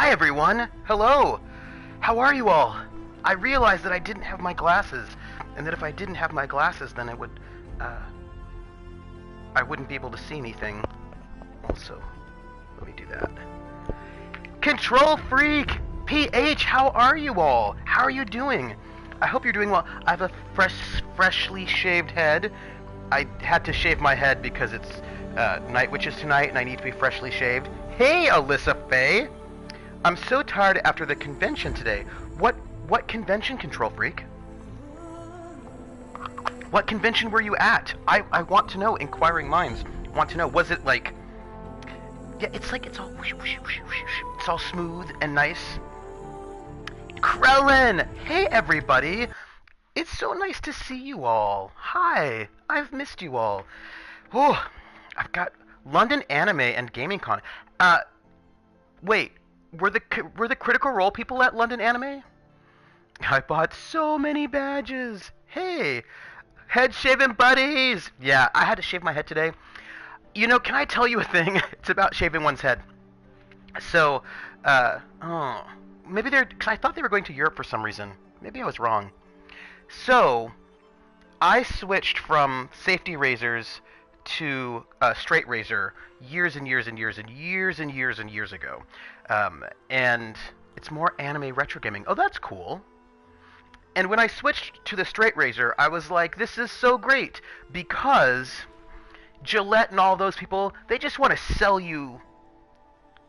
Hi everyone! Hello! How are you all? I realized that I didn't have my glasses, and that if I didn't have my glasses, then I wouldn't be able to see anything. Also, let me do that. Control Freak! PH, how are you all? How are you doing? I hope you're doing well. I have a freshly shaved head. I had to shave my head because it's Night Witches tonight, and I need to be freshly shaved. Hey, Alyssa Faye! I'm so tired after the convention today. What convention, Control Freak? What convention were you at? I want to know. Inquiring minds want to know. Was it like... Yeah, it's like it's all it's all smooth and nice. Kremlin! Hey everybody! It's so nice to see you all. Hi, I've missed you all. Oh, I've got London Anime and Gaming Con. Wait, were the Critical Role people at London Anime? I bought so many badges. Hey, head shaving buddies. Yeah, I had to shave my head today. You know, can I tell you a thing? It's about shaving one's head. So, maybe cause I thought they were going to Europe for some reason. Maybe I was wrong. So, I switched from safety razors to a straight razor years and years and years and years and years and years ago. And it's more anime retro gaming. Oh, that's cool. And when I switched to the straight razor, I was like, this is so great, because Gillette and all those people, they just want to sell you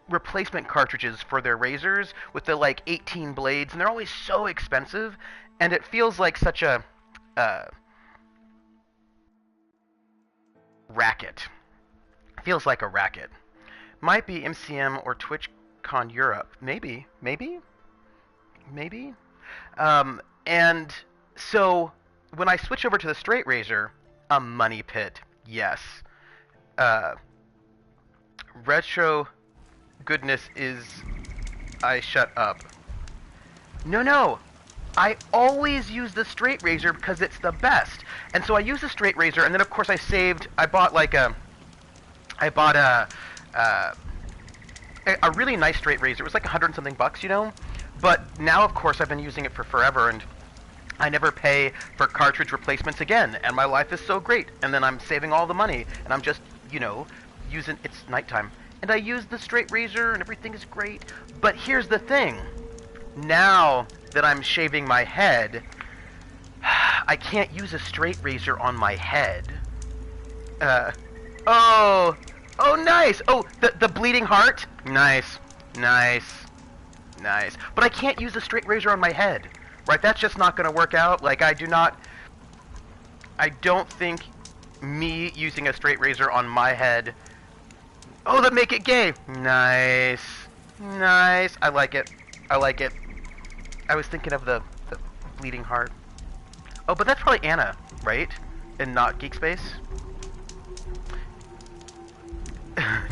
replacement cartridges for their razors with the like 18 blades, and they're always so expensive, and it feels like such a racket. Feels like a racket. Might be MCM or TwitchCon Europe. Maybe. And so when I switch over to the straight razor, a money pit. Yes. Retro goodness is... I shut up. No. I always use the straight razor because it's the best. And so I use the straight razor, and then of course I bought a really nice straight razor. It was like $100 and something bucks, you know? But now of course I've been using it for forever, and I never pay for cartridge replacements again, and my life is so great. And then I'm saving all the money, and I'm just, you know, using... It's nighttime. And I use the straight razor, and everything is great. But here's the thing. Now that I'm shaving my head, I can't use a straight razor on my head. Oh, nice! Oh, the bleeding heart? Nice. But I can't use a straight razor on my head. Right, that's just not going to work out. Like, I don't think me using a straight razor on my head... Oh, that make it gay! Nice. I like it. I was thinking of the bleeding heart. Oh, but that's probably Anna, right? And not Geek Space?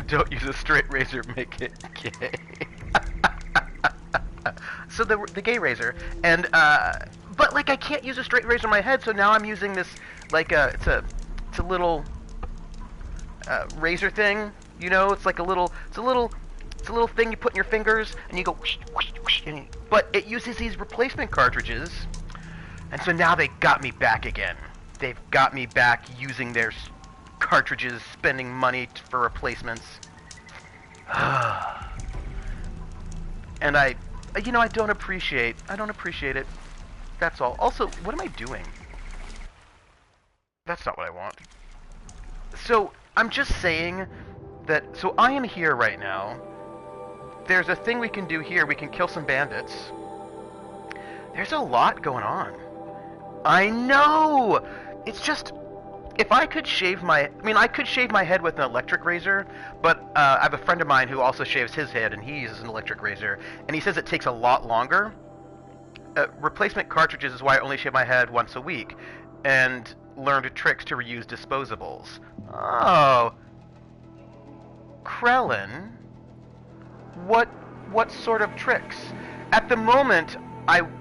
Don't use a straight razor, make it gay. So the gay razor, and but like I can't use a straight razor on my head, so now I'm using this like it's a little razor thing, you know. It's like a little thing you put in your fingers, and you go whoosh, whoosh, whoosh, but it uses these replacement cartridges, and so now they got me back again. They've got me back using their cartridges, spending money for replacements. And I don't appreciate it. That's all. Also, what am I doing? That's not what I want. So, I'm just saying that, so I am here right now. There's a thing we can do here. We can kill some bandits. There's a lot going on. I know! It's just, if I could shave I could shave my head with an electric razor, but I have a friend of mine who also shaves his head, and he uses an electric razor, and he says it takes a lot longer. Replacement cartridges is why I only shave my head once a week, and learned tricks to reuse disposables. Oh. Krellin? What sort of tricks? At the moment,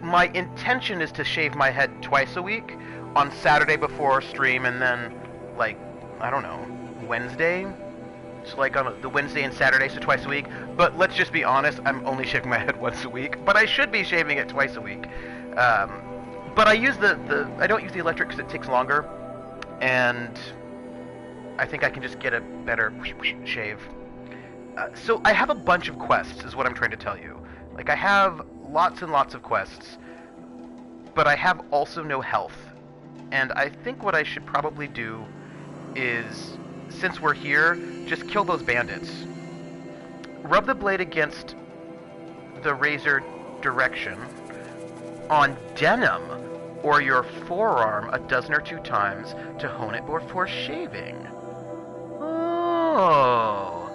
my intention is to shave my head twice a week, on Saturday before stream, and then, like, I don't know, Wednesday? So like on the Wednesday and Saturday, so twice a week. But let's just be honest, I'm only shaving my head once a week. But I should be shaving it twice a week. But I use I don't use the electric because it takes longer. And I think I can just get a better shave. So I have a bunch of quests, is what I'm trying to tell you. Like, I have lots and lots of quests, but I have also no health. And I think what I should probably do is, since we're here, just kill those bandits. Rub the blade against the razor direction on denim or your forearm a dozen or 2 times to hone it before shaving. Oh,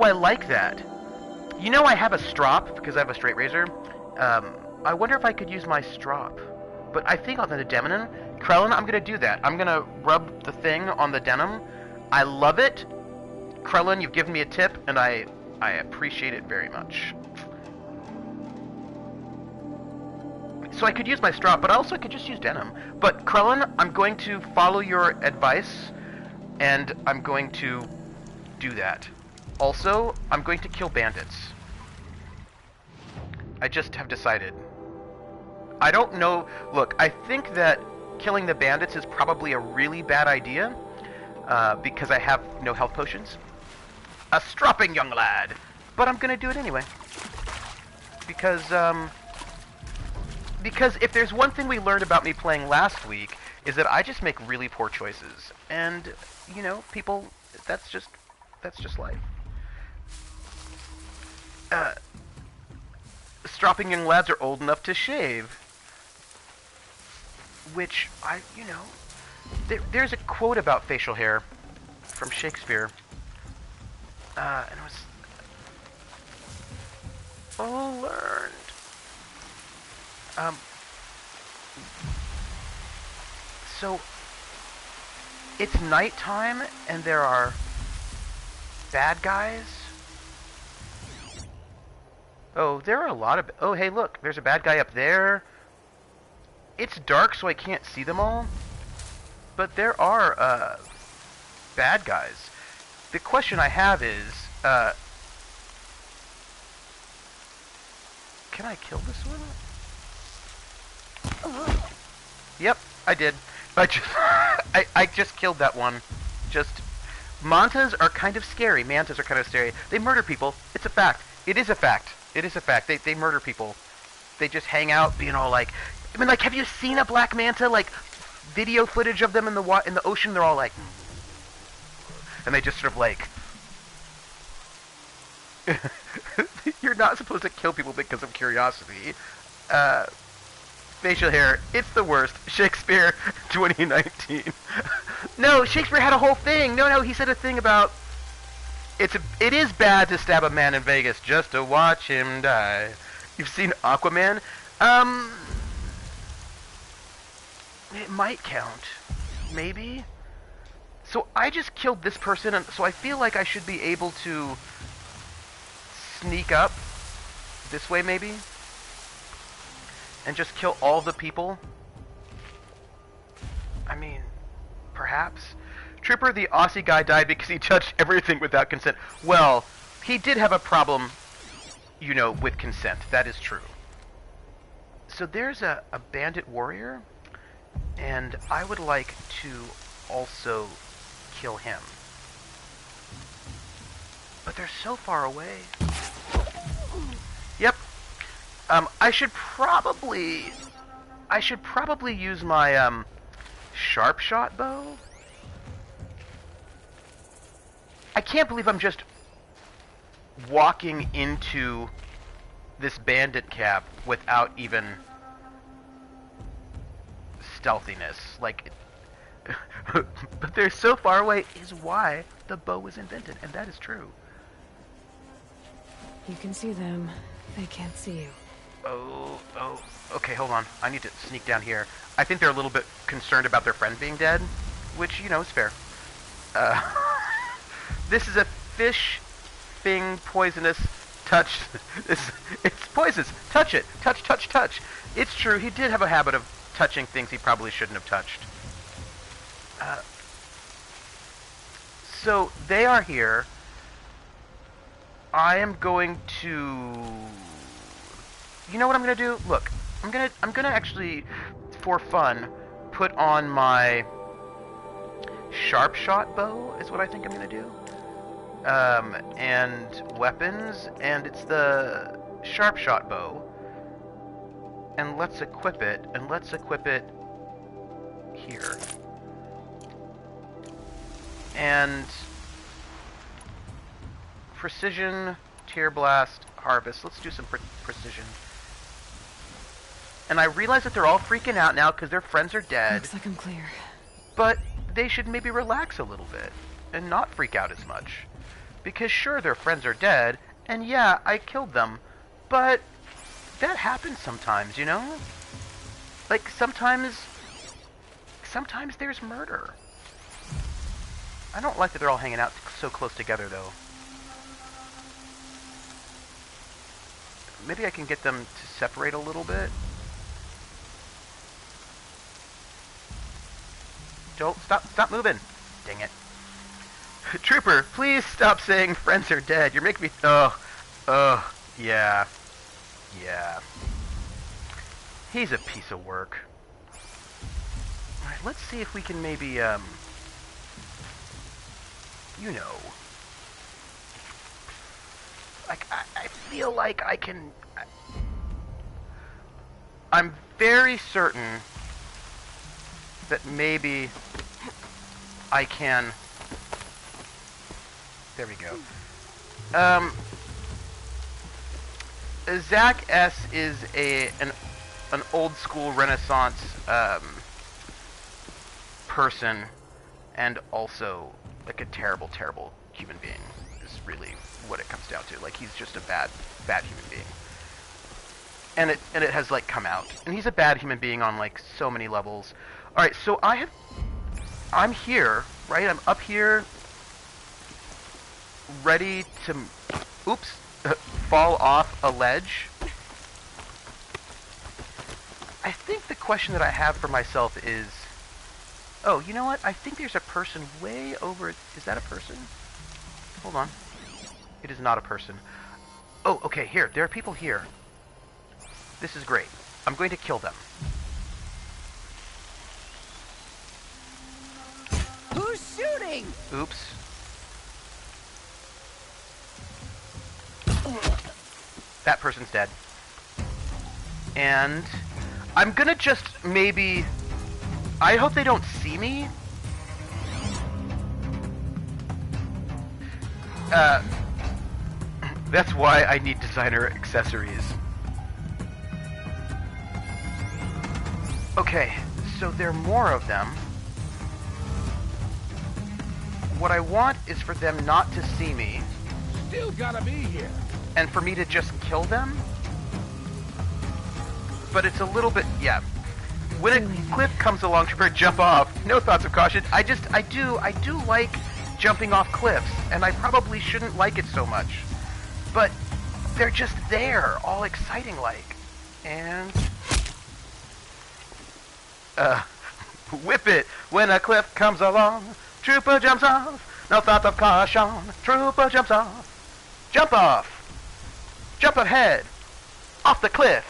I like that. You know, I have a strop because I have a straight razor. I wonder if I could use my strop. But I think on the denim, Kremlin, I'm gonna do that. I'm gonna rub the thing on the denim. I love it. Kremlin, you've given me a tip, and I appreciate it very much. So I could use my strop, but also I could just use denim. But Kremlin, I'm going to follow your advice, and I'm going to do that. Also, I'm going to kill bandits. I just have decided. I don't know. Look, I think that killing the bandits is probably a really bad idea because I have no health potions. A stropping young lad. But I'm going to do it anyway. Because if there's one thing we learned about me playing last week is that I just make really poor choices. And, you know, people, that's just life. Stropping young lads are old enough to shave. Which, you know, there's a quote about facial hair from Shakespeare. And it was, all learned. So, it's nighttime and there are bad guys. Oh, there are a lot of... Oh, hey, look. There's a bad guy up there. It's dark, so I can't see them all. But there are, bad guys. The question I have is, can I kill this one? Yep, I did. I just killed that one. Mantas are kind of scary. Mantas are kind of scary. They murder people. It's a fact. It is a fact. It is a fact. They murder people. They just hang out being all like... I mean, like, have you seen a black manta? Like, video footage of them in the ocean, they're all like... And they just sort of like... You're not supposed to kill people because of curiosity. Facial hair, it's the worst. Shakespeare, 2019. No, Shakespeare had a whole thing. No, he said a thing about... It is bad to stab a man in Vegas just to watch him die. You've seen Aquaman? It might count. Maybe? So I just killed this person, and so I feel like I should be able to sneak up this way, maybe? And just kill all the people? I mean, perhaps? Trooper, the Aussie guy, died because he touched everything without consent. Well, he did have a problem, you know, with consent. That is true. So there's a bandit warrior, and I would like to also kill him. But they're so far away. Yep. I should probably use my sharp shot bow. I can't believe I'm just walking into this bandit camp without even stealthiness. Like, but they're so far away is why the bow was invented, and that is true. You can see them. They can't see you. Oh, okay, hold on. I need to sneak down here. I think they're a little bit concerned about their friend being dead, which, you know, is fair. This is a fish thing, poisonous, touch. It's poisonous. Touch it. Touch, touch, touch. It's true, he did have a habit of touching things he probably shouldn't have touched. so they are here. I am going to... You know what I'm gonna do? Look, I'm gonna actually, for fun, put on my sharp shot bow, is what I think I'm gonna do. And weapons, and it's the sharp shot bow. And let's equip it, here. And precision, tear blast, harvest. Let's do some precision. And I realize that they're all freaking out now because their friends are dead. Looks like I'm clear. But they should maybe relax a little bit and not freak out as much. Because sure, their friends are dead, and yeah, I killed them, but that happens sometimes, you know? Like, sometimes there's murder. I don't like that they're all hanging out so close together, though. Maybe I can get them to separate a little bit. Don't, stop moving. Dang it. Trooper, please stop saying friends are dead. You're making me, yeah. Yeah. He's a piece of work. Alright, let's see if we can maybe, you know. Like, I feel like I can... I'm very certain that maybe I can... There we go. Zach S. is an old school Renaissance person, and also like a terrible, terrible human being is really what it comes down to. Like, he's just a bad human being, and it has like come out, and he's a bad human being on like so many levels. All right, so I'm here, right? I'm up here, ready to, oops, fall off a ledge. I think the question that I have for myself is, oh, you know what? I think there's a person way over... Is that a person? Hold on. It is not a person. Oh, okay, here. There are people here. This is great. I'm going to kill them. Who's shooting? Oops. That person's dead. And I'm gonna just maybe... I hope they don't see me. That's why I need designer accessories. Okay, so there are more of them. What I want is for them not to see me. Still gotta be here. And for me to just kill them. But it's a little bit, yeah. When a cliff comes along, Trooper, jump off. No thoughts of caution. I do like jumping off cliffs, and I probably shouldn't like it so much. But they're just there, all exciting like. And whip it when a cliff comes along. Trooper jumps off. No thoughts of caution. Trooper jumps off. Jump off. Jump ahead. Off the cliff.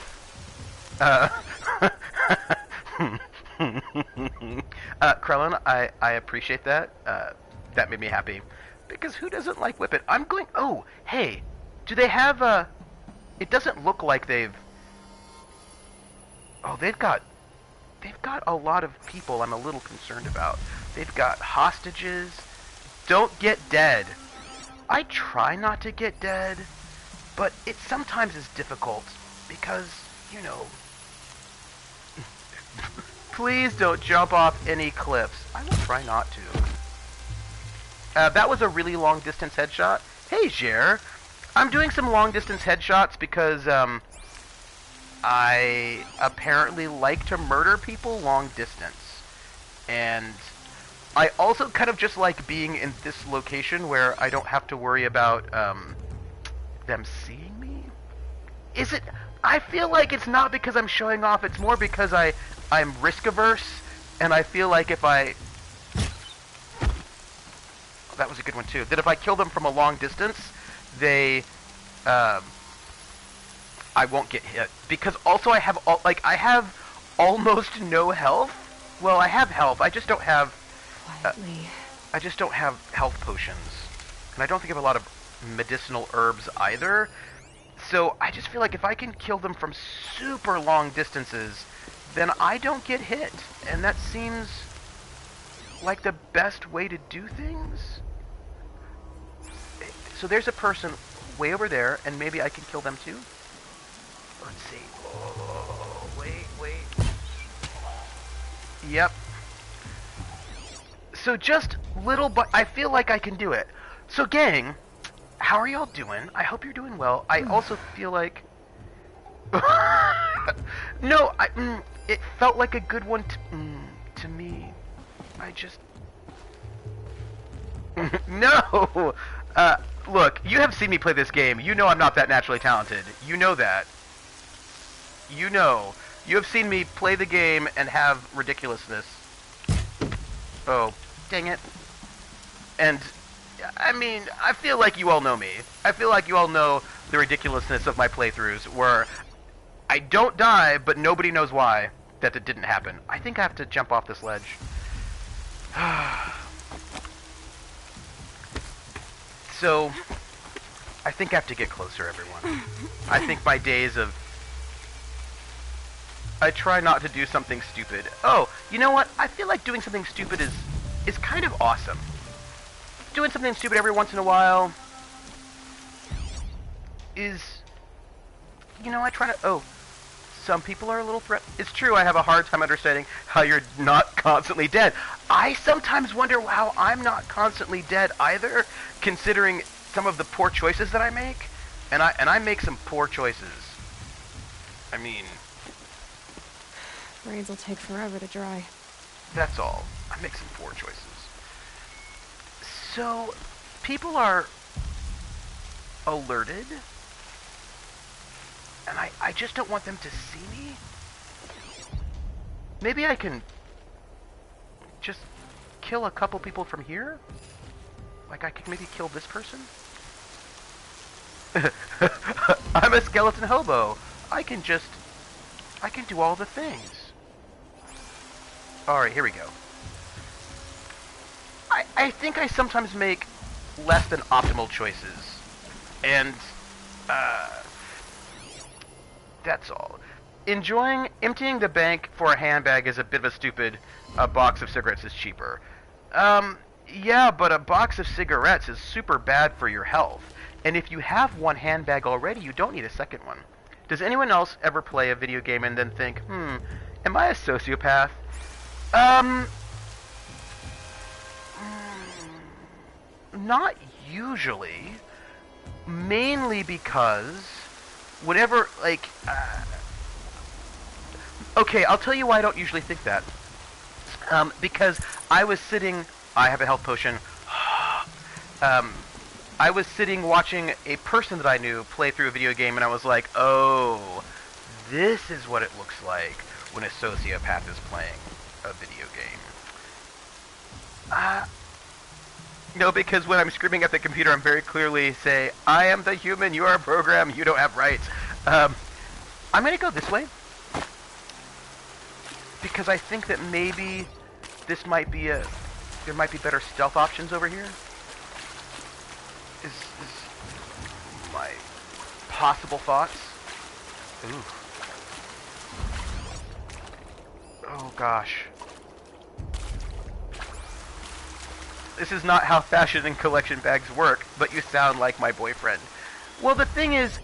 Kremlin, I appreciate that. That made me happy. Because who doesn't like Whip It? I'm going... Oh, hey. Do they have a... It doesn't look like they've... Oh, they've got a lot of people I'm a little concerned about. They've got hostages. Don't get dead. I try not to get dead, but it sometimes is difficult because, you know... Please don't jump off any cliffs. I will try not to. That was a really long distance headshot. Hey, Jer. I'm doing some long distance headshots because I apparently like to murder people long distance. And I also kind of just like being in this location where I don't have to worry about them seeing me. Is it... I feel like it's not because I'm showing off, it's more because I'm risk averse, and I feel like if I... That was a good one too. That if I kill them from a long distance, they, I won't get hit. Because also I have I have almost no health. Well, I have health. I just don't have. Quietly. I just don't have health potions, and I don't think I have a lot of medicinal herbs either. So I just feel like if I can kill them from super long distances, then I don't get hit, and that seems like the best way to do things. So there's a person way over there, and maybe I can kill them too. Let's see. Oh, wait. Yep. So just little, but I feel like I can do it. So gang, how are y'all doing? I hope you're doing well. I also feel like... No, it felt like a good one to me. I just... No! Look, you have seen me play this game. You know I'm not that naturally talented. You know that. You know. You have seen me play the game and have ridiculousness. Oh, dang it. And, I mean, I feel like you all know me. I feel like you all know the ridiculousness of my playthroughs, where I don't die, but nobody knows why that it didn't happen. I think I have to jump off this ledge. So, I think I have to get closer, everyone. I think my days of... I try not to do something stupid. Oh, you know what? I feel like doing something stupid is kind of awesome. Doing something stupid every once in a while is... You know, I try to... Oh, some people are a little It's true, I have a hard time understanding how you're not constantly dead. I sometimes wonder how I'm not constantly dead either, considering some of the poor choices that I make. And I make some poor choices. I mean... Rains will take forever to dry. That's all. I make some poor choices. So, people are alerted, and I just don't want them to see me. Maybe I can just kill a couple people from here? Like I could maybe kill this person? I'm a skeleton hobo. I can do all the things. Alright, here we go. I think I sometimes make less than optimal choices. And, that's all. Emptying the bank for a handbag is a bit of a stupid. A box of cigarettes is cheaper. Yeah, but a box of cigarettes is super bad for your health. And if you have one handbag already, you don't need a second one. Does anyone else ever play a video game and then think, am I a sociopath? Not usually. Mainly because whenever, like, okay, I'll tell you why I don't usually think that. Because I have a health potion. I was sitting watching a person that I knew play through a video game, and I was like, oh, this is what it looks like when a sociopath is playing a video game. No, because when I'm screaming at the computer, I'm very clearly say, I am the human, you are a program, you don't have rights. I'm gonna go this way. Because I think that maybe this might be there might be better stealth options over here. Is my possible thoughts. Ooh. Oh gosh. This is not how fashion and collection bags work, but you sound like my boyfriend. Well, the thing is,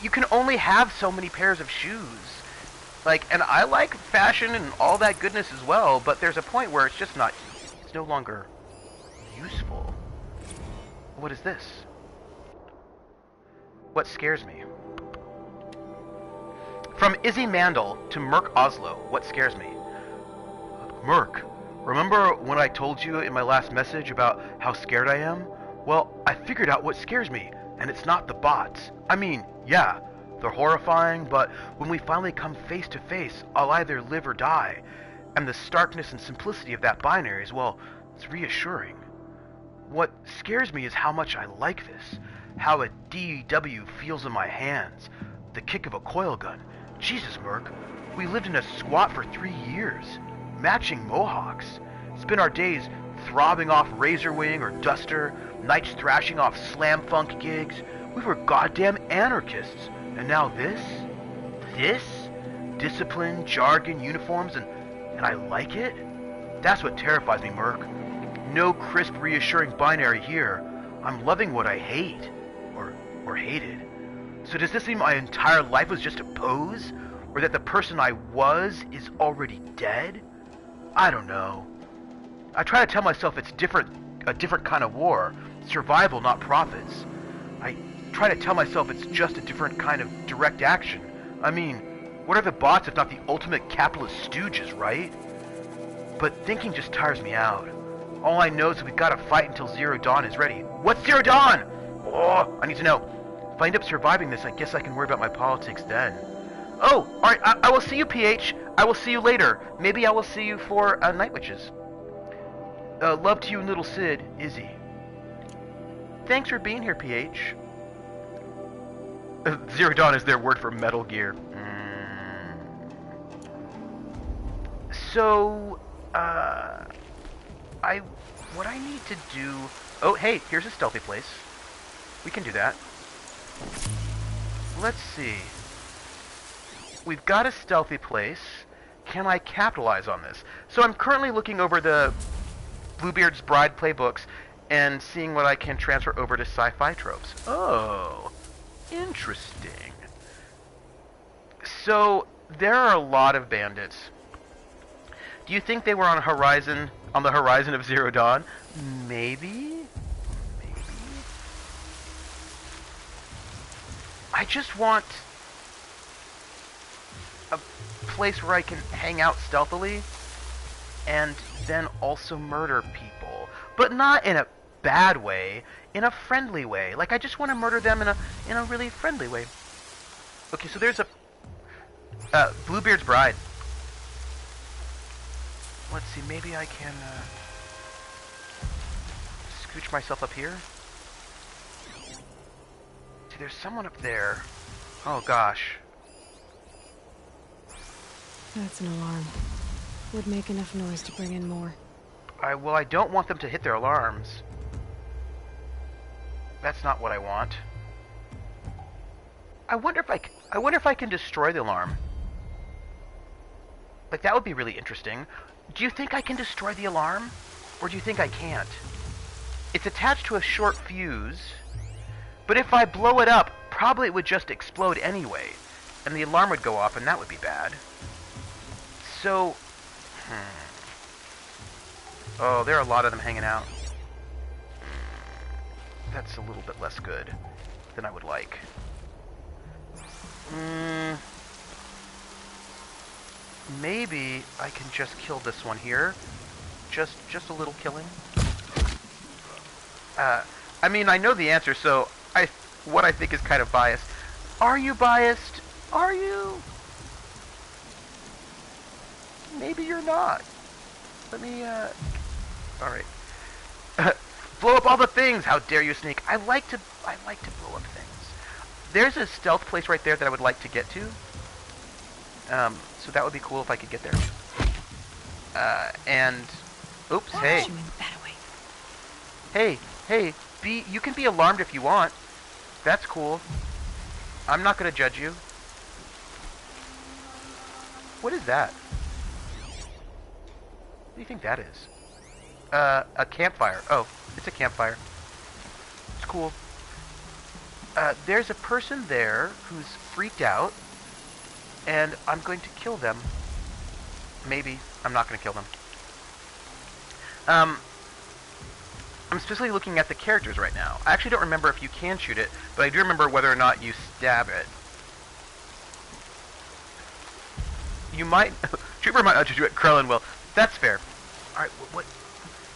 you can only have so many pairs of shoes. Like, and I like fashion and all that goodness as well, but there's a point where it's no longer useful. What is this? What scares me? From Izzy Mandel to Merc Oslo, what scares me? Merc, remember when I told you in my last message about how scared I am? Well, I figured out what scares me, and it's not the bots. I mean, yeah, they're horrifying, but when we finally come face to face, I'll either live or die. And the starkness and simplicity of that binary is, well, it's reassuring. What scares me is how much I like this. How a DEW feels in my hands. The kick of a coil gun. Jesus, Merc. We lived in a squat for 3 years. Matching mohawks. Spent our days throbbing off Razorwing or Duster. Nights thrashing off slam funk gigs. We were goddamn anarchists. And now this? This? Discipline, jargon, uniforms, and I like it? That's what terrifies me, Merc. No crisp, reassuring binary here. I'm loving what I hate. Or hated. So does this mean my entire life was just a pose? Or that the person I was is already dead? I don't know. I try to tell myself it's a different kind of war. Survival, not profits. I try to tell myself it's just a different kind of direct action. I mean, what are the bots if not the ultimate capitalist stooges, right? But thinking just tires me out. All I know is we've got to fight until Zero Dawn is ready. What's Zero Dawn? Oh, I need to know. If I end up surviving this, I guess I can worry about my politics then. Oh, alright, I will see you, PH. I will see you later. Maybe I will see you for Night Witches. Love to you and little Sid, Izzy. Thanks for being here, PH. Zero Dawn is their word for Metal Gear. So, what I need to do... Oh, hey, here's a stealthy place. We can do that. Let's see. We've got a stealthy place. Can I capitalize on this? So I'm currently looking over the Bluebeard's Bride playbooks and seeing what I can transfer over to sci-fi tropes. Oh, interesting. So there are a lot of bandits. Do you think they were on the horizon of Zero Dawn? Maybe. I just want a place where I can hang out stealthily and then also murder people. But not in a bad way, in a friendly way. Like, I just want to murder them in a really friendly way. Okay, so there's a Bluebeard's Bride. Let's see, maybe I can scooch myself up here. See, there's someone up there. Oh gosh. That's an alarm. Would make enough noise to bring in more. Well, I don't want them to hit their alarms. That's not what I want. I wonder if I can destroy the alarm. Like, that would be really interesting. Do you think I can destroy the alarm? Or do you think I can't? It's attached to a short fuse, but if I blow it up, probably it would just explode anyway, and the alarm would go off, and that would be bad. So, oh, there are a lot of them hanging out. That's a little bit less good than I would like. Maybe I can just kill this one here. Just a little killing. I mean, I know the answer, so what I think is kind of biased. Are you biased? Are you? Maybe you're not. Let me, alright. Blow up all the things! How dare you, Sneak? I like to blow up things. There's a stealth place right there that I would like to get to. So that would be cool if I could get there. And... Oops, hey. Hey, you can be alarmed if you want. That's cool. I'm not gonna judge you. What is that? What do you think that is? A campfire. Oh, it's a campfire. It's cool. There's a person there who's freaked out, and I'm going to kill them. Maybe. I'm not going to kill them. I'm specifically looking at the characters right now. I actually don't remember if you can shoot it, but I do remember whether or not you stab it. You might... Trooper might not shoot it, Kremlin will. That's fair. Alright, what...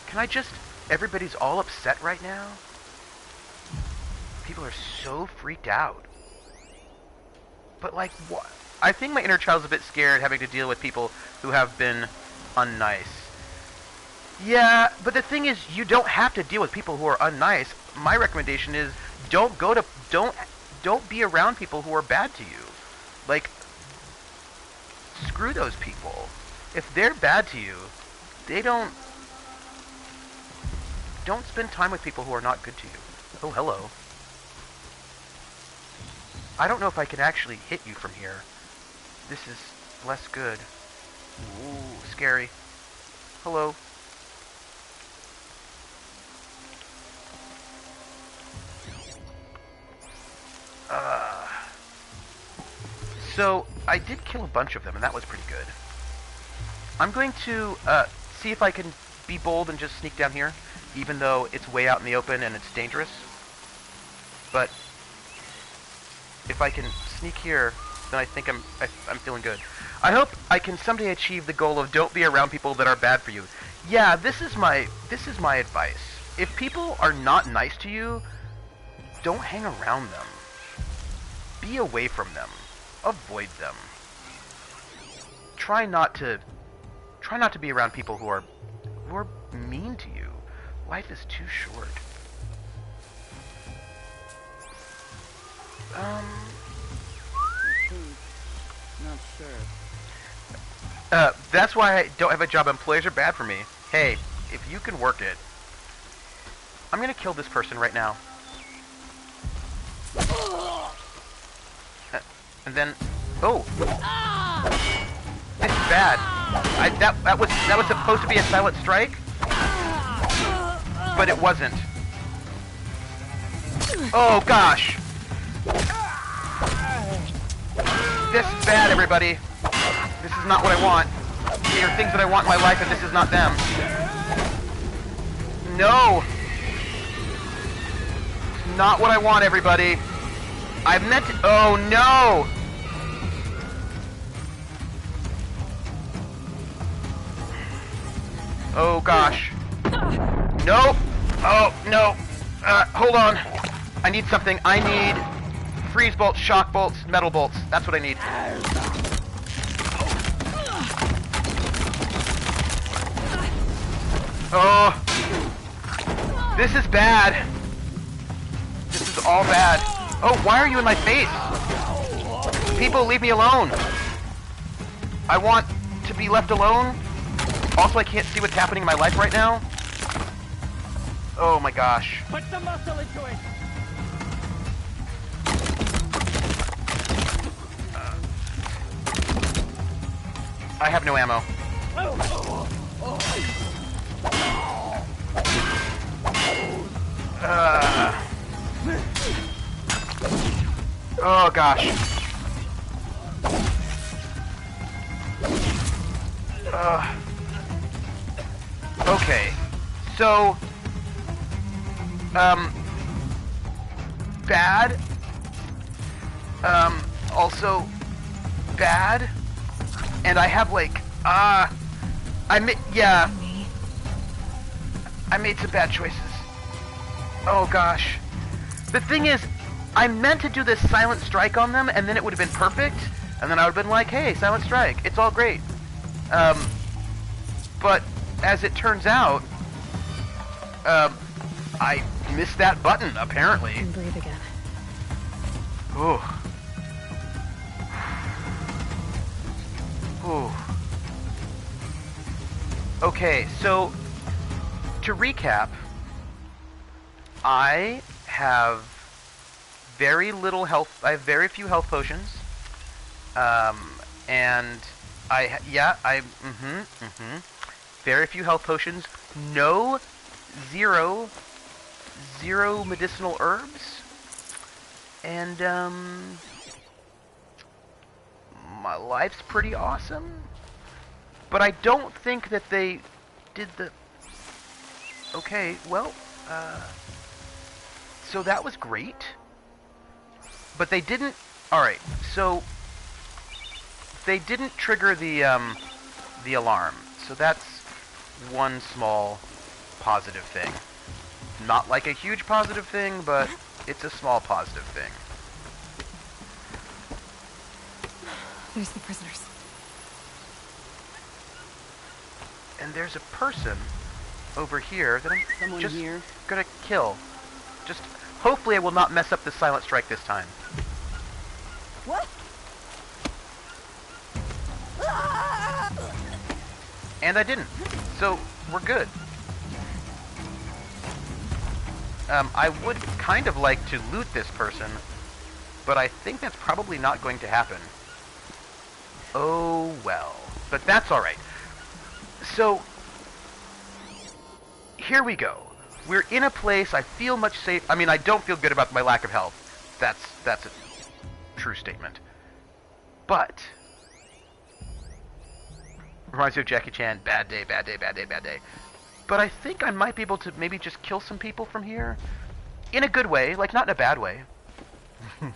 Can I just... Everybody's all upset right now? People are so freaked out. But, like, what? I think my inner child's a bit scared having to deal with people who have been unnice. Yeah, but the thing is, you don't have to deal with people who are unnice. My recommendation is don't be around people who are bad to you. Like, screw those people. If they're bad to you, don't spend time with people who are not good to you. Oh, hello. I don't know if I can actually hit you from here. This is less good. Ooh, scary. Hello. So, I did kill a bunch of them, and that was pretty good. I'm going to see if I can be bold and just sneak down here, even though it's way out in the open and it's dangerous. But if I can sneak here, then I think I'm feeling good. I hope I can someday achieve the goal of don't be around people that are bad for you. Yeah, this is my advice. If people are not nice to you, don't hang around them. Be away from them. Avoid them. Try not to be around people who are mean to you. Life is too short. Not sure. That's why I don't have a job. Employers are bad for me. Hey, if you can work it. I'm gonna kill this person right now. And then, oh, this is bad. That was supposed to be a silent strike, but it wasn't. Oh gosh, this is bad, everybody. This is not what I want. There are things that I want in my life, and this is not them. No, not what I want, everybody. I meant to. Oh no! Oh gosh. Nope. Oh no. Hold on. I need something. I need freeze bolts, shock bolts, metal bolts. That's what I need. Oh. This is bad. This is all bad. Oh, why are you in my face? People, leave me alone. I want to be left alone. Also, I can't see what's happening in my life right now. Oh my gosh. Put some muscle into it. I have no ammo. Oh gosh. Okay. So, bad. Also bad. And I have like, I made some bad choices. Oh gosh. The thing is, I meant to do this silent strike on them, and then it would have been perfect, and then I would have been like, hey, silent strike, it's all great. But as it turns out, I missed that button, apparently. And breathe again. Ooh. Ooh. Okay, so to recap, I have very little health. I have very few health potions, and very few health potions. Zero medicinal herbs, and my life's pretty awesome. But I don't think that they did the. Okay, well, so that was great. But they didn't. All right, so they didn't trigger the alarm. So that's one small positive thing. Not like a huge positive thing, but it's a small positive thing. There's the prisoners. And there's a person over here that I'm Someone just here. gonna kill. Just hopefully I will not mess up the silent strike this time. What? And I didn't. So we're good. I would kind of like to loot this person, but I think that's probably not going to happen. Oh well. But that's alright. So, here we go. We're in a place I feel much safe. I mean, I don't feel good about my lack of health. That's a true statement. But, reminds me of Jackie Chan, bad day, bad day, bad day, bad day. But I think I might be able to maybe just kill some people from here. In a good way, like not in a bad way.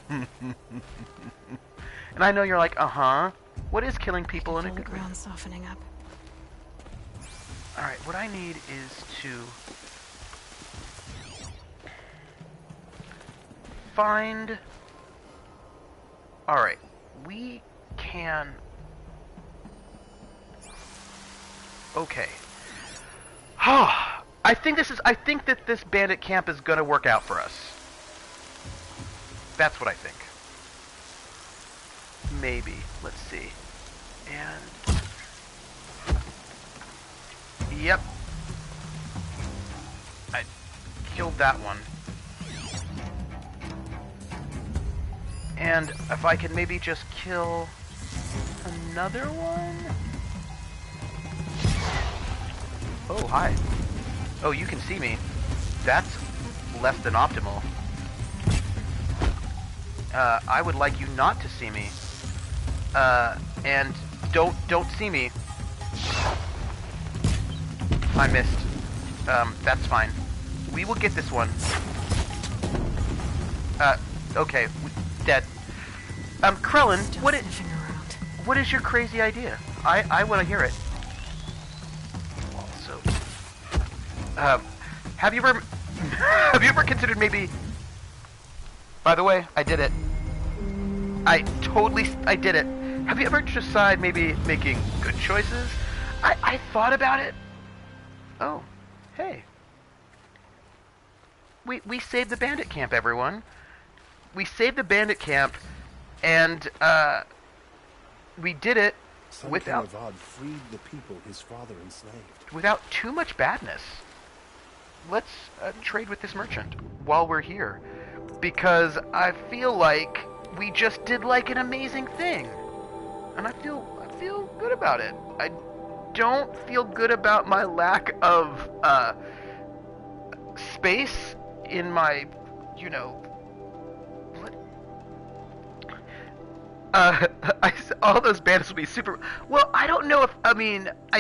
And I know you're like, uh-huh. What is killing people in a Feel the good way? ground softening up. Alright, what I need is to find... Alright, we can... Okay. I think that this bandit camp is gonna work out for us. That's what I think. Maybe. Let's see. And... Yep. I killed that one. And if I can maybe just kill another one? Oh, hi. Oh, you can see me. That's less than optimal. I would like you not to see me. And don't see me. I missed. That's fine. We will get this one. Okay, dead. Kremlin, what is your crazy idea? I want to hear it. Also, have you ever considered maybe? By the way, I did it. I did it. Have you ever decided maybe making good choices? I thought about it. Oh, hey. We saved the bandit camp, everyone. We saved the bandit camp, and we did it without freed the people his father enslaved. Without too much badness. Let's trade with this merchant while we're here, because I feel like we just did like an amazing thing, and I feel good about it. I don't feel good about my lack of space in my, you know, all those bandits will be super. Well, I don't know if I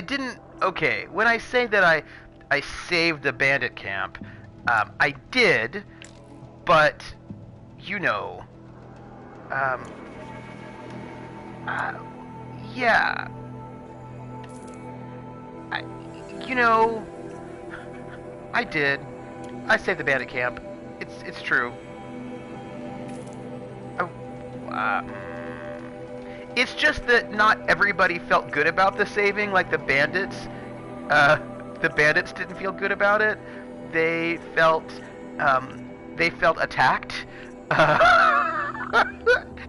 didn't. Okay, when I say that I saved the bandit camp, I did, but you know, yeah. I did. I saved the bandit camp. It's true. It's just that not everybody felt good about the saving. Like the bandits didn't feel good about it. They felt attacked.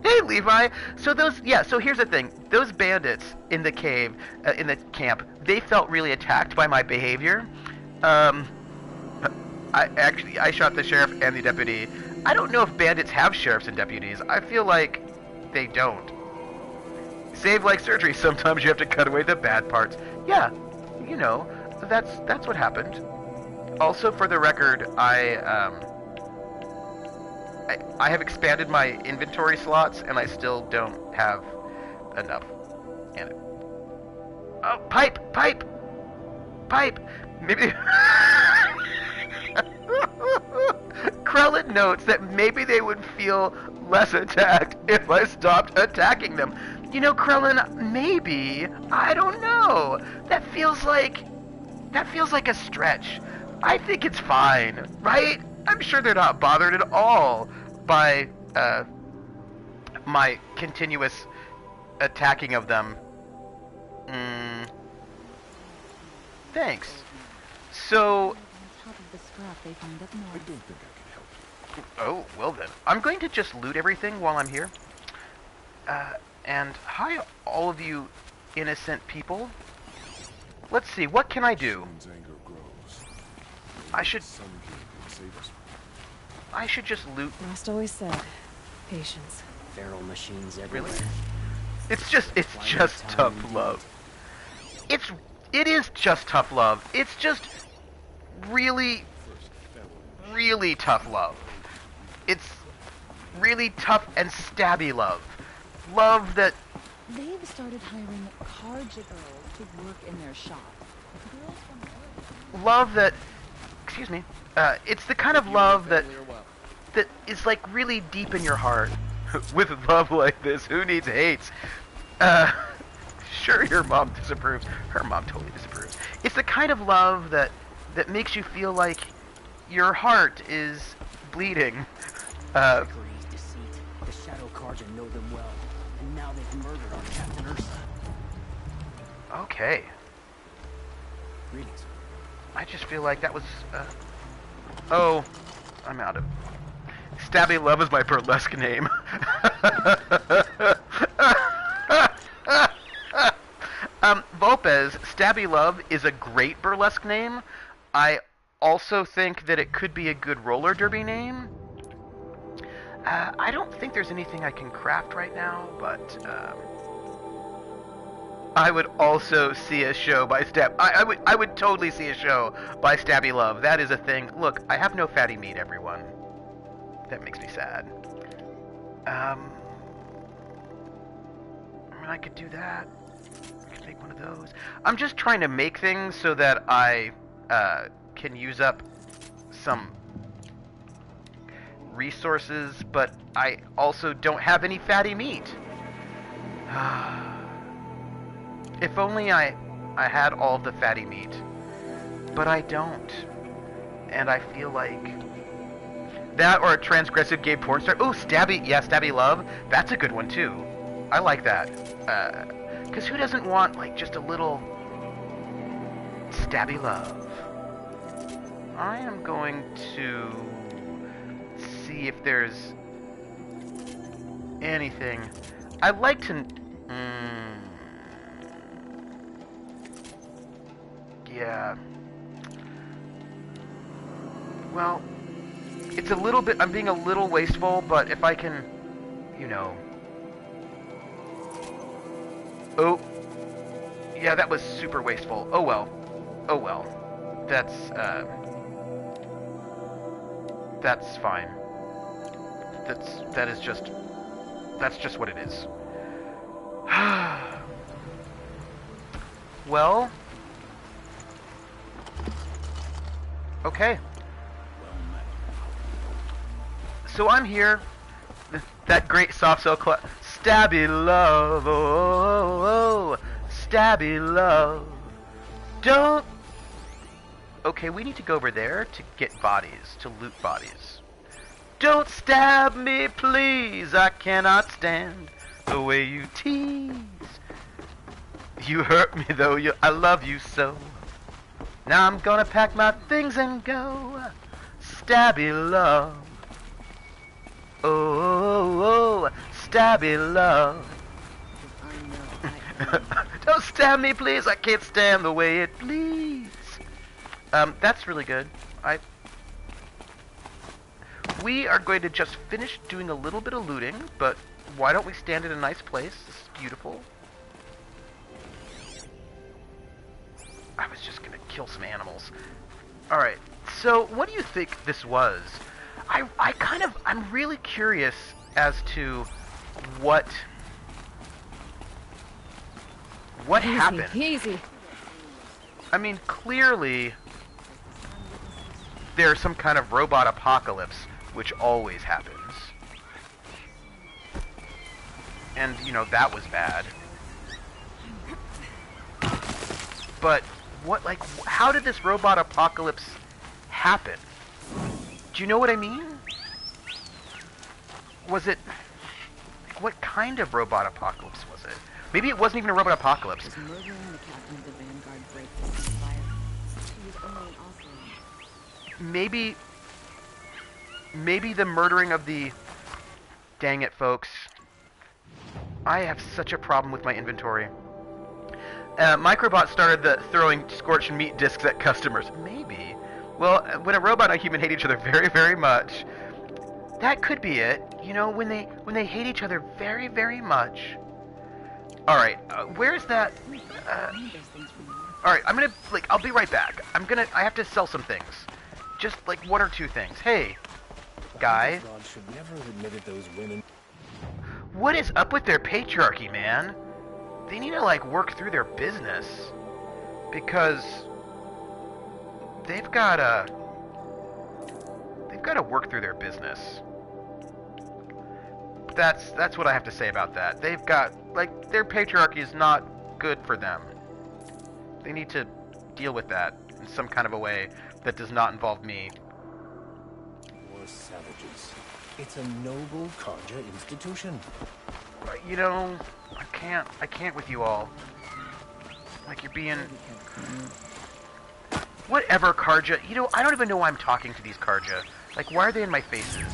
Hey, Levi. So here's the thing. Those bandits in the cave, in the camp, they felt really attacked by my behavior. I shot the sheriff and the deputy. I don't know if bandits have sheriffs and deputies. I feel like they don't. Save like surgery. Sometimes you have to cut away the bad parts. Yeah, you know, that's what happened. Also, for the record, I have expanded my inventory slots, and I still don't have enough. And oh, pipe. Maybe. Kremlin notes that maybe they would feel less attacked if I stopped attacking them. You know, Kremlin, maybe. I don't know. That feels like a stretch. I think it's fine, right? I'm sure they're not bothered at all by my continuous attacking of them. Thanks. So, On top of the scrap they find up I north. don't think I can help you. oh, well then. I'm going to just loot everything while I'm here. And hi, all of you innocent people. Let's see, what can I do? Someone's anger grows. I should Sun King can save us. I should just loot. Lost always said, patience. Feral machines everywhere. Really? It's just tough love. It is just tough love. It's just really tough love. It's really tough and stabby love. Love that They've started hiring Karja girls to work in their shop. Girls from love that excuse me. It's the kind of love that is like really deep in your heart. With love like this, who needs hates? Sure, your mom disapproves. Her mom totally disapproves. It's the kind of love that makes you feel like your heart is bleeding. Trickery, deceit. The Shadow Carja know them well, and now they've murdered our Captain Ursa. Okay. Greetings. I just feel like that was. Oh, I'm out of. Stabby Love is my burlesque name. Volpez, Stabby Love is a great burlesque name. I also think that it could be a good roller derby name. I don't think there's anything I can craft right now, but I would also see a show by I would totally see a show by Stabby Love. That is a thing. Look, I have no fatty meat, everyone. That makes me sad. I mean, I could do that. I could make one of those. I'm just trying to make things so that I can use up some resources, but I also don't have any fatty meat. If only I had all of the fatty meat. But I don't. And I feel like that or a transgressive gay porn star. Oh, Stabby Love. That's a good one too. I like that. Because who doesn't want like just a little Stabby Love? I am going to see if there's anything. I'd like to. Yeah. Well, it's a little bit. I'm being a little wasteful, but if I can, you know. Oh. Yeah, that was super wasteful. Oh well. Oh well. That's fine. That's just what it is. Well. Okay. So I'm here. That great soft cell Stabby Love. Oh, oh, oh, oh. Stabby Love. Don't. Okay, we need to go over there to get bodies, to loot bodies. Don't stab me, please. I cannot stand the way you tease. You hurt me, though. I love you so. Now I'm gonna pack my things and go. Stabby Love. Oh, oh, oh, Stabby Love. Don't stab me, please. I can't stand the way it bleeds. That's really good. We are going to just finish doing a little bit of looting, but why don't we stand in a nice place? This is beautiful. I was just gonna kill some animals. Alright, so what do you think this was? I'm really curious as to what happened. Easy. I mean, clearly there's some kind of robot apocalypse, which always happens. And, you know, that was bad. But how did this robot apocalypse happen? Do you know what I mean? Was it, what kind of robot apocalypse was it? Maybe it wasn't even a robot apocalypse. Is murdering the captain of the Vanguard break this ceasefire? he's only an offering. Maybe the murdering of the... Dang it, folks. I have such a problem with my inventory. Microbot started throwing scorched meat discs at customers. Maybe. Well, when a robot and a human hate each other very, very much, that could be it. You know, when they hate each other very, very much. All right, where's that? All right, I'm gonna I'll be right back. I have to sell some things, just like 1 or 2 things. Hey, guy. God should never have admitted those women. What is up with their patriarchy, man? They need to work through their business, because they've gotta work through their business. That's what I have to say about that. They've got their patriarchy is not good for them. They need to deal with that in some kind of a way that does not involve me. War savages. It's a noble Karja institution. You know, I can't with you all. You're being... Whatever, Karja. You know, I don't even know why I'm talking to these Karja. Why are they in my faces?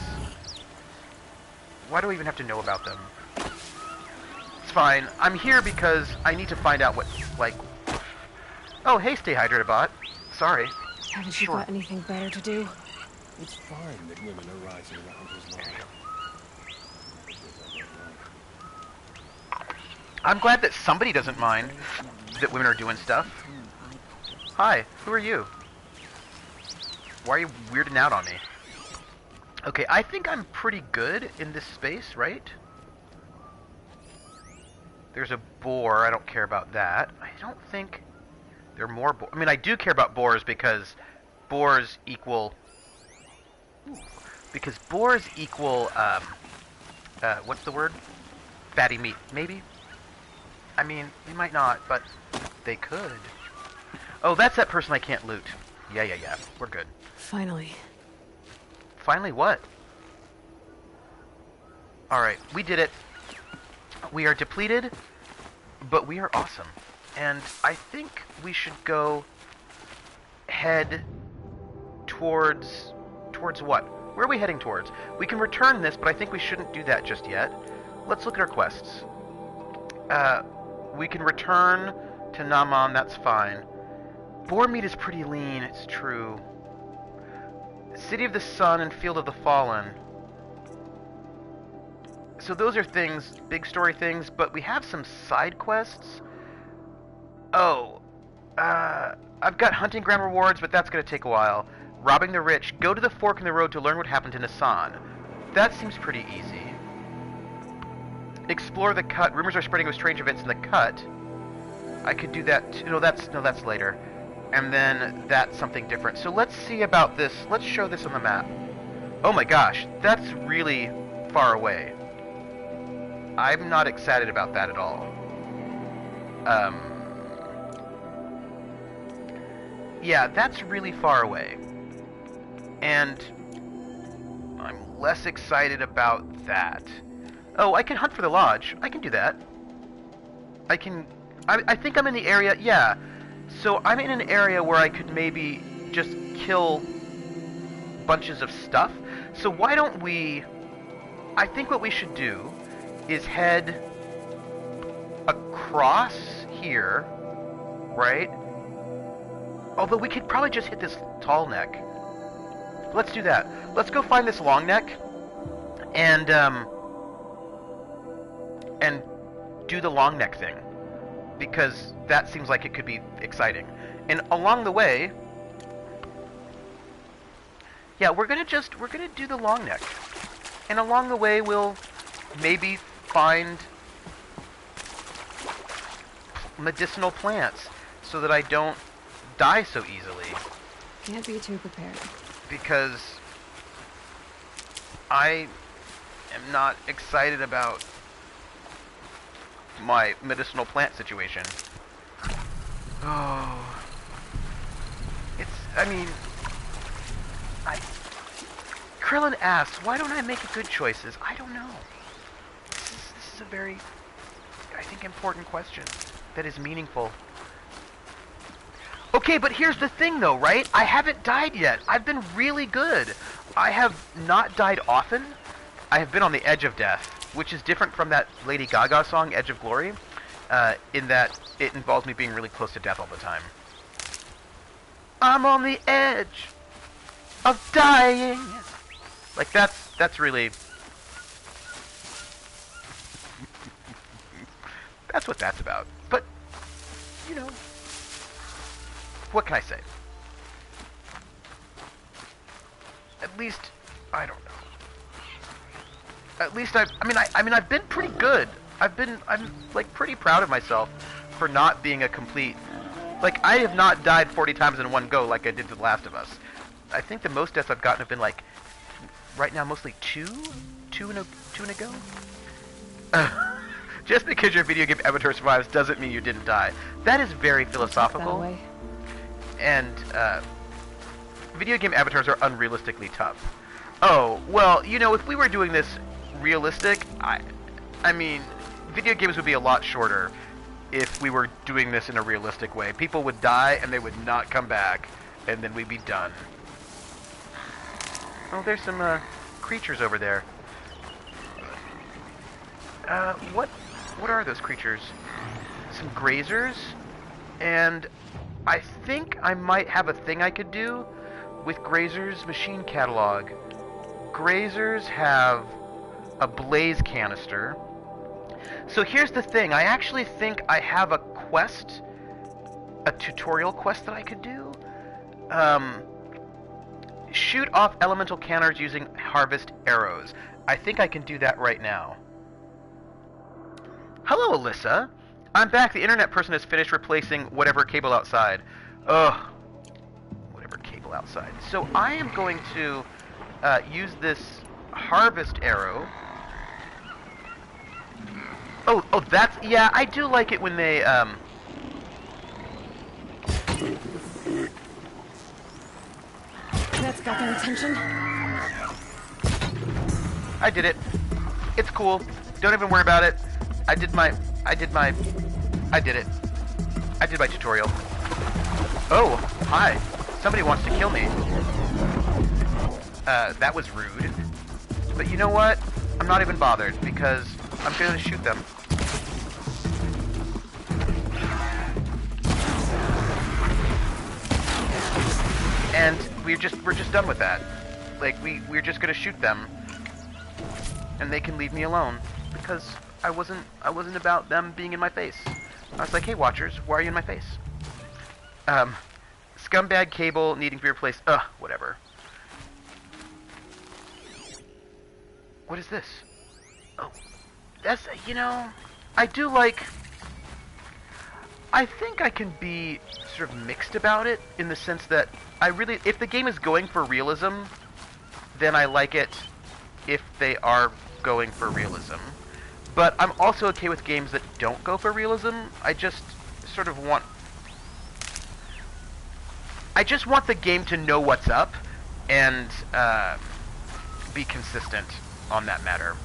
Why do I even have to know about them? It's fine. I'm here because I need to find out what, Oh, hey, Stay Hydrated Bot. Sorry. Haven't you got anything better to do? It's fine that women are rising around his line. I'm glad that somebody doesn't mind that women are doing stuff. Hi, who are you? Why are you weirding out on me? Okay, I think I'm pretty good in this space, right? There's a boar. I don't care about that. I don't think there are more boars. I mean, I do care about boars because boars equal... Because boars equal, what's the word? Fatty meat, maybe? I mean, they might not, but they could. Oh, that's that person I can't loot. Yeah. We're good. Finally. Finally what? Alright, we did it. We are depleted, but we are awesome. And I think we should go head towards what? Where are we heading towards? We can return this, but I think we shouldn't do that just yet. Let's look at our quests. We can return to Naman, that's fine. Boar meat is pretty lean, it's true. City of the Sun and Field of the Fallen. So those are things, big story things, but we have some side quests. Oh, I've got hunting ground rewards, but that's going to take a while. Robbing the rich. Go to the fork in the road to learn what happened to Nassan. That seems pretty easy. Explore the cut. Rumors are spreading of strange events in the cut. I could do that too. No, that's later. And then that's something different. So let's see about this. Let's show this on the map. Oh my gosh, that's really far away. I'm not excited about that at all. Yeah, that's really far away. And I'm less excited about that. Oh, I can hunt for the lodge. I can do that. I think I'm in the area, yeah. So I'm in an area where I could maybe just kill bunches of stuff. So why don't we... I think what we should do is head across here, right? Although we could probably just hit this tall neck. Let's do that. Let's go find this long neck and do the long neck thing, because that seems like it could be exciting. And along the way, yeah, we're gonna do the long neck, and along the way we'll maybe find medicinal plants so that I don't die so easily. Can't be too prepared. Because I am not excited about my medicinal plant situation. Oh. Kremlin asks, why don't I make good choices? I don't know. This is a very, I think, important question that is meaningful. Okay, but here's the thing though, right? I haven't died yet. I've been really good. I have not died often. I have been on the edge of death, which is different from that Lady Gaga song, Edge of Glory, in that it involves me being really close to death all the time. I'm on the edge of dying. Like, that's really... That's what that's about. But, you know, what can I say? At least, I don't know. At least I mean, I've been pretty good. I'm like pretty proud of myself for not being a complete, like, I have not died 40 times in one go like I did to The Last of Us. I think the most deaths I've gotten have been like, right now, mostly two in a go. Just because your video game avatar survives doesn't mean you didn't die. That is very philosophical. That way. And video game avatars are unrealistically tough. Oh, well, you know, if we were doing this realistic, I mean, video games would be a lot shorter if we were doing this in a realistic way. People would die and they would not come back, and then we'd be done. Oh, there's some creatures over there. What are those creatures? Some grazers, and I think I might have a thing I could do with grazers. Machine catalog. Grazers have a blaze canister. So here's the thing. I actually think I have a quest, a tutorial quest that I could do. Shoot off elemental cannons using harvest arrows. I think I can do that right now. Hello, Alyssa. I'm back. The internet person has finished replacing whatever cable outside. Ugh. Whatever cable outside. So I am going to use this harvest arrow. Oh, that's... Yeah, I do like it when they, That's got their attention. I did it. It's cool. Don't even worry about it. I did my tutorial. Oh, hi. Somebody wants to kill me. That was rude. But you know what? I'm not even bothered, because I'm gonna shoot them. And we're just done with that. Like, we're just gonna shoot them. And they can leave me alone. Because I wasn't about them being in my face. I was like, hey watchers, why are you in my face? Scumbag cable needing to be replaced. Whatever. What is this? Oh, that's, you know, I do like... I think I can be sort of mixed about it, in the sense that I really... If the game is going for realism, then I like it if they are going for realism. But I'm also okay with games that don't go for realism. I just sort of want... I just want the game to know what's up, and be consistent on that matter.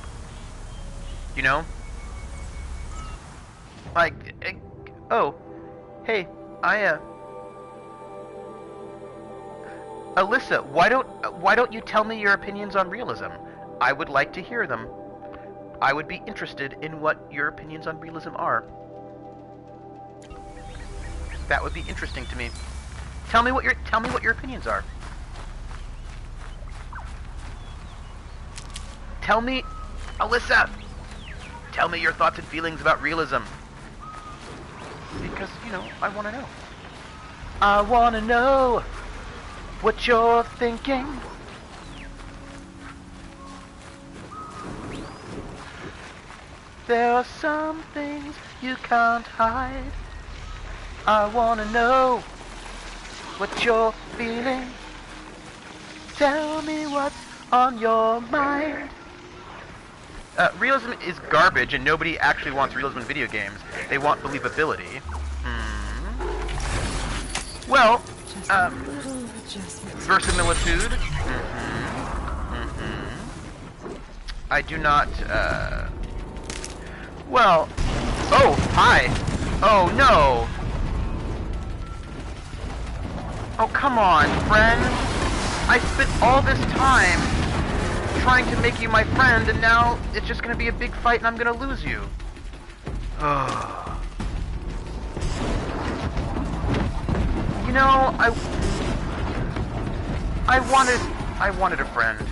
You know? Like, oh, hey, Alyssa, why don't you tell me your opinions on realism? I would like to hear them. I would be interested in what your opinions on realism are. That would be interesting to me. Tell me what your opinions are. Tell me, Alyssa, tell me your thoughts and feelings about realism. Because, you know, I want to know. I want to know what you're thinking. There are some things you can't hide. I want to know what you're feeling. Tell me what's on your mind. Realism is garbage, and nobody actually wants realism in video games. They want believability. Well, verisimilitude. I do not, well, oh, hi. Oh, no. Oh, come on, friend. I spent all this time trying to make you my friend, and now it's just gonna be a big fight and I'm gonna lose you. Ugh. You know, I wanted a friend.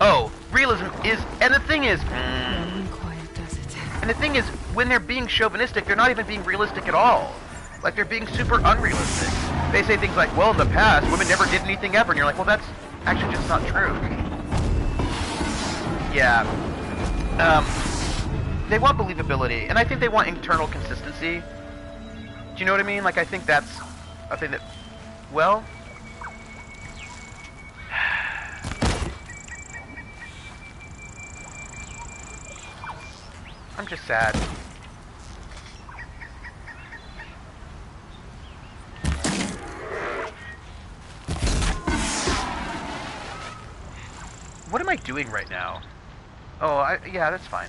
Oh, realism is, and the thing is, Quiet does it. and the thing is, when they're being chauvinistic, they're not even being realistic at all. Like, they're being super unrealistic. They say things like, well, in the past, women never did anything ever, and you're like, well, that's actually just not true. Yeah. They want believability, and I think they want internal consistency. Do you know what I mean? Like, I think that's a thing that, well... I'm just sad. What am I doing right now? Oh, yeah, that's fine.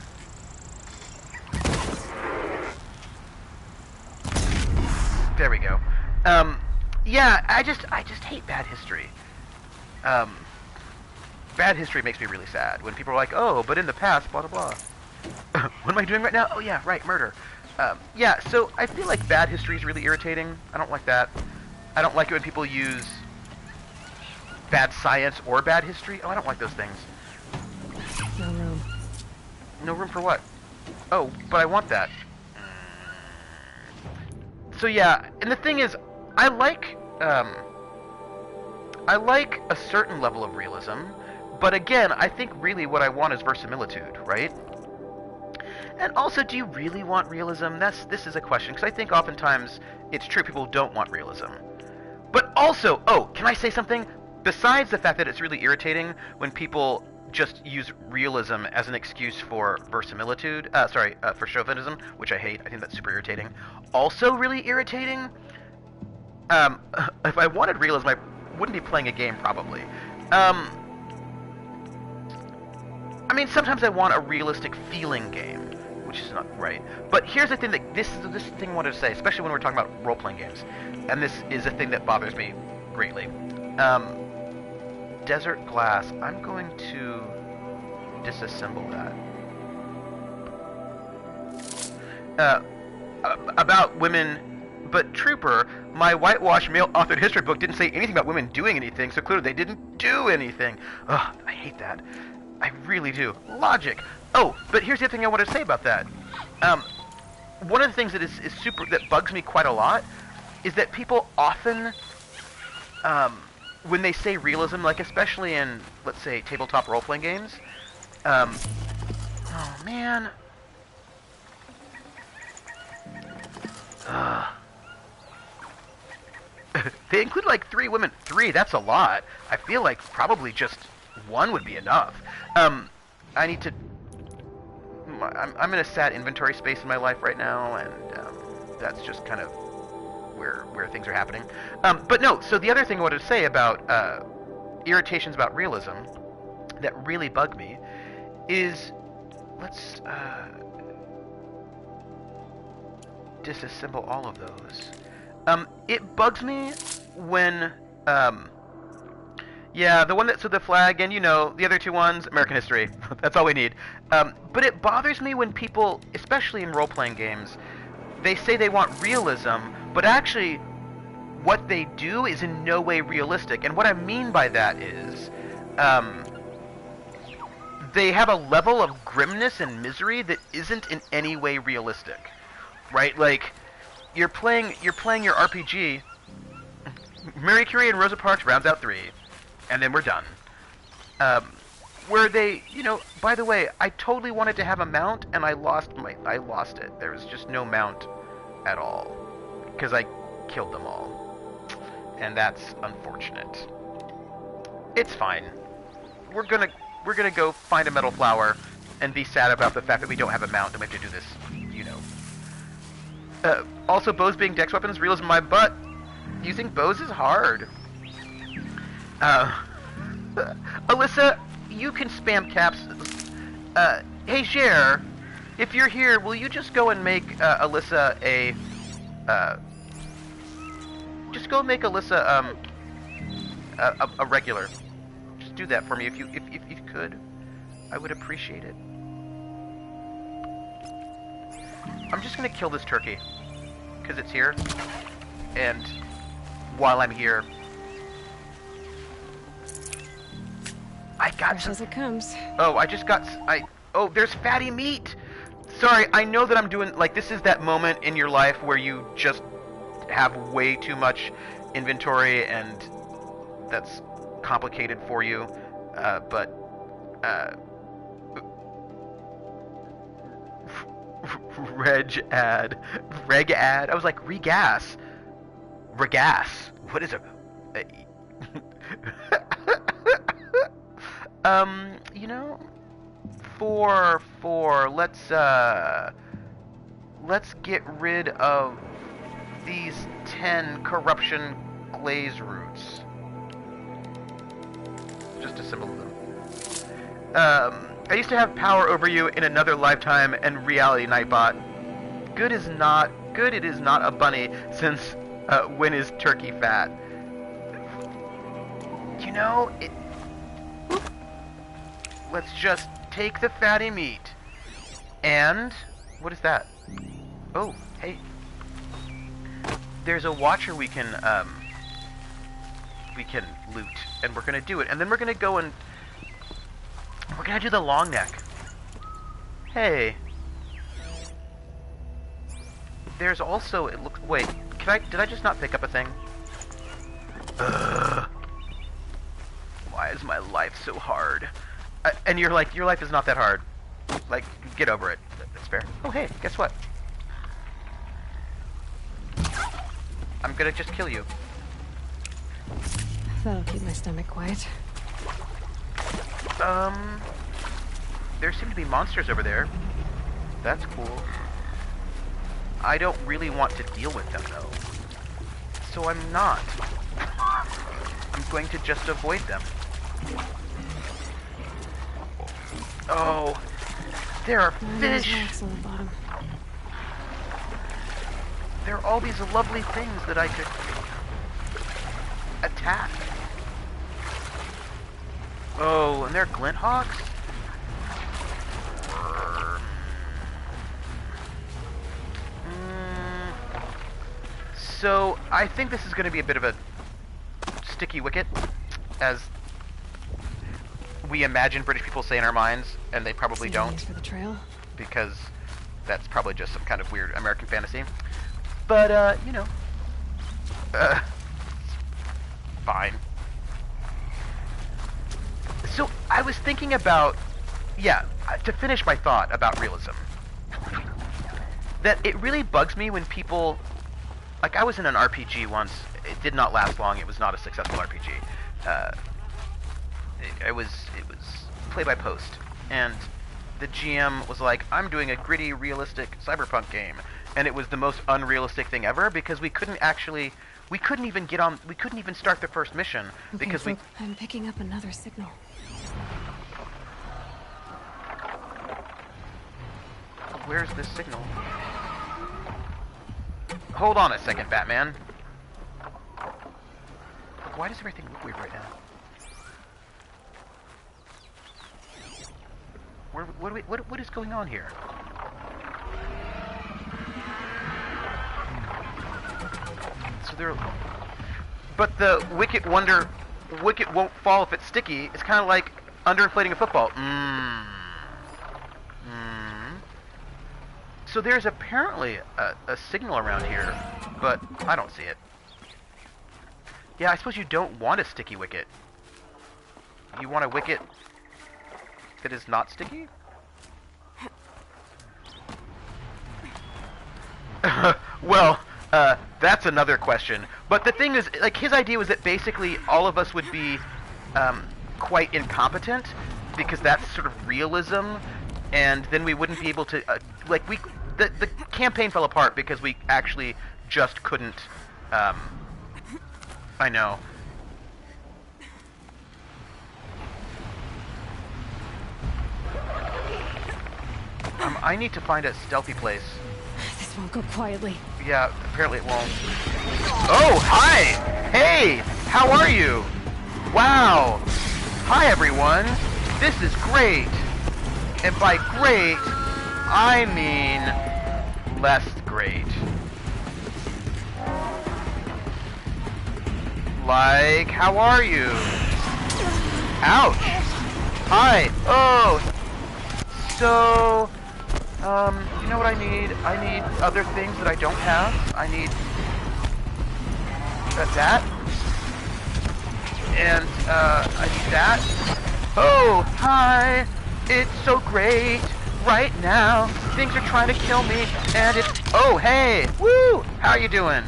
There we go. Yeah, I just hate bad history. Bad history makes me really sad. When people are like, oh, but in the past, blah, blah, blah. What am I doing right now? Oh, yeah, right, murder. Yeah, so I feel like bad history is really irritating. I don't like that. I don't like it when people use bad science or bad history. Oh, I don't like those things. No room. No room for what? Oh, but I want that. So yeah, and the thing is, I like a certain level of realism, but again, I think really what I want is verisimilitude, right? And also, do you really want realism? This is a question, because I think oftentimes it's true people don't want realism. But also, oh, can I say something? Besides the fact that it's really irritating when people just use realism as an excuse for verisimilitude, for chauvinism, which I hate. I think that's super irritating. Also really irritating, if I wanted realism, I wouldn't be playing a game, probably. I mean, sometimes I want a realistic feeling game, which is not right. But here's the thing that this thing I wanted to say, especially when we're talking about role-playing games, and this is a thing that bothers me greatly. Desert glass. I'm going to disassemble that. About women, but Trooper, my whitewashed male-authored history book didn't say anything about women doing anything, so clearly they didn't do anything. Ugh, I hate that. I really do. Logic. Oh, but here's the other thing I want to say about that. One of the things that that bugs me quite a lot is that people often, when they say realism, like especially in, let's say, tabletop role-playing games, oh man. They include like 3 women. 3, that's a lot. I feel like probably just 1 would be enough. I need to... I'm in a sad inventory space in my life right now, and that's just kind of where things are happening. But no, so the other thing I wanted to say about irritations about realism that really bug me is... Let's disassemble all of those. It bugs me when... yeah, the one that's with the flag, and you know, the other 2 ones, American history. That's all we need. But it bothers me when people, especially in role-playing games, they say they want realism, but actually what they do is in no way realistic. And what I mean by that is, they have a level of grimness and misery that isn't in any way realistic. Right? Like, you're playing your RPG, Marie Curie and Rosa Parks rounds out 3. And then we're done. Where they, you know, by the way, I totally wanted to have a mount, and I lost it. There was just no mount at all, because I killed them all, and that's unfortunate. It's fine. We're gonna go find a metal flower, and be sad about the fact that we don't have a mount, and we have to do this, you know. Also, bows being dex weapons, realism my butt. Using bows is hard. Alyssa, you can spam caps. Hey, Cher, if you're here, will you just go and make Alyssa a... just go make Alyssa a regular. Just do that for me if you could. I would appreciate it. I'm just gonna kill this turkey because it's here, and while I'm here, I got Fresh as it comes. Oh, I just got oh, there's fatty meat. Sorry, I know that I'm doing like this is that moment in your life where you just have way too much inventory and that's complicated for you, but reg ad. I was like regas. What is it? You know, let's get rid of these 10 corruption glaze roots. Just to symbol them. I used to have power over you in another lifetime and reality, Nightbot. Good it is not a bunny, since when is turkey fat? You know, let's just take the fatty meat. And what is that? Oh, hey. There's a watcher we can loot, and we're gonna do it. And then we're gonna go and we're gonna do the long neck. Hey. There's also wait, did I just not pick up a thing? Ugh. Why is my life so hard? And you're like, your life is not that hard. Like, get over it. That's fair. Oh, hey, guess what? I'm gonna just kill you. That'll keep my stomach quiet. There seem to be monsters over there. That's cool. I don't really want to deal with them, though. So I'm not. I'm going to just avoid them. Oh, there are fish! On the bottom. There are all these lovely things that I could attack. Oh, and they're glint hawks? So, I think this is going to be a bit of a sticky wicket, as we imagine British people say in our minds, and they probably don't, For the trail. because that's probably just some kind of weird American fantasy. But, you know, fine. So, I was thinking about, yeah, to finish my thought about realism, that it really bugs me when people, like, I was in an RPG once. It did not last long. It was not a successful RPG. It was play by post, and the GM was like, "I'm doing a gritty, realistic cyberpunk game," and it was the most unrealistic thing ever because we couldn't even start the first mission because I'm picking up another signal. Where's this signal? Hold on a second, Batman. Why does everything look weird right now? What is going on here? So there, but the wicket won't fall if it's sticky. It's kind of like underinflating a football. So there's apparently a signal around here, but I don't see it. Yeah, I suppose you don't want a sticky wicket. You want a wicket that is not sticky? Well, that's another question. But the thing is, like, his idea was that basically all of us would be quite incompetent, because that's sort of realism, and then we wouldn't be able to, the campaign fell apart because we actually just couldn't, I know. I need to find a stealthy place. This won't go quietly. Yeah, apparently it won't. Oh, hi! Hey! How are you? Wow! Hi, everyone! This is great! And by great, I mean less great. Like, how are you? Ouch! Hi! Oh! So, you know what I need? I need other things that I don't have. I need that. And, I need that. Oh, hi! It's so great right now. Things are trying to kill me, and it's... Oh, hey! Woo! How are you doing?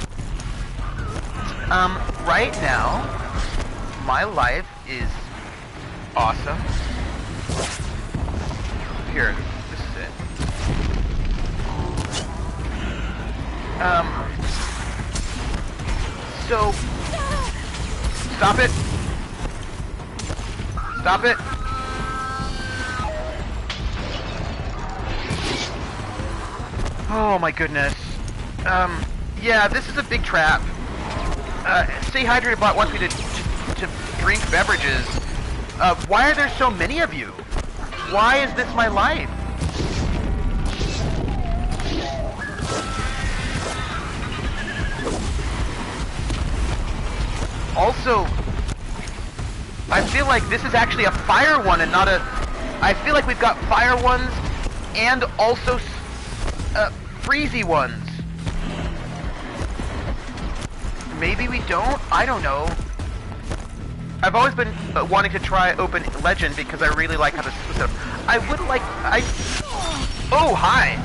Right now, my life is awesome. Here, this is it. So... Stop it! Stop it! Oh my goodness. Yeah, this is a big trap. Stay hydrated bot wants me to drink beverages. Why are there so many of you? Why is this my life? Also, I feel like this is actually a fire one and not a... I feel like we've got fire ones and also freezy ones. Maybe we don't? I don't know. I've always been wanting to try Open Legend because I really like how this is set up. I would like... Oh, hi!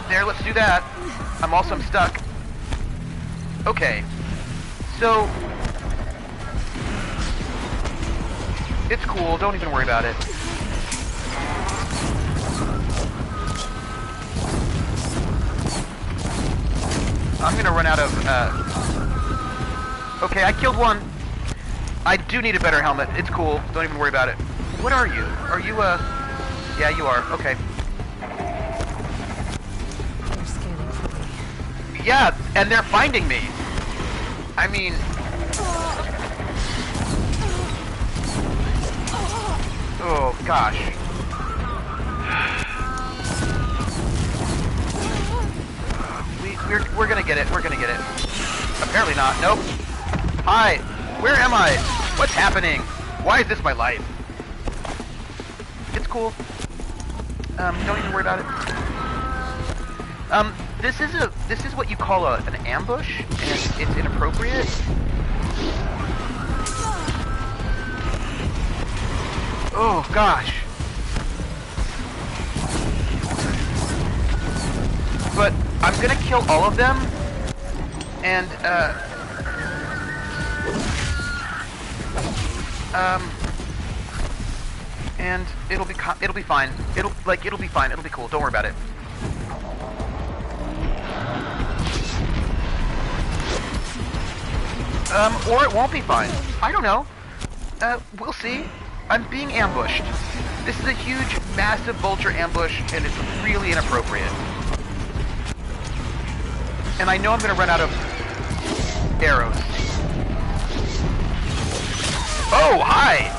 There, let's do that. I'm stuck. Okay. So... It's cool, don't even worry about it. I'm gonna run out of, Okay, I killed one. I do need a better helmet. It's cool. Don't even worry about it. What are you? Are you, Yeah, you are. Okay. They're scanning for me. Yeah, and they're finding me. I mean... Oh, gosh. We're gonna get it. We're gonna get it. Apparently not. Nope. Hi. Where am I? What's happening? Why is this my life? It's cool. Don't even worry about it. This is what you call an ambush, and it's inappropriate. Oh gosh. But I'm gonna kill all of them, and and it'll be fine. It'll be fine. It'll be cool. Don't worry about it. Or it won't be fine. I don't know. We'll see. I'm being ambushed. This is a huge, massive vulture ambush, and it's really inappropriate. And I know I'm gonna run out of arrows. Oh, hi!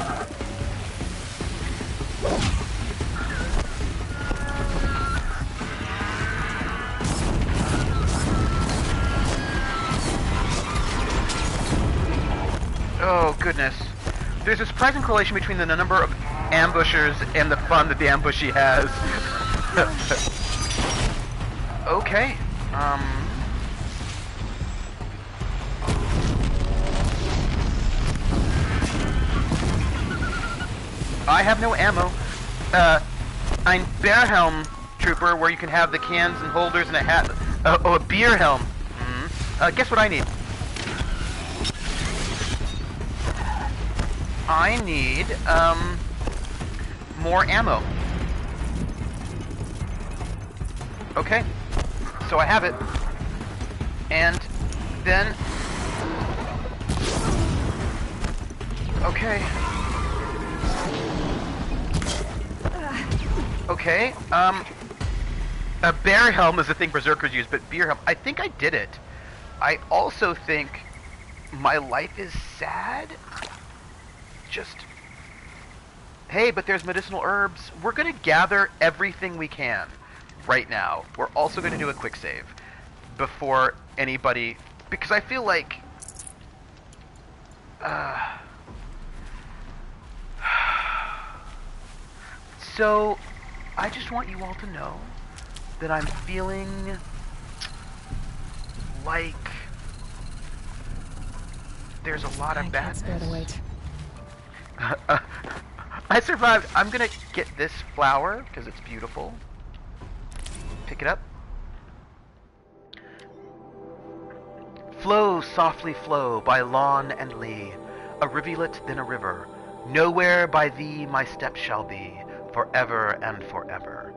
Oh, goodness. There's a surprising correlation between the number of ambushers and the fun that the ambushee has. Okay. I have no ammo. I'm bear helm trooper, where you can have the cans and holders and a hat. Oh, a beer helm. Guess what I need? I need, more ammo. Okay. So I have it. And then... Okay. Okay, A bear helm is the thing berserkers use, but beer helm, I think I did it. I also think my life is sad. Just, hey, but there's medicinal herbs. We're gonna gather everything we can right now. We're also gonna do a quick save before anybody, because I feel like so I just want you all to know that I'm feeling like there's a lot of badness. I can't spare the weight. I survived. I'm gonna get this flower because it's beautiful. Pick it up. Flow, softly flow, by lawn and lea, a rivulet, then a river. Nowhere by thee my steps shall be, forever and forever.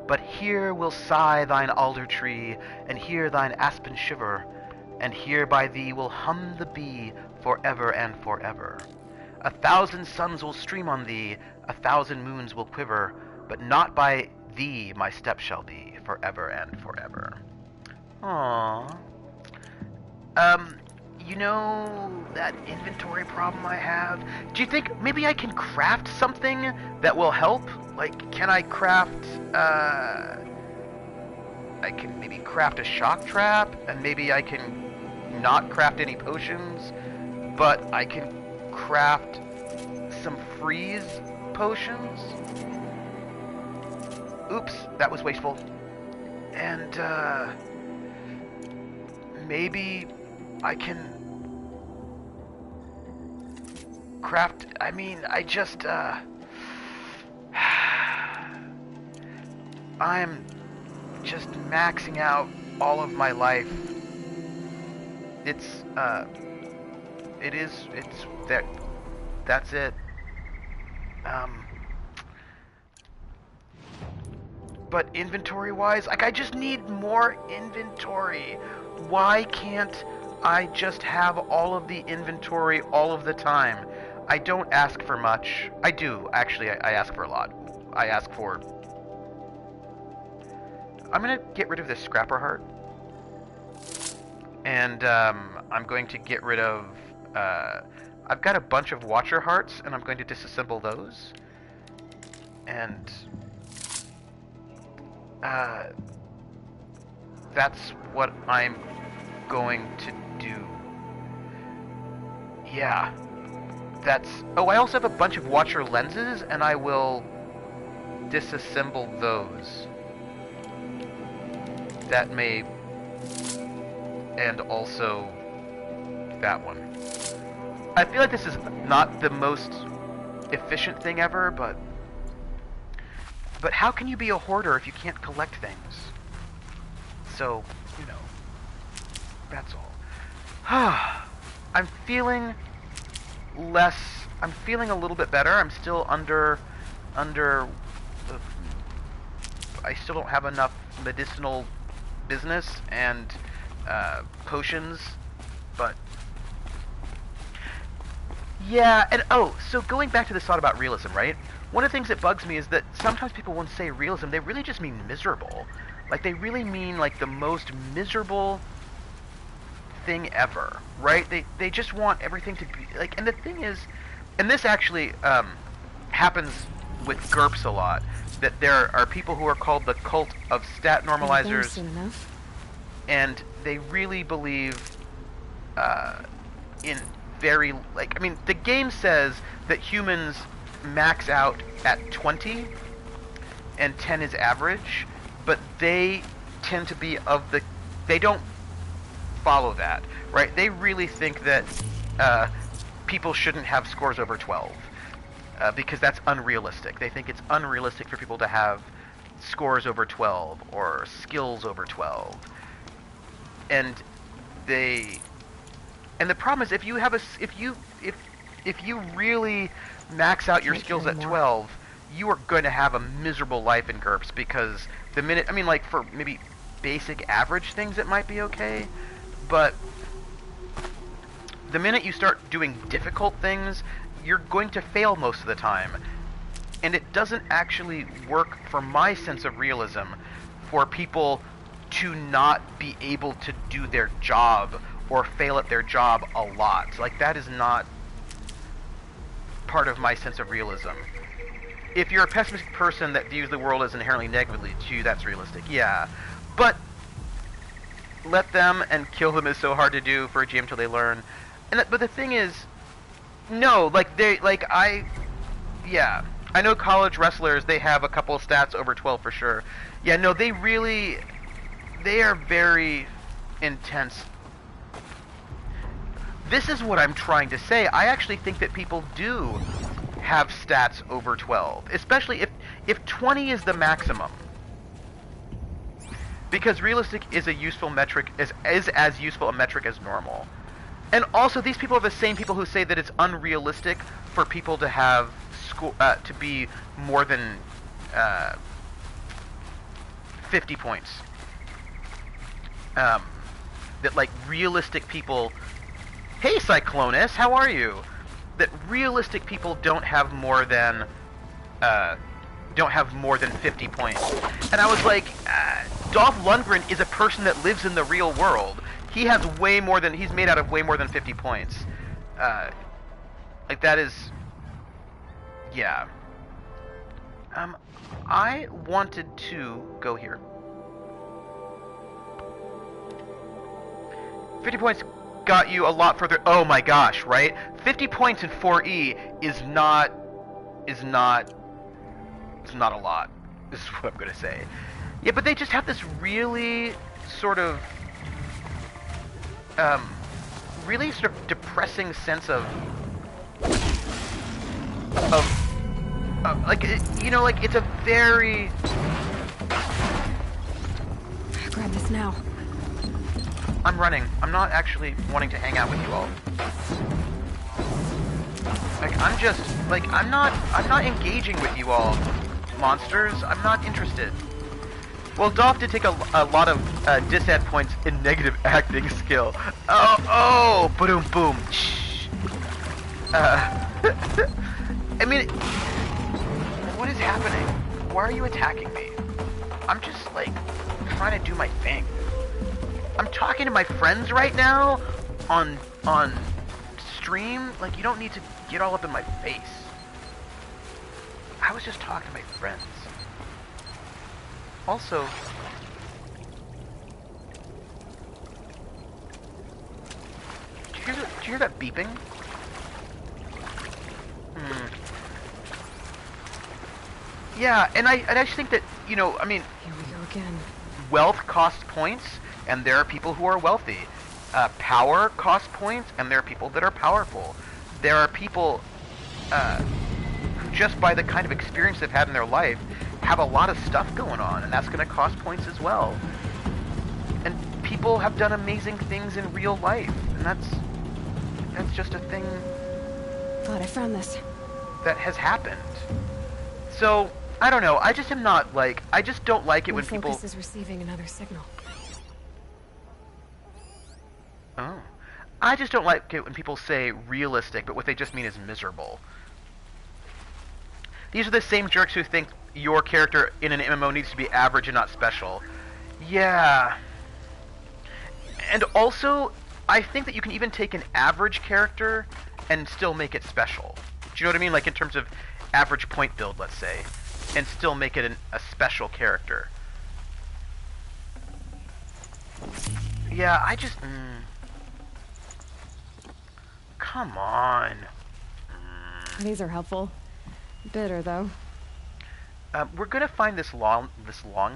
But here will sigh thine alder tree, and here thine aspen shiver, and here by thee will hum the bee, forever and forever. 1,000 suns will stream on thee, 1,000 moons will quiver, but not by thee my steps shall be, forever and forever. Aww. You know that inventory problem I have? Do you think maybe I can craft something that will help? Like, can I craft, I can maybe craft a shock trap, and maybe I can not craft any potions, but I can craft some freeze potions? Oops, that was wasteful. And, maybe I can craft, I mean, I just, I'm just maxing out all of my life. It's, that's it. But inventory-wise, like, I just need more inventory. Why can't I just have all of the inventory all of the time? I don't ask for much. I do, actually, I ask for a lot. I ask for... I'm gonna get rid of this scrapper heart. And, I'm going to get rid of... I've got a bunch of watcher hearts, and I'm going to disassemble those. And... that's what I'm going to do. Yeah. That's... Oh, I also have a bunch of watcher lenses, and I will disassemble those. That may... And also... that one. I feel like this is not the most efficient thing ever, but how can you be a hoarder if you can't collect things? So, you know, that's all. I'm feeling less, I'm feeling a little bit better. I'm still under the, I still don't have enough medicinal business and potions, but yeah. And oh, so going back to this thought about realism, right? One of the things that bugs me is that sometimes people, when say realism, they really just mean miserable. Like, they really mean, like, the most miserable thing ever, right? They just want everything to be, like, and the thing is, and this actually happens with GURPS a lot, that there are people who are called the cult of stat normalizers, and they really believe in very, like, I mean, the game says that humans max out at 20 and 10 is average, but they tend to be of the, they don't follow that, right? They really think that people shouldn't have scores over 12 because that's unrealistic. They think it's unrealistic for people to have scores over 12 or skills over 12. And they, and the problem is, if you have a, if you really max out your skills at 12, you are going to have a miserable life in GURPS, because the minute, I mean, like, for maybe basic average things it might be okay, but the minute you start doing difficult things, you're going to fail most of the time. And it doesn't actually work for my sense of realism for people to not be able to do their job or fail at their job a lot. Like, that is not part of my sense of realism. If you're a pessimistic person that views the world as inherently negatively to you, that's realistic, yeah. But let them, and kill them is so hard to do for a GM till they learn. But the thing is, no, like, yeah. I know college wrestlers, they have a couple of stats over 12 for sure. Yeah, no, they are very intense. This is what I'm trying to say. I actually think that people do have stats over 12, especially if 20 is the maximum. Because realistic is a useful metric, is as useful a metric as normal. And also, these people are the same people who say that it's unrealistic for people to have to be more than 50 points. That, like, realistic people... Hey, Cyclonus, how are you? That realistic people don't have more than 50 points. And I was like, Dolph Lundgren is a person that lives in the real world. He has way more than... He's made out of way more than 50 points. Like, that is... Yeah. I wanted to go here. 50 points got you a lot further. Oh my gosh, right? 50 points in 4E is not a lot. This is what I'm gonna say. Yeah, but they just have this really sort of depressing sense of like, you know, like, it's a very... Grab this now. I'm running. I'm not actually wanting to hang out with you all. Like, I'm just, like, I'm not engaging with you all, monsters. I'm not interested. Well, Dolph did take a lot of disad points in negative acting skill. Oh, boom, boom. Shh. I mean, what is happening? Why are you attacking me? I'm just, like, trying to do my thing. I'm talking to my friends right now on stream. Like, you don't need to get all up in my face. I was just talking to my friends. Also, did you hear that beeping? Yeah, and I just think that, you know, I mean, Here we go again. wealth costs points, and there are people who are wealthy. Power costs points, and there are people that are powerful. There are people who, just by the kind of experience they've had in their life, have a lot of stuff going on, and that's going to cost points as well. And people have done amazing things in real life, and that's just a thing God, I found this. that has happened. So, I don't know, I just am not, like, I just don't like it My when people... focus is receiving another signal. Oh. I just don't like it when people say realistic, but what they just mean is miserable. These are the same jerks who think your character in an MMO needs to be average and not special. Yeah. And also, I think that you can even take an average character and still make it special. Do you know what I mean? Like, in terms of average point build, let's say, and still make it a special character. Yeah, I just... Come on. These are helpful. Bitter, though. We're gonna find this long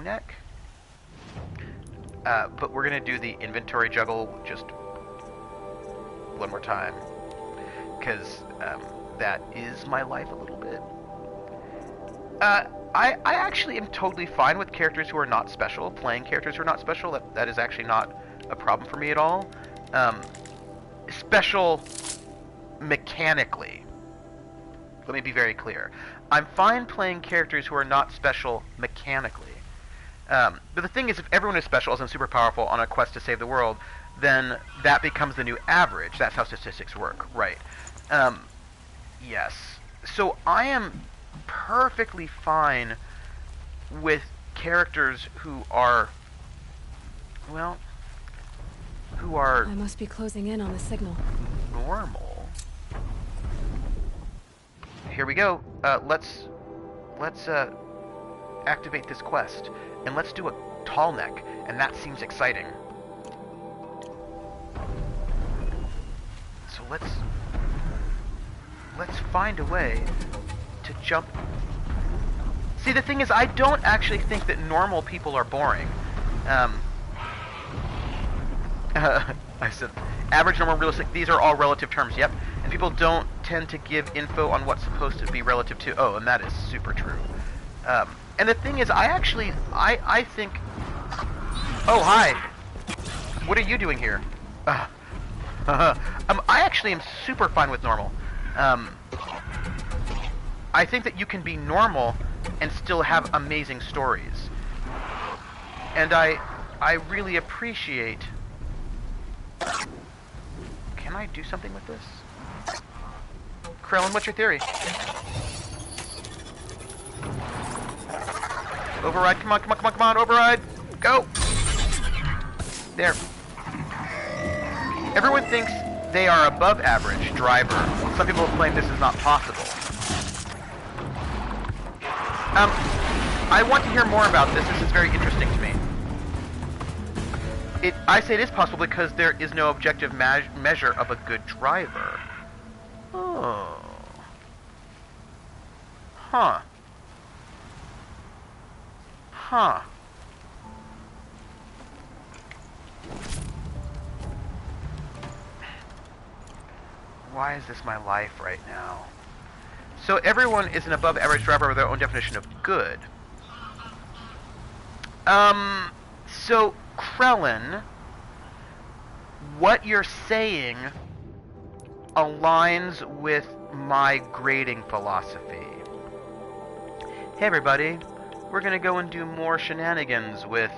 neck, but we're gonna do the inventory juggle just one more time, because that is my life a little bit. I actually am totally fine with characters who are not special, playing characters who are not special. That is actually not a problem for me at all. Special mechanically. Let me be very clear. I'm fine playing characters who are not special mechanically. But the thing is, if everyone is special and super powerful on a quest to save the world, then that becomes the new average. That's how statistics work, right? Yes. So I am perfectly fine with characters who are, well, who are I must be closing in on the signal. normal. Here we go. Let's activate this quest, and let's do a tall neck, and that seems exciting. So let's find a way to jump. See, the thing is, I don't actually think that normal people are boring. I said average, normal, realistic. These are all relative terms. Yep. And people don't tend to give info on what's supposed to be relative to. Oh, and that is super true. And the thing is, I think. Oh, hi. What are you doing here? I actually am super fine with normal. I think that you can be normal and still have amazing stories. And I really appreciate... Can I do something with this? Kremlin, what's your theory? Override, come on, come on, come on, come on, override! Go! There. Everyone thinks they are above average driver. Some people claim this is not possible. I want to hear more about this. This is very interesting to me. I say it is possible because there is no objective measure of a good driver. Oh. Huh. Huh. Why is this my life right now? So everyone is an above average driver with their own definition of good. So Kremlin, what you're saying aligns with my grading philosophy. Hey everybody, we're gonna go and do more shenanigans with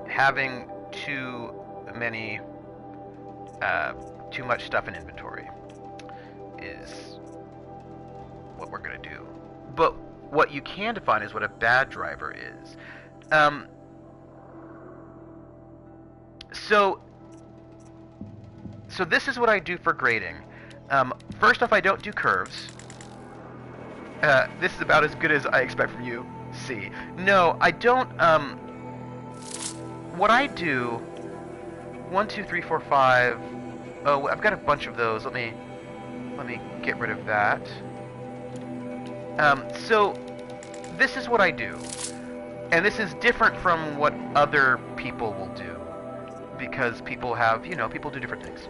having too much stuff in inventory is what we're gonna do. But what you can define is what a bad driver is. So this is what I do for grading. First off, I don't do curves. This is about as good as I expect from you. See, no, I don't. What I do. 1, 2, 3, 4, 5. Oh, I've got a bunch of those. Let me get rid of that. So this is what I do, and this is different from what other people will do, because people have, people do different things.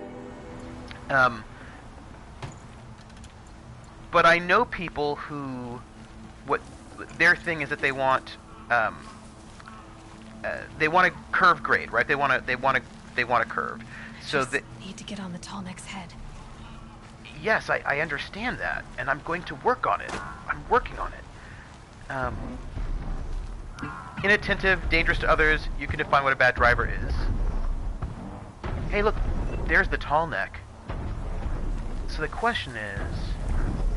But I know people who, what their thing is that they want a curve grade, right? They want a curve. So they need to get on the tall neck's head. Yes, I understand that, and I'm going to work on it. I'm working on it. Inattentive, dangerous to others. You can define what a bad driver is. Hey, look, there's the tall neck. So the question is,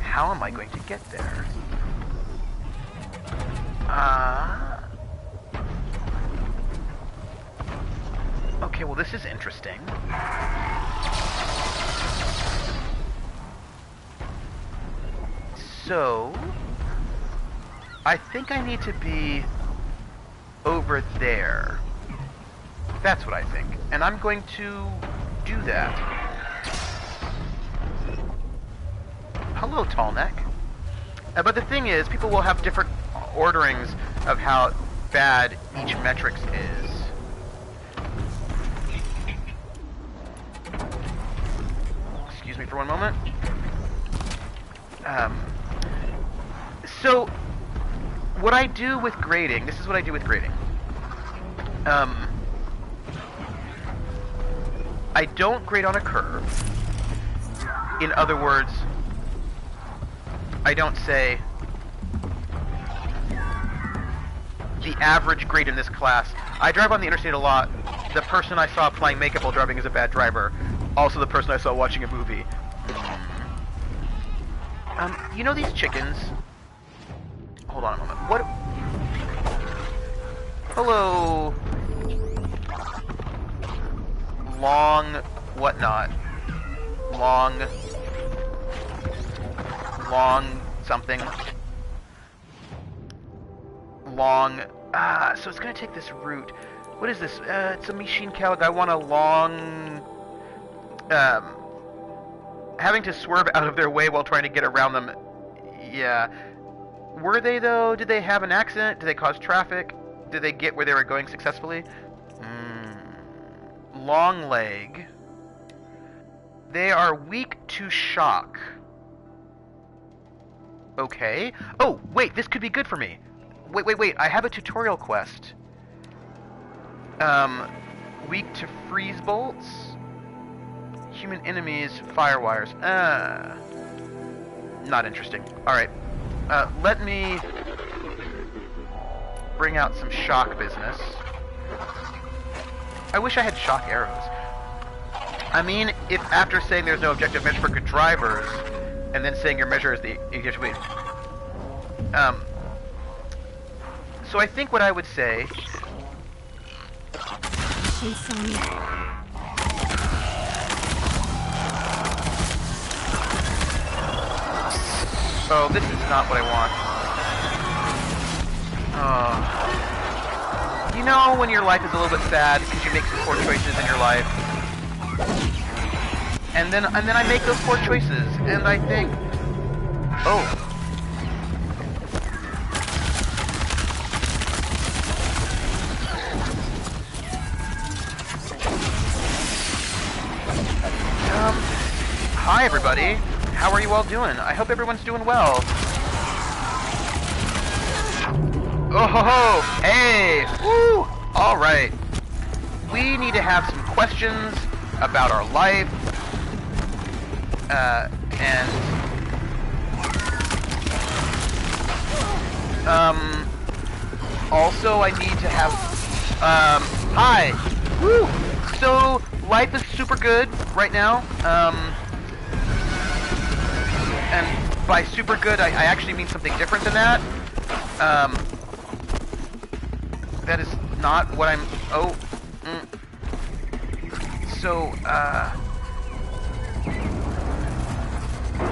how am I going to get there? Okay, well, this is interesting. So, I think I need to be over there. That's what I think. And I'm going to do that. Hello, tall neck. But the thing is, people will have different orderings of how bad each metrics is. Excuse me for one moment. So, what I do with grading, this is what I do with grading. I don't grade on a curve. In other words, I don't say the average grade in this class. I drive on the interstate a lot. The person I saw applying makeup while driving is a bad driver. Also the person I saw watching a movie. You know these chickens? Hold on a moment. What? Hello. Long whatnot. Long something. Long. So it's gonna take this route. What is this? It's a machine Calig. I want a long. Having to swerve out of their way while trying to get around them. Yeah. Were they though? Did they have an accident? Did they cause traffic? Did they get where they were going successfully? Long leg. They are weak to shock. Okay. Oh, wait, this could be good for me. Wait, I have a tutorial quest. Weak to freeze bolts. Human enemies, firewires. Not interesting. Alright. Let me bring out some shock business. I wish I had shock arrows. I mean, if after saying there's no objective measure for good drivers, and then saying your measure is the objective weight. So I think what I would say... Oh, this is not what I want. You know when your life is a little bit sad because you make some poor choices in your life? And then I make those poor choices, and I think, oh. Hi everybody. How are you all doing? I hope everyone's doing well. Oh ho ho! Hey! Woo! Alright. We need to have some questions about our life. Also I need to have, hi! Woo! So, life is super good right now, and by super good, I actually mean something different than that. That is not what I'm, So,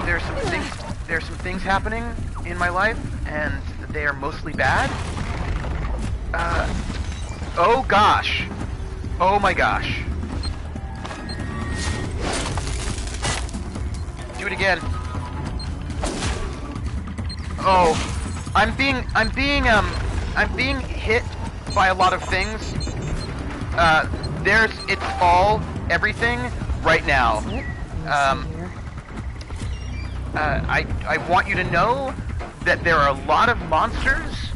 there's some things happening in my life, and they are mostly bad. Oh gosh. Oh my gosh. Do it again. Oh, I'm being hit by a lot of things. It's all, everything, right now. I want you to know that there are a lot of monsters,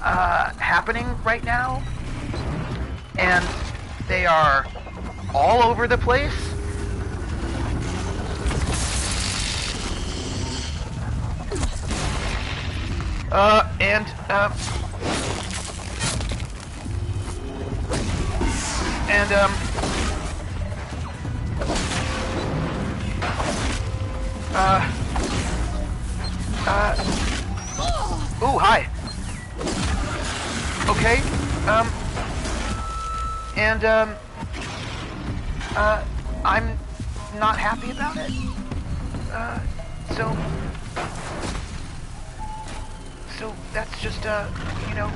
happening right now. And they are all over the place. Ooh, hi. Okay, I'm not happy about it. So that's just, you know,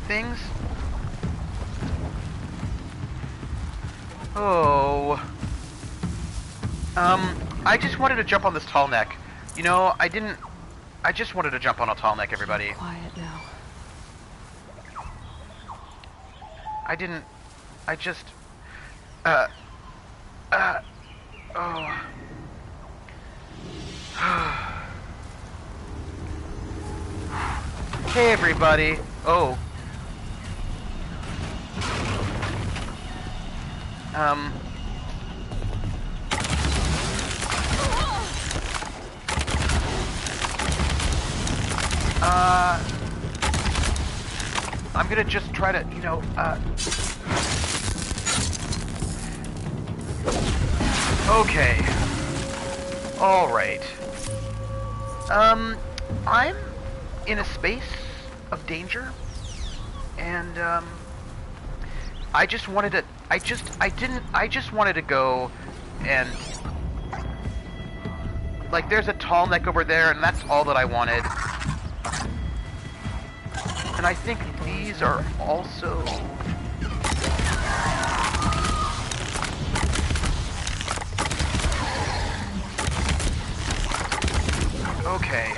things. Oh. I just wanted to jump on this tall neck. You know, I just wanted to jump on a tall neck, everybody. Quiet now. Oh. Hey, everybody. Oh. I'm gonna just try to, you know, okay. Alright. I'm in a space of danger, and I just wanted to. I just wanted to go and like there's a tall neck over there, and that's all that I wanted. And I think these are also. Okay.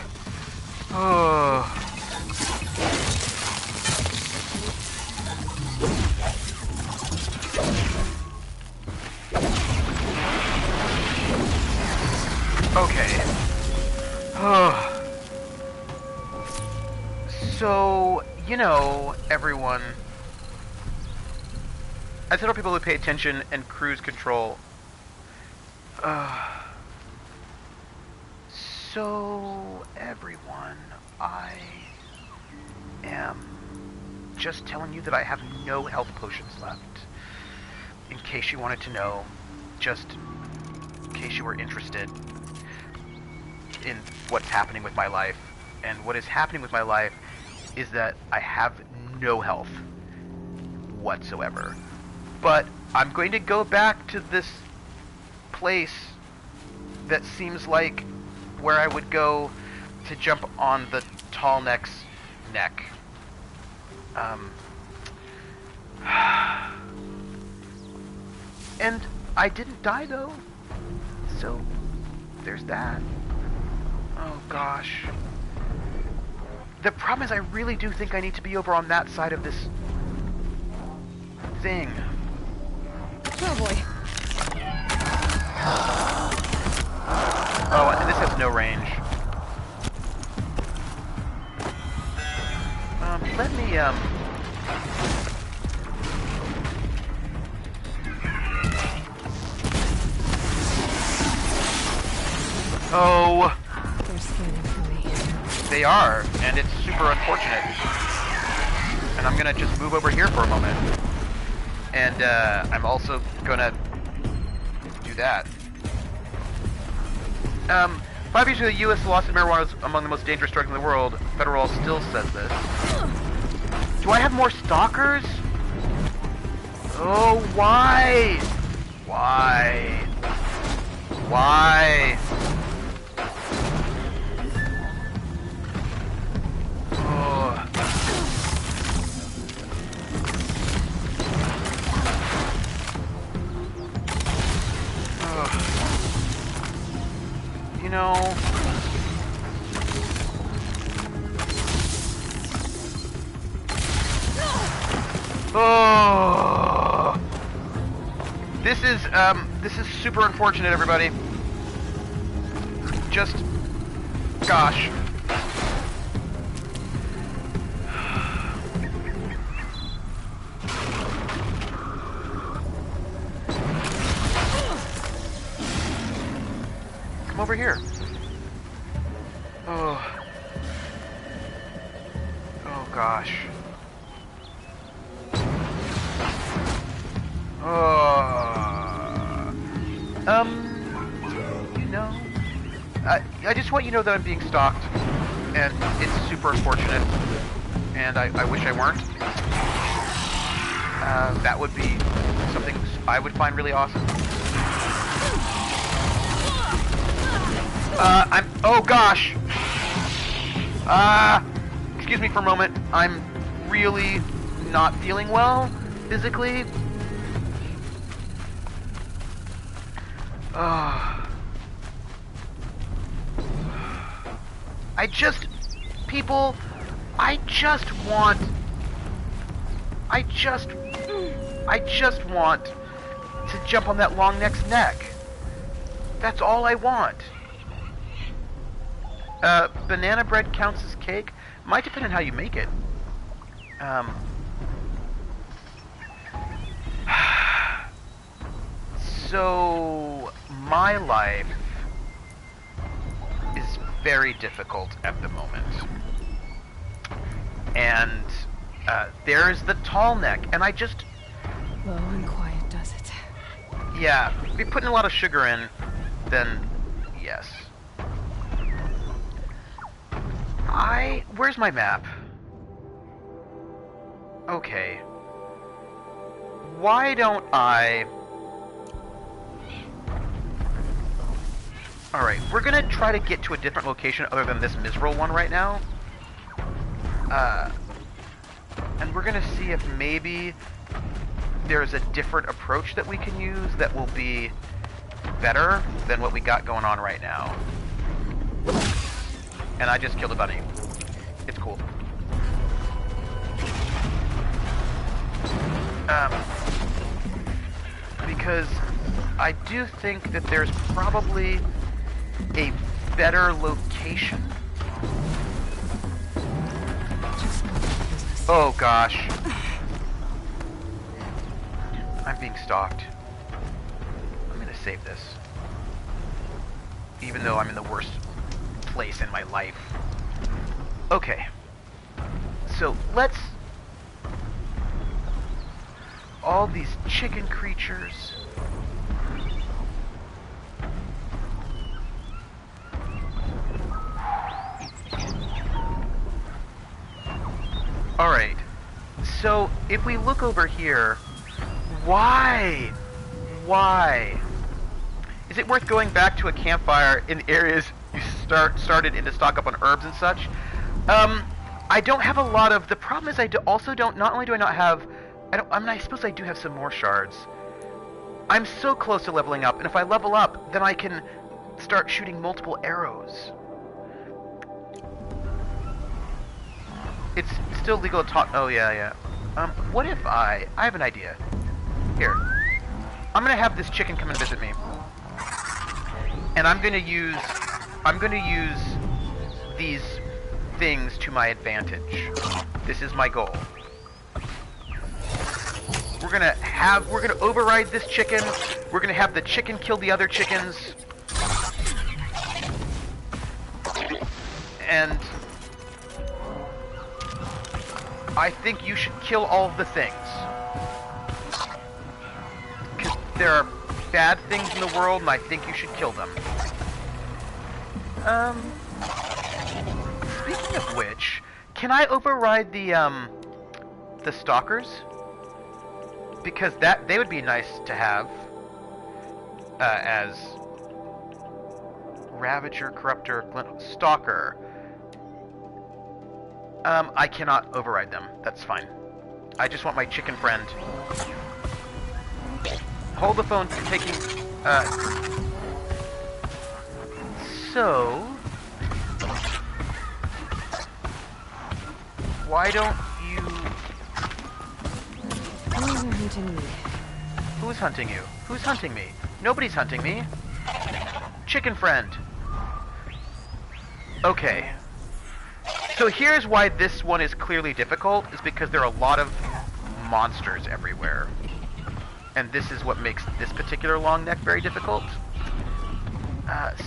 Oh. Okay. Oh. So, you know, everyone. I tell people to pay attention and cruise control. So, everyone, I am just telling you that I have no health potions left. In case you wanted to know, just in case you were interested in what's happening with my life. And what is happening with my life is that I have no health whatsoever. But I'm going to go back to this place that seems like where I would go to jump on the tall neck's neck. And I didn't die though, so there's that. Oh gosh. The problem is I really do think I need to be over on that side of this thing. Oh boy. Oh, and this has no range. Let me, Oh. They're scanning for me. They are, and it's super unfortunate. And I'm gonna just move over here for a moment. And, I'm also gonna do that. 5 years ago, the U.S. lost that marijuana is among the most dangerous drugs in the world. Federal still says this. Do I have more stalkers? Oh, why? Why? Why? Oh. You know, oh, this is super unfortunate, everybody. Just, gosh. Come over here. Oh. Oh gosh. You know, I just want you to know that I'm being stalked, and it's super unfortunate, and I wish I weren't. That would be something I would find really awesome. Oh gosh! Excuse me for a moment. I'm really not feeling well, physically. People, I just want to jump on that long neck's neck. That's all I want. Banana bread counts as cake? Might depend on how you make it. So, my life is very difficult at the moment. And, there's the tall neck, and I just... Low and quiet does it. Yeah, if you're putting a lot of sugar in, then yes. Where's my map? Okay. Why don't I... Alright, we're gonna try to get to a different location other than this miserable one right now. And we're gonna see if maybe there's a different approach that we can use that will be better than what we got going on right now. And I just killed a bunny. It's cool. Because I do think that there's probably a better location. Oh gosh. I'm being stalked. I'm gonna save this. Even though I'm in the worst place in my life. Okay. So let's... all these chicken creatures. Alright. So if we look over here, why? Why? Is it worth going back to a campfire in areas you started in to stock up on herbs and such? I don't have a lot of... the problem is also don't... not only do I not have... I suppose I do have some more shards. I'm so close to leveling up, and if I level up, then I can start shooting multiple arrows. It's still legal to talk... oh, yeah. What if I have an idea. Here. I'm gonna have this chicken come and visit me. And I'm gonna use these things to my advantage. This is my goal. We're gonna override this chicken. We're gonna have the chicken kill the other chickens. And I think you should kill all of the things. Because there are bad things in the world, and I think you should kill them. Speaking of which, can I override the stalkers? Because they would be nice to have as Ravager, Corruptor, Stalker. I cannot override them. That's fine. I just want my chicken friend. Hold the phone, taking... So... why don't you... hunting me. Who's hunting you? Who's hunting me? Nobody's hunting me. Chicken friend. Okay. So here's why this one is clearly difficult, is because there are a lot of monsters everywhere. And this is what makes this particular long neck very difficult.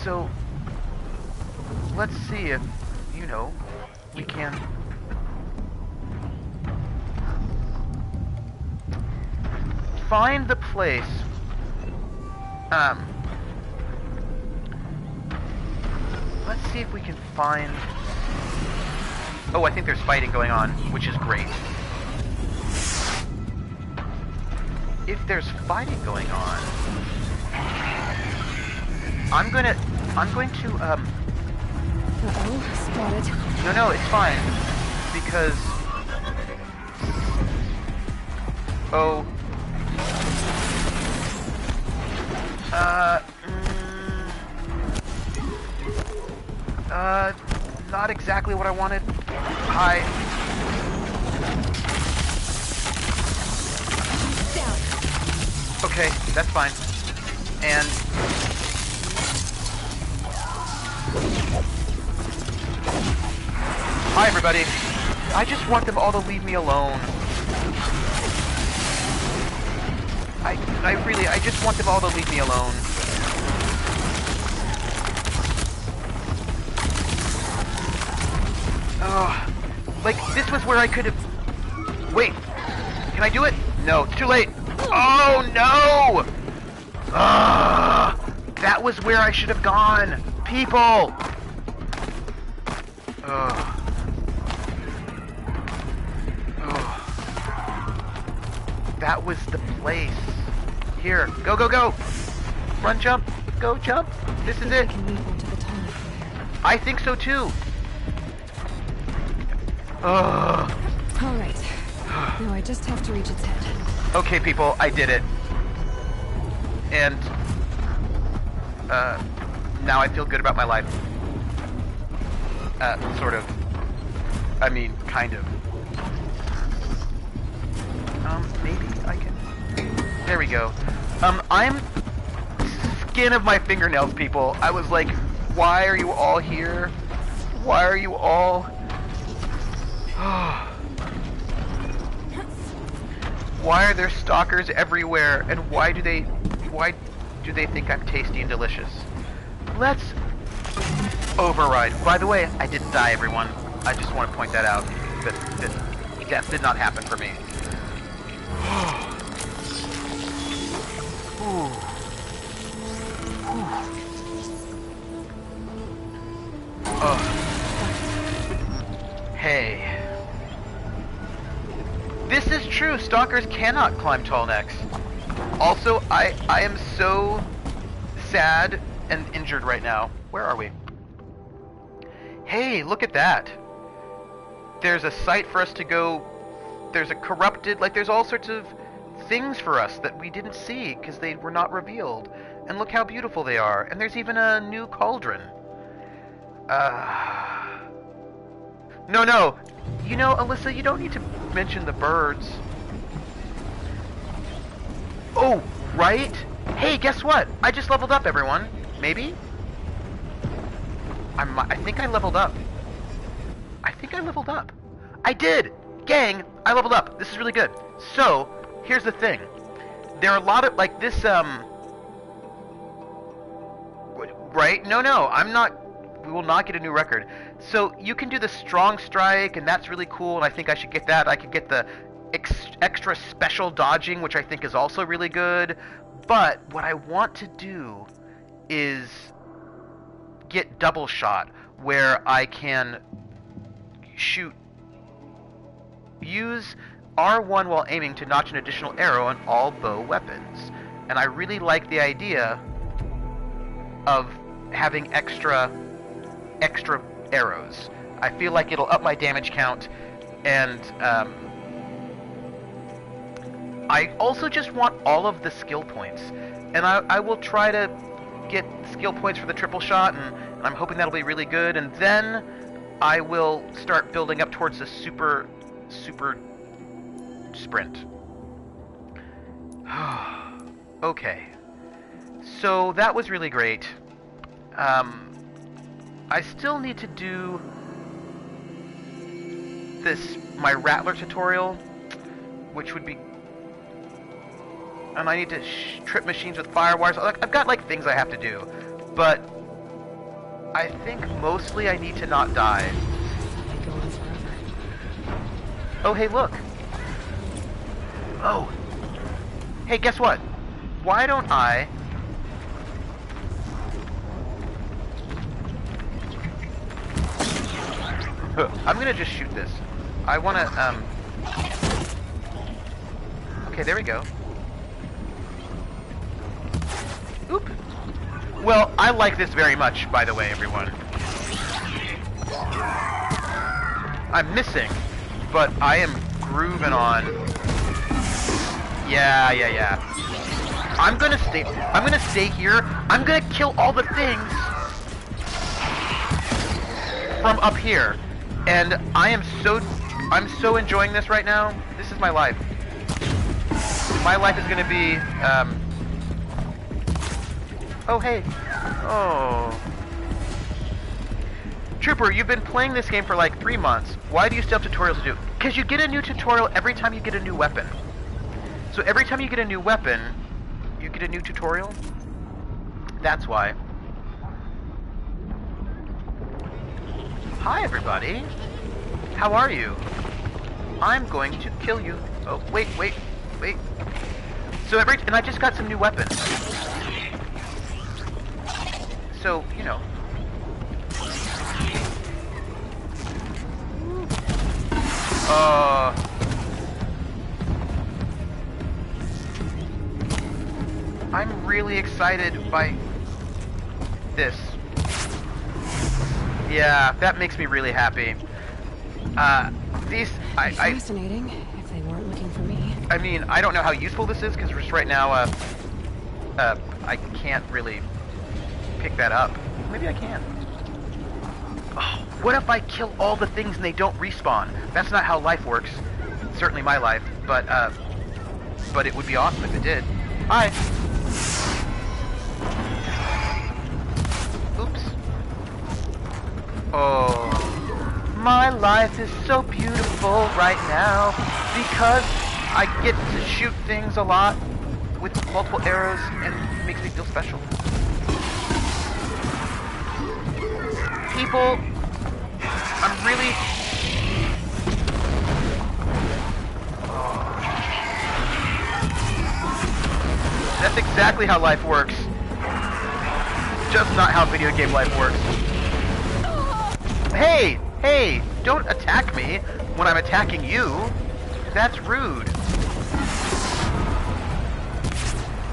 So let's see if, you know, we can... find the place. Let's see if we can find... oh, I think there's fighting going on, which is great. If there's fighting going on, I'm going to, Uh-oh, spotted. no, it's fine. Because, not exactly what I wanted. Hi. Okay, that's fine. And... hi, everybody. I just want them all to leave me alone. I just want them all to leave me alone. Oh, like, this was where I could have... wait, can I do it? No, it's too late. Oh, no! That was where I should have gone. People! That was the place. Here, go, go, go! Run, jump, go, jump. This is it. I can leap onto the tunnel from there. I think so too. Ugh. All right. Now I just have to reach its head. Okay, people, I did it. And now I feel good about my life. Sort of. I mean, kind of. Maybe I can... There we go. I'm... Skin of my fingernails, people. I was like, why are you all here? Why are you all... Why are there stalkers everywhere? And why do they think I'm tasty and delicious? Let's override. By the way, I didn't die, everyone. I just want to point that out. That death did not happen for me. Hey. This is true. Stalkers cannot climb tall necks. Also, I am so sad and injured right now. Where are we? Hey, look at that. There's a site for us to go. There's a corrupted, like there's all sorts of things for us that we didn't see because they were not revealed. And look how beautiful they are. And there's even a new cauldron. No. You know, Alyssa, you don't need to mention the birds. Oh, right? Hey, guess what? I just leveled up, everyone. Maybe? I think I leveled up. I did! Gang, I leveled up. This is really good. So, here's the thing. There are a lot of, like, this, right? No, I'm not... We will not get a new record. So you can do the strong strike, and that's really cool, and I think I should get that. I could get the extra special dodging, which I think is also really good. But what I want to do is get double shot, where I can use R1 while aiming to notch an additional arrow on all bow weapons. And I really like the idea of having extra arrows. I feel like it'll up my damage count, and I also just want all of the skill points. And I will try to get skill points for the triple shot, and I'm hoping that'll be really good, and then I will start building up towards the super sprint. Okay. So that was really great. I still need to do my Rattler tutorial, which would be, and I need to trip machines with firewires. I've got like things I have to do, but I think mostly I need to not die. Oh, hey, look. Oh. Hey, guess what? Why don't I... I'm gonna just shoot this. I wanna, Okay, there we go. Oop. Well, I like this very much, by the way, everyone. I'm missing, but I am grooving on. Yeah. I'm gonna stay here. I'm gonna kill all the things from up here. And I'm so enjoying this right now. This is my life. My life is gonna be, oh, hey. Oh. Trooper, you've been playing this game for like 3 months. Why do you still have tutorials to do? Because you get a new tutorial every time you get a new weapon. So every time you get a new weapon, you get a new tutorial. That's why. Hi, everybody. How are you? I'm going to kill you. Oh, wait. So and I just got some new weapons. So, you know. I'm really excited by this. Yeah, that makes me really happy. Fascinating, if they weren't looking for me. I mean, I don't know how useful this is, because just right now, I can't really pick that up. Maybe I can. Oh, what if I kill all the things and they don't respawn? That's not how life works. Certainly my life, but it would be awesome if it did. Hi. Oops. Oh. My life is so beautiful right now because I get to shoot things a lot with multiple arrows and it makes me feel special. People, I'm really... That's exactly how life works. Just not how video game life works. Hey! Hey! Don't attack me when I'm attacking you. That's rude.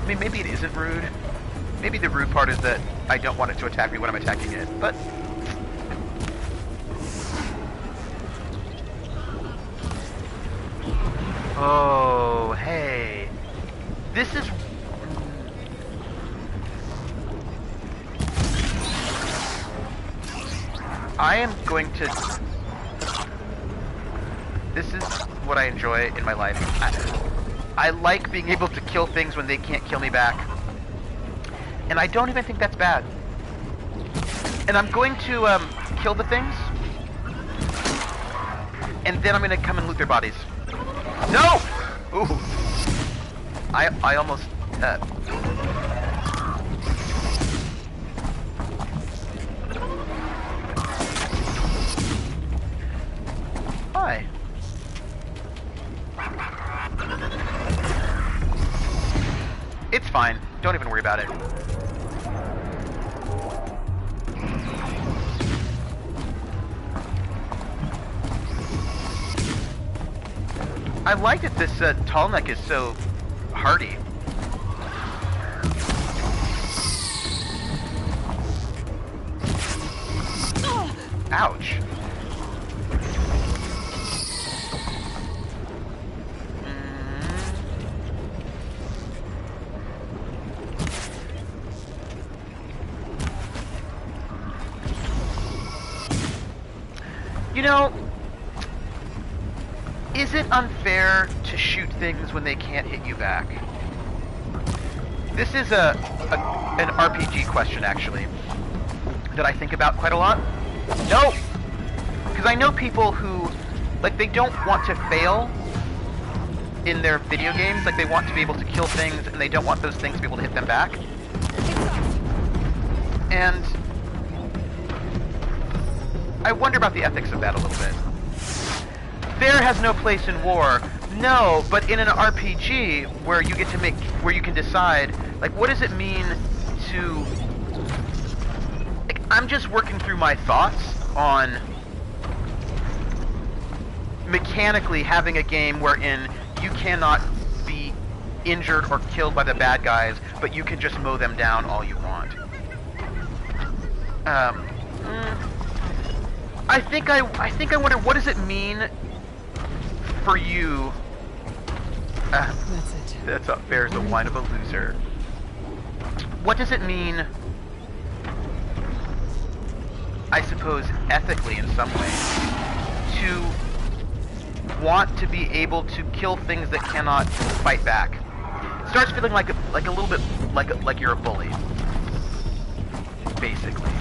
I mean, maybe it isn't rude. Maybe the rude part is that I don't want it to attack me when I'm attacking it, but... Oh, hey. This is... I am going to... This is what I enjoy in my life. I like being able to kill things when they can't kill me back. And I don't even think that's bad. And I'm going to kill the things. And then I'm going to come and loot their bodies. No! Ooh. I almost... Hi. It's fine. Don't even worry about it. I like that this tall neck is so hardy. Ouch. You know, is it unfair to shoot things when they can't hit you back? This is an RPG question, actually, that I think about quite a lot. No! Because I know people who, like, they don't want to fail in their video games. Like, they want to be able to kill things, and they don't want those things to be able to hit them back. And I wonder about the ethics of that a little bit. Fair has no place in war. No, but in an RPG where you get to make, where you can decide, like, what does it mean to... Like, I'm just working through my thoughts on mechanically having a game wherein you cannot be injured or killed by the bad guys, but you can just mow them down all you want. I think I wonder, what does it mean for you? That's it. That's not fair, is the whine of a loser. What does it mean, I suppose, ethically in some way, to want to be able to kill things that cannot fight back? It starts feeling like a little bit like you're a bully, basically.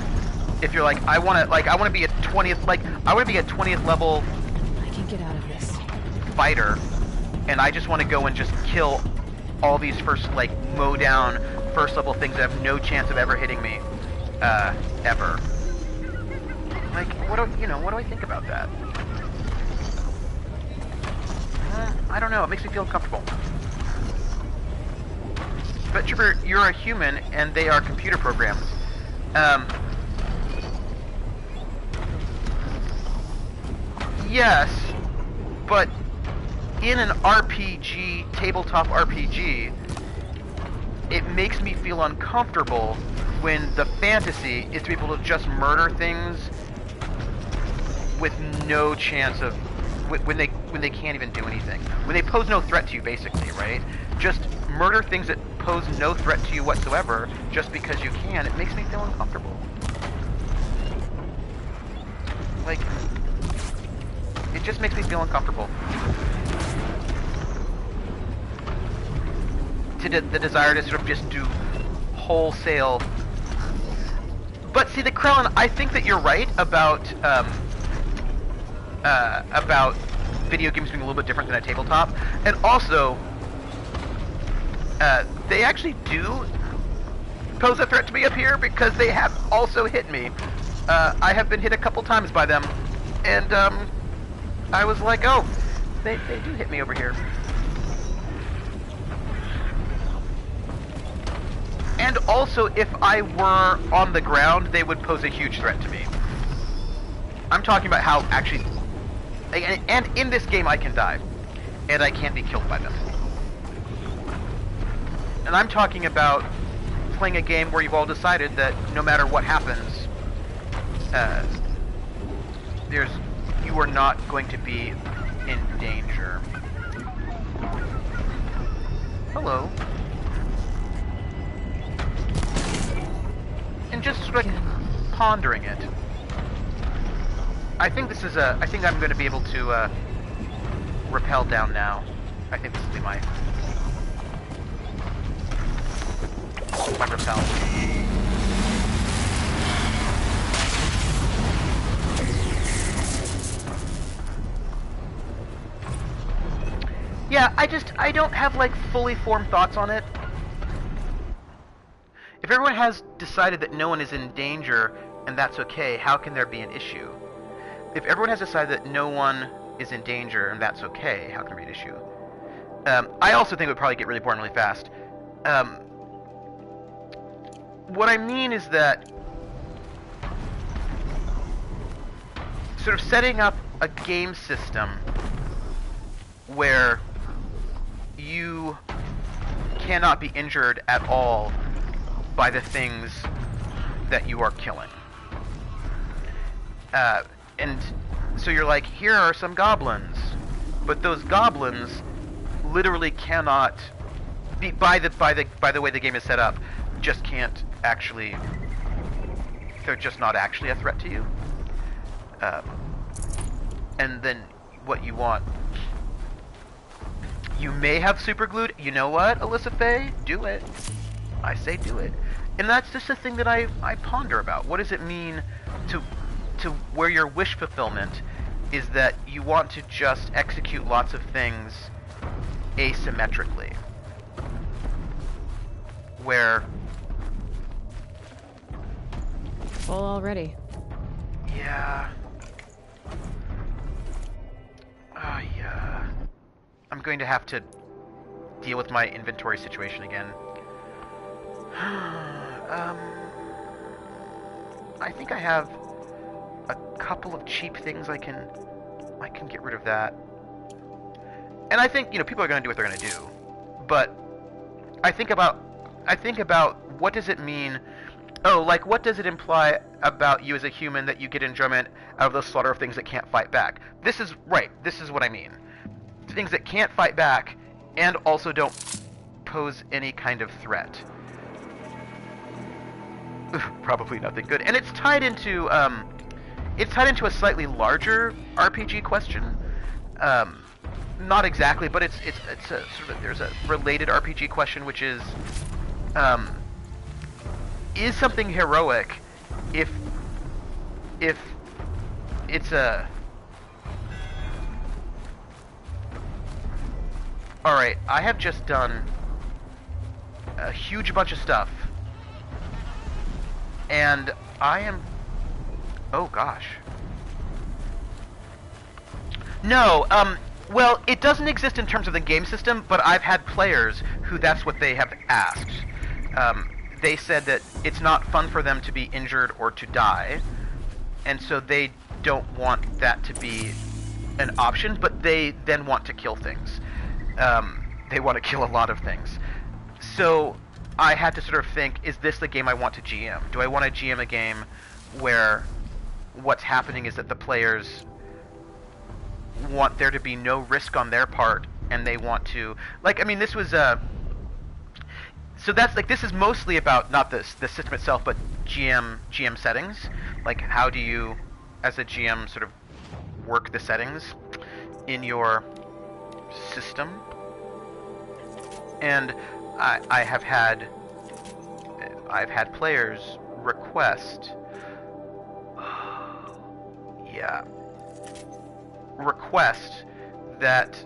If you're like, I want to be a 20th, like, I want to be a 20th level I can get out of this. fighter, and I just want to go and just kill all these mow down first level things that have no chance of ever hitting me, ever. Like, what do I think about that? I don't know, it makes me feel uncomfortable. But Trooper, you're a human, and they are computer programs. Yes, but in an RPG, tabletop RPG, it makes me feel uncomfortable when the fantasy is to be able to just murder things with no chance of when they can't even do anything, when they pose no threat to you, basically, right? Just murder things that pose no threat to you whatsoever just because you can. It makes me feel uncomfortable. Like, it just makes me feel uncomfortable. The desire to sort of just do wholesale. But see, the Kremlin, I think that you're right about video games being a little bit different than a tabletop, and also they actually do pose a threat to me up here because they have also hit me. I have been hit a couple times by them, and I was like, oh, they do hit me over here. And also, if I were on the ground, they would pose a huge threat to me. I'm talking about how actually... And in this game, I can die. And I can't be killed by them. And I'm talking about playing a game where you've all decided that no matter what happens, you are not going to be in danger. Hello. And just sort of pondering it. I think this is I think I'm going to be able to rappel down now. I think this will be my rappel. Yeah, I don't have like fully formed thoughts on it. If everyone has decided that no one is in danger, and that's okay, how can there be an issue? If everyone has decided that no one is in danger, and that's okay, how can there be an issue? I also think it would probably get really boring really fast. What I mean is that sort of setting up a game system where you cannot be injured at all by the things that you are killing. And so you're like, here are some goblins, but those goblins literally cannot be, by the way the game is set up, just can't actually, they're just not actually a threat to you. And then what you want, you may have super glued. You know what, Alyssa Faye? Do it. I say do it. And that's just a thing that I ponder about. What does it mean to where your wish fulfillment is that you want to just execute lots of things asymmetrically? Where... Full already. Yeah. Yeah. I'm going to have to deal with my inventory situation again. I think I have a couple of cheap things I can get rid of that. And I think, people are going to do what they're going to do. But I think about what does it mean? Oh, like what does it imply about you as a human that you get enjoyment out of the slaughter of things that can't fight back? This is right. This is what I mean. Things that can't fight back and also don't pose any kind of threat. Probably nothing good. And it's tied into a slightly larger RPG question. Not exactly, but it's a sort of, there's a related RPG question, which is something heroic if it's a... Alright, I have just done a huge bunch of stuff. And I am... Oh, gosh. No, well, it doesn't exist in terms of the game system, but I've had players who that's what they have asked. They said that it's not fun for them to be injured or to die, and so they don't want that to be an option, but they then want to kill things. They want to kill a lot of things. So I had to sort of think, is this the game I want to GM? Do I want to GM a game where what's happening is that the players want there to be no risk on their part, and they want to, like, I mean, this was so that's like, this is mostly about not the system itself, but GM settings. Like, how do you, as a GM, sort of work the settings in your system? And I've had players request, request that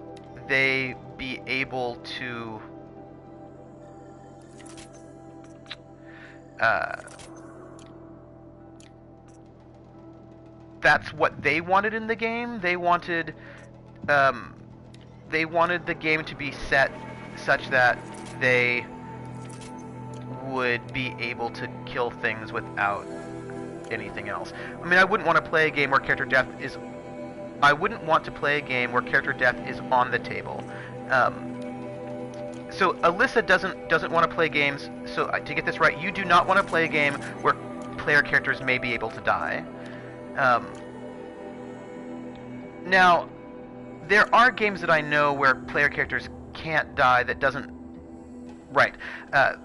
they be able to that's what they wanted in the game. They wanted the game to be set such that they would be able to kill things without anything else. I mean, I wouldn't want to play a game where character death is on the table. So Alyssa doesn't want to play games. So to get this right, you do not want to play a game where player characters may be able to die. Now, there are games that I know where player characters can't die. That doesn't. Right.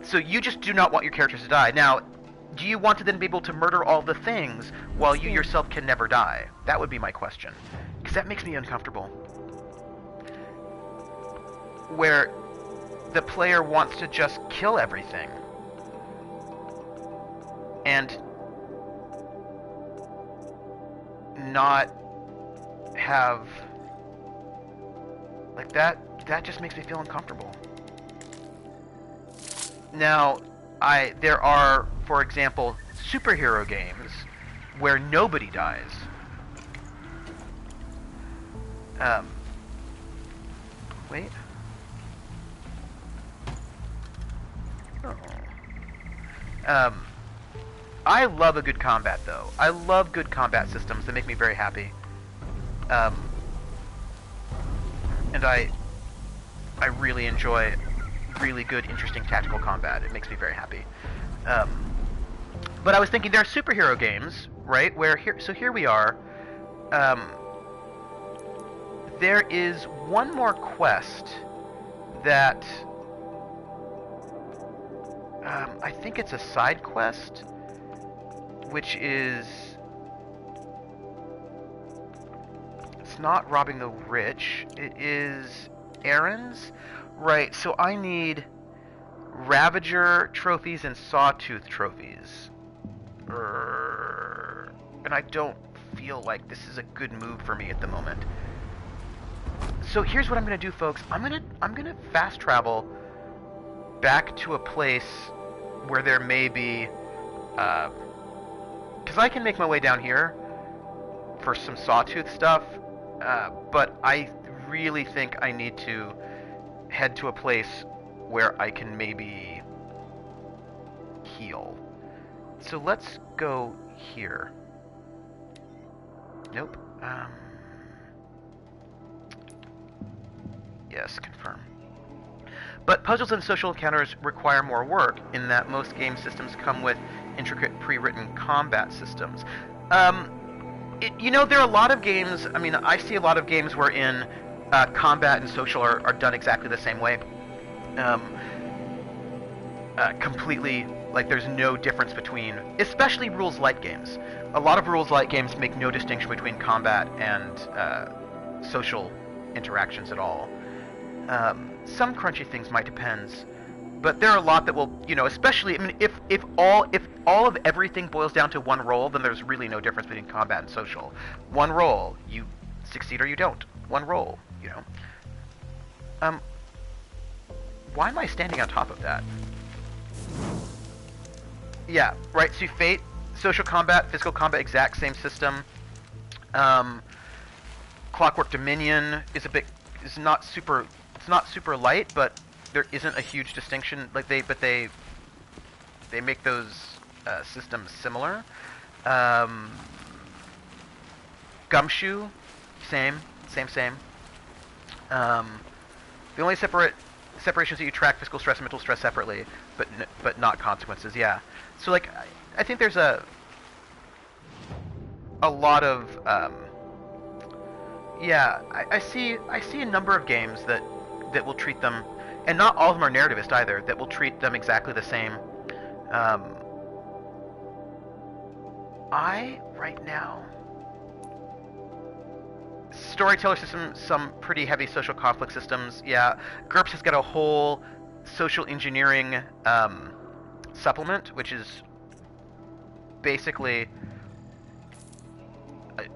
So you just do not want your characters to die. Now, do you want to then be able to murder all the things while you yourself can never die? That would be my question. Because that makes me uncomfortable. Where the player wants to just kill everything. And not have... like, that just makes me feel uncomfortable. Now, there are, for example, superhero games where nobody dies. Wait. Oh. I love a good combat, though. I love good combat systems. They make me very happy. And I really enjoy really good, interesting tactical combat. It makes me very happy. But I was thinking, there are superhero games, right? Where here we are. There is one more quest that I think it's a side quest, which is, it's not robbing the rich. It is errands. Right, so I need Ravager trophies and Sawtooth trophies. And I don't feel like this is a good move for me at the moment. So here's what I'm gonna do, folks. I'm gonna fast travel back to a place where there may be, because I can make my way down here for some Sawtooth stuff, but I really think I need to head to a place where I can maybe heal. So let's go here. Nope. Yes, confirm. But puzzles and social encounters require more work in that most game systems come with intricate pre-written combat systems. You know, there are a lot of games, I mean, I see a lot of games wherein combat and social are done exactly the same way. Completely, like, there's no difference between, especially rules-light games. A lot of rules-light games make no distinction between combat and social interactions at all. Some crunchy things might depend, but there are a lot that will, you know, especially, I mean, if all of everything boils down to one roll, then there's really no difference between combat and social. One roll, you succeed or you don't. One roll, you know. Why am I standing on top of that? Yeah, right, so Fate, social combat, physical combat, exact same system. Clockwork Dominion is it's not super light, but there isn't a huge distinction. Like they make those systems similar. Gumshoe, same. The only separations that you track physical stress and mental stress separately, but not consequences. Yeah. So like, I think there's a lot of yeah. I see a number of games that will treat them, and not all of them are narrativist either, that will treat them exactly the same. Right now, storyteller system, some pretty heavy social conflict systems. Yeah, GURPS has got a whole social engineering supplement, which is basically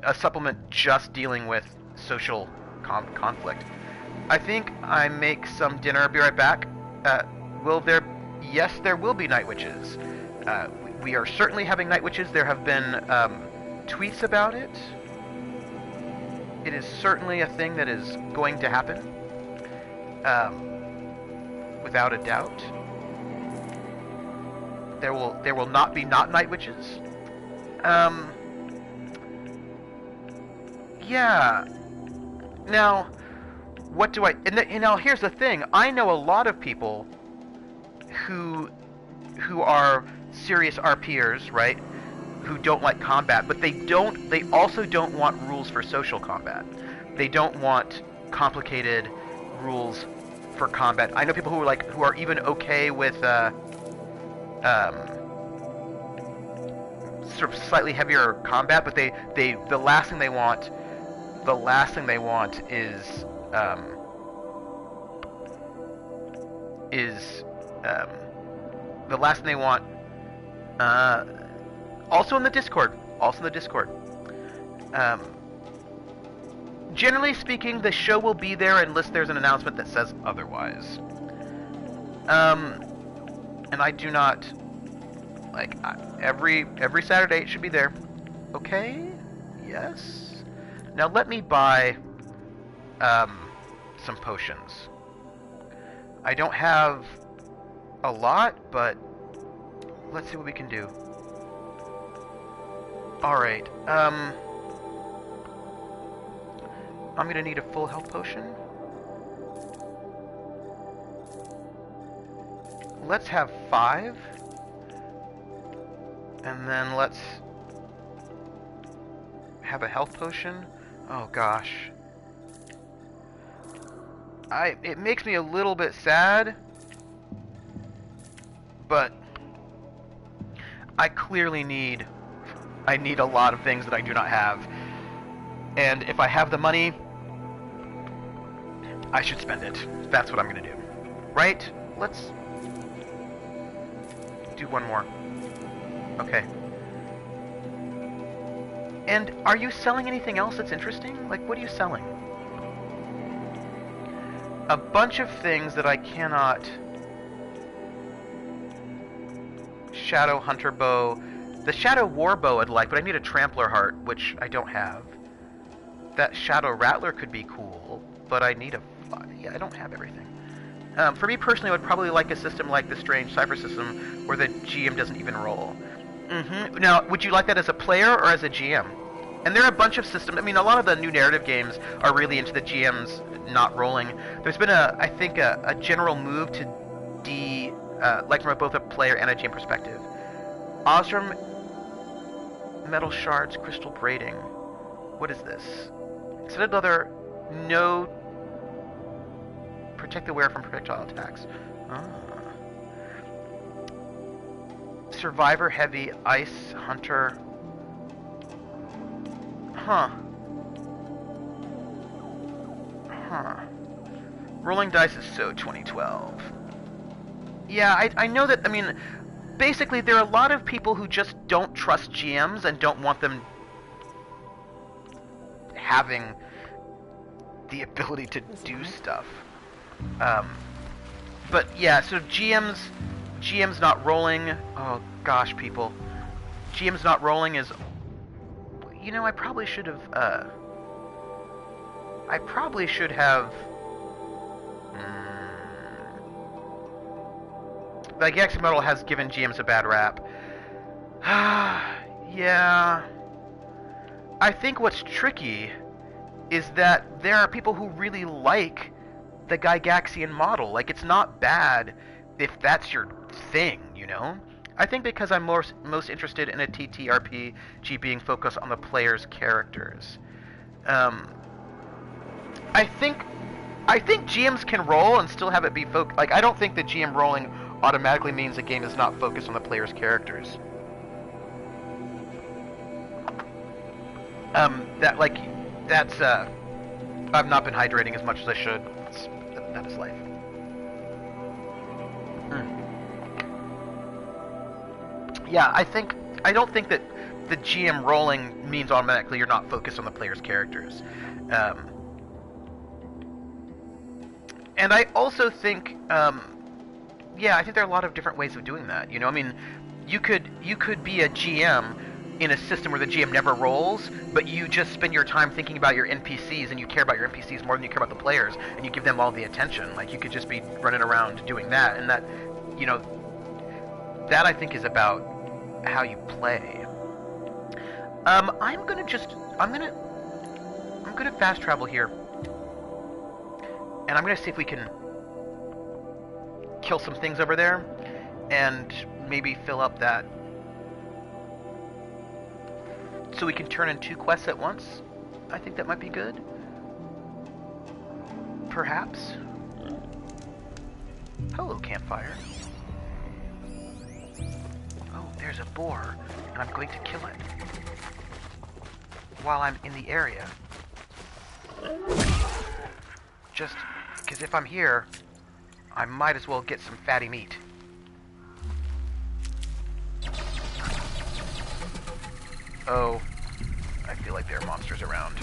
a supplement just dealing with social conflict. I think I make some dinner. I'll be right back. Will there? Yes, there will be night witches. We are certainly having night witches. There have been tweets about it. It is certainly a thing that is going to happen, without a doubt. There will not be not night witches. Yeah. Now, what do I? And now here's the thing. I know a lot of people who are serious RPers, right? Who don't like combat, but they also don't want rules for social combat. They don't want complicated rules for combat. I know people who are even okay with sort of slightly heavier combat, but the last thing they want is the last thing they want. Also in the Discord. Generally speaking, the show will be there unless there's an announcement that says otherwise. And I do not every Saturday it should be there. Okay? Yes. Now let me buy some potions. I don't have a lot, but let's see what we can do. Alright, I'm gonna need a full health potion. Let's have 5. And then let's have a health potion. Oh gosh. It makes me a little bit sad, but I clearly need a lot of things that I do not have. And if I have the money, I should spend it. That's what I'm gonna do. Right? Let's do one more. Okay. And are you selling anything else that's interesting? Like, what are you selling? A bunch of things that I cannot... Shadow Hunter Bow. The Shadow War Bow I'd like, but I need a Trampler Heart, which I don't have. That Shadow Rattler could be cool, but I need a... Yeah, I don't have everything. For me personally, I would probably like a system like the Strange Cypher system, where the GM doesn't even roll. Now, would you like that as a player or as a GM? And there are a bunch of systems. I mean, a lot of the new narrative games are really into the GMs not rolling. There's been I think a general move to like from both a player and a GM perspective. Osram Metal Shards, Crystal Braiding. What is this? Extended leather, no... Protect the wearer from projectile attacks. Survivor Heavy, Ice Hunter. Huh. Rolling Dice is so 2012. Yeah, I know that, I mean, basically there are a lot of people who just don't trust GMs and don't want them having the ability to do stuff. But yeah, so GM's not rolling. Oh gosh, people. GM's not rolling is... You know, I probably should have, Like, Galaxy Metal has given GMs a bad rap. Yeah. I think what's tricky is that there are people who really like the Gygaxian model. Like, it's not bad if that's your thing, you know? I think because I'm most interested in a TTRPG being focused on the player's characters. I think GMs can roll and still have it be like, I don't think that GM rolling automatically means a game is not focused on the player's characters. I've not been hydrating as much as I should. That is life. Yeah, I don't think that the GM rolling means automatically you're not focused on the player's characters. And I also think, yeah, I think there are a lot of different ways of doing that. You know, I mean, you could be a GM in a system where the GM never rolls, but you just spend your time thinking about your NPCs, and you care about your NPCs more than you care about the players, and you give them all the attention. Like, you could just be running around doing that, and that, you know, that I think is about how you play. I'm gonna fast travel here, and I'm gonna see if we can kill some things over there, and maybe fill up that, so we can turn in 2 quests at once. I think that might be good. Perhaps. Hello, campfire. Oh, there's a boar, and I'm going to kill it while I'm in the area. Just because if I'm here, I might as well get some fatty meat. Oh, I feel like there are monsters around.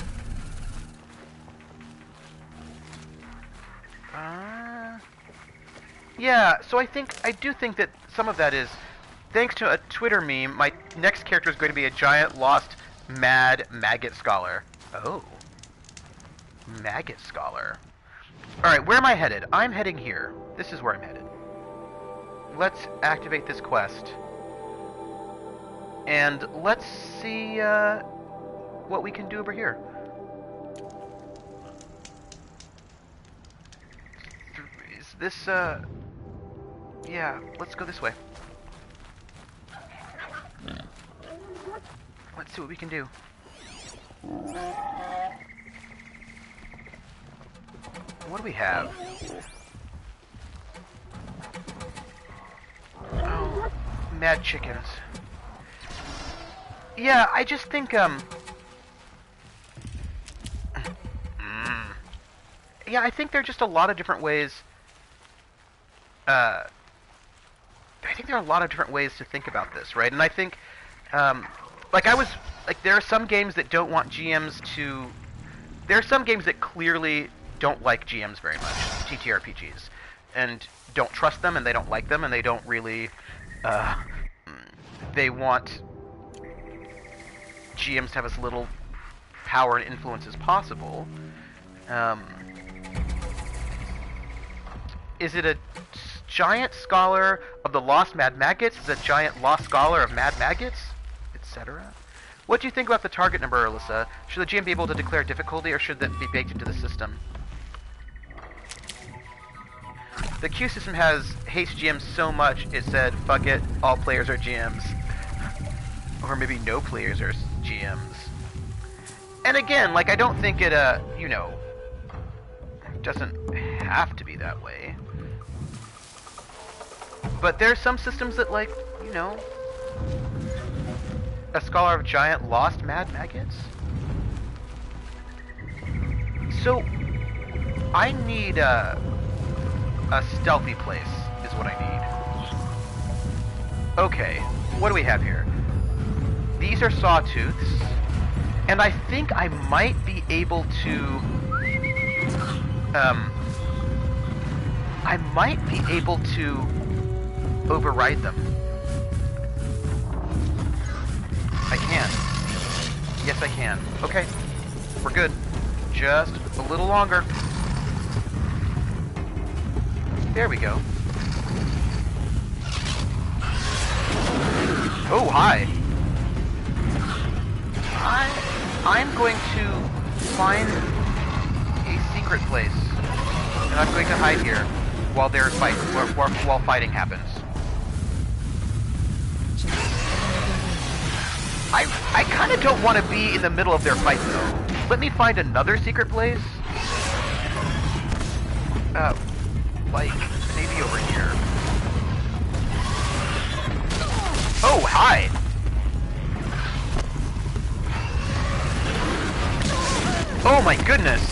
Yeah, so I do think that some of that is, thanks to a Twitter meme, my next character is going to be a giant lost mad maggot scholar. Oh. Maggot scholar. Alright, where am I headed? I'm heading here. This is where I'm headed. Let's activate this quest. And let's see what we can do over here. Is this, yeah, let's go this way. Let's see what we can do. What do we have? Oh, mad chickens. Yeah, I just think, yeah, I think there are just a lot of different ways, I think there are a lot of different ways to think about this, right? And I think, like, there are some games that don't want GMs to, there are some games that clearly don't like GMs very much, TTRPGs, and don't trust them, and they don't like them, and they don't really, they want GMs to have as little power and influence as possible. Is it a giant scholar of the lost mad maggots? Is it a giant lost scholar of mad maggots? Etc. What do you think about the target number, Alyssa? Should the GM be able to declare difficulty, or should that be baked into the system? The queue system hates GMs so much it said, fuck it, all players are GMs. Or maybe no players are GMs. And again, like, I don't think it, you know, doesn't have to be that way. But there's some systems that, like, you know, a scholar of giant lost mad maggots. So, I need, a stealthy place is what I need. Okay, what do we have here? These are sawtooths, and I think I might be able to, override them. I can. Yes, I can. Okay, we're good. Just a little longer. There we go. Oh, hi. I'm going to find a secret place. and I'm going to hide here while while fighting happens. I kind of don't want to be in the middle of their fight though. Let me find another secret place. Like maybe over here. Oh, hi! Oh my goodness!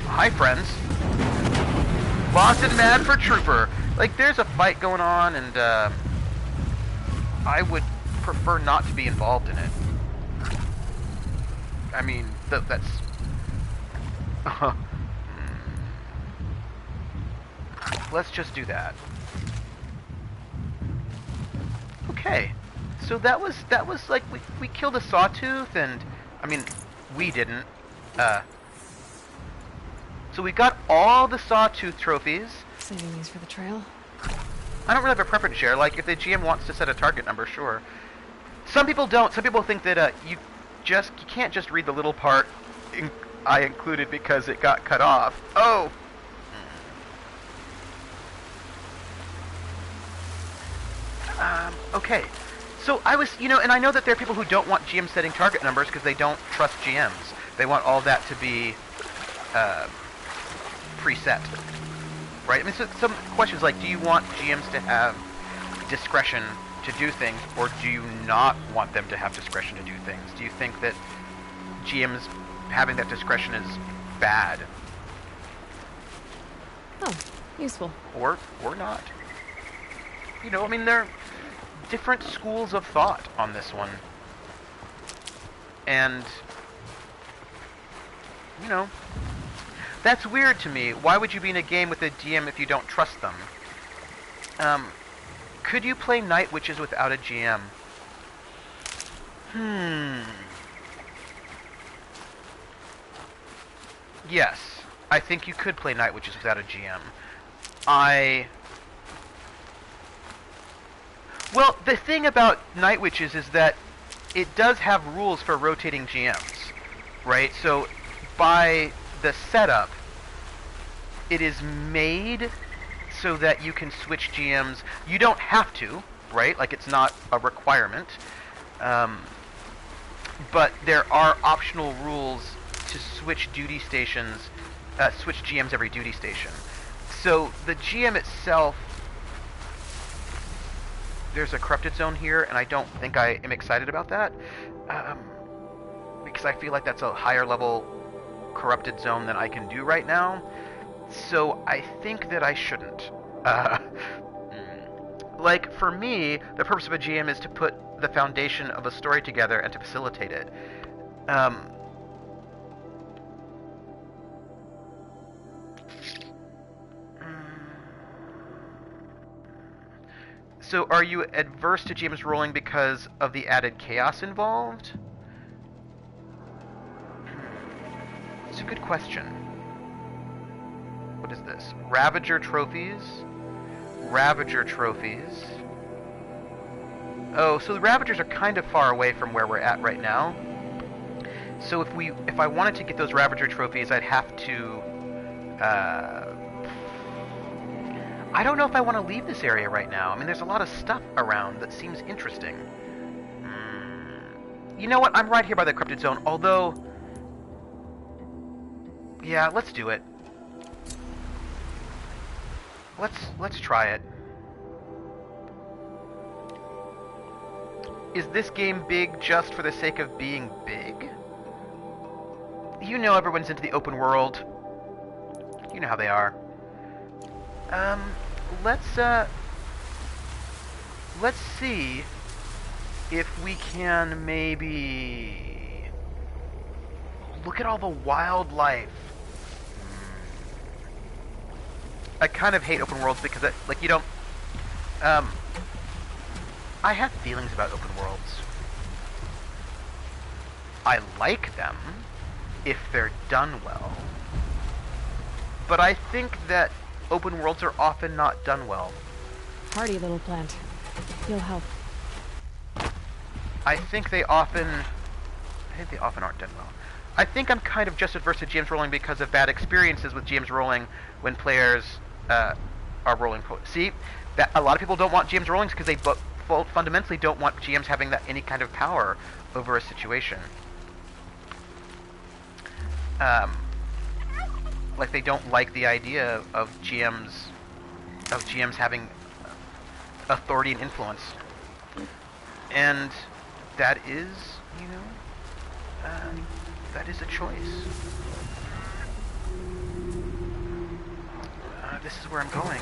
Hi, friends. Lost and mad for Trooper. Like, there's a fight going on, and I would prefer not to be involved in it. I mean, that's... Let's just do that. Okay. So that was like, we killed a sawtooth, and, I mean, we didn't. So we got all the sawtooth trophies. Saving these for the trail. I don't really have a preference here. Like, if the GM wants to set a target number, sure. Some people don't. Some people think that you can't just read the little part I included because it got cut off. Oh. Okay. So I was, and I know that there are people who don't want GM setting target numbers because they don't trust GMs. They want all that to be preset, right? I mean, so some questions like, do you want GMs to have discretion to do things, or do you not want them to have discretion to do things? Do you think that GMs having that discretion is bad? Oh, useful. Or not? I mean, there are different schools of thought on this one. And, that's weird to me. Why would you be in a game with a DM if you don't trust them? Could you play Night Witches without a GM? Yes, I think you could play Night Witches without a GM. Well, the thing about Night Witches is that it does have rules for rotating GMs, right? So, by the setup, it is made so that you can switch GMs. You don't have to, right? Like, it's not a requirement. But there are optional rules to switch duty stations, switch GMs every duty station. So, the GM itself, there's a corrupted zone here, and I don't think I am excited about that. Because I feel like that's a higher level corrupted zone than I can do right now. So I think that I shouldn't. Like, for me, the purpose of a GM is to put the foundation of a story together and to facilitate it. So are you adverse to GMs rolling because of the added chaos involved? It's a good question. What is this? Ravager trophies? Ravager trophies. Oh, so the Ravagers are kind of far away from where we're at right now. So if I wanted to get those Ravager trophies, I'd have to... I don't know if I want to leave this area right now. I mean, there's a lot of stuff around that seems interesting. You know what? I'm right here by the corrupted zone, although... Yeah, let's do it. Let's try it. Is this game big just for the sake of being big? You know everyone's into the open world. You know how they are. Let's see if we can maybe look at all the wildlife. I kind of hate open worlds because you don't... I have feelings about open worlds. I like them if they're done well. But I think that open worlds are often not done well. Hardy little plant. You'll help. I think they often aren't done well. I think I'm kind of just adverse to GMs rolling because of bad experiences with GMs rolling when players are rolling. See, that a lot of people don't want GMs rolling because they fundamentally don't want GMs having that any kind of power over a situation. Like they don't like the idea of GMs having authority and influence, and that is, you know, that is a choice. This is where I'm going.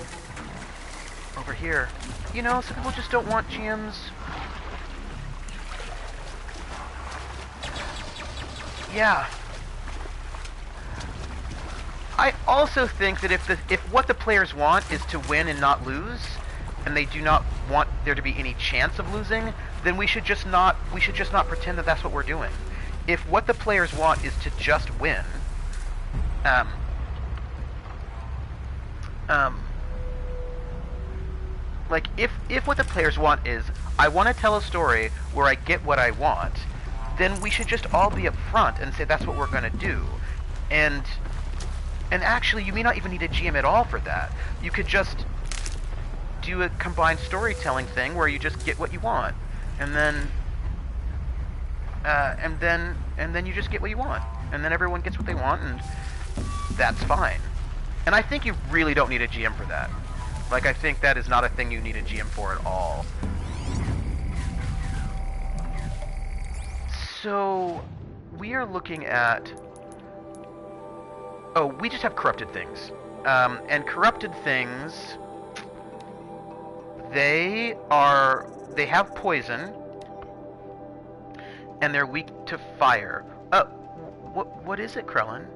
Over here. You know, some people just don't want GMs. Yeah. I also think that if what the players want is to win and not lose, and they do not want there to be any chance of losing, then we should just not pretend that that's what we're doing. If what the players want is to just win, like if what the players want is I want to tell a story where I get what I want, then we should just all be upfront and say that's what we're going to do. And actually, you may not even need a GM at all for that. You could just do a combined storytelling thing where you just get what you want, and then you just get what you want, and then everyone gets what they want, and that's fine. And I think you really don't need a GM for that. Like, I think that is not a thing you need a GM for at all. So we are looking at. Oh, we just have corrupted things. And corrupted things, they have poison, and they're weak to fire. What is it, Kremlin?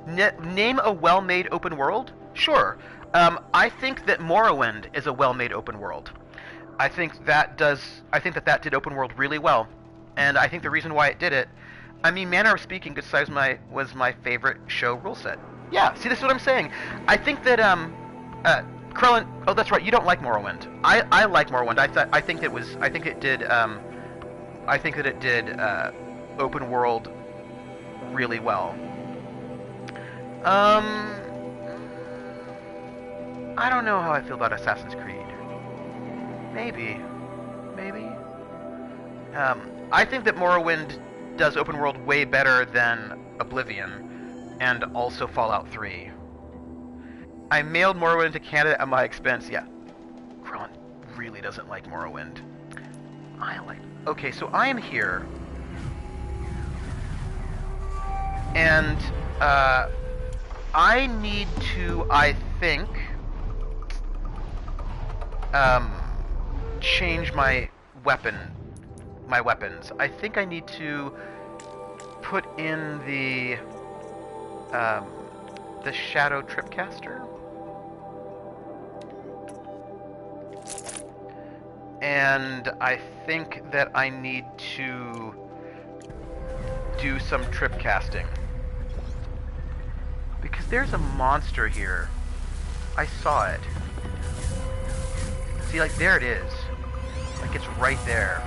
Name a well-made open world? Sure. I think that Morrowind is a well-made open world. I think that did open world really well. And I think the reason why it did it, I mean, manner of speaking, Good Size was my favorite show rule set. Yeah, see, this is what I'm saying. I think that, Kremlin, oh, that's right, you don't like Morrowind. I like Morrowind. I think that it did open world really well. I don't know how I feel about Assassin's Creed. Maybe. I think that Morrowind does open world way better than Oblivion, and also Fallout 3. I mailed Morrowind to Canada at my expense. Yeah, Kremlin really doesn't like Morrowind. Okay, so I am here, and I need to, I think, change my weapons. I think I need to put in the Shadow Tripcaster, and I think that I need to do some trip casting, because there's a monster here. I saw it. See, like, there it is. Like, it's right there.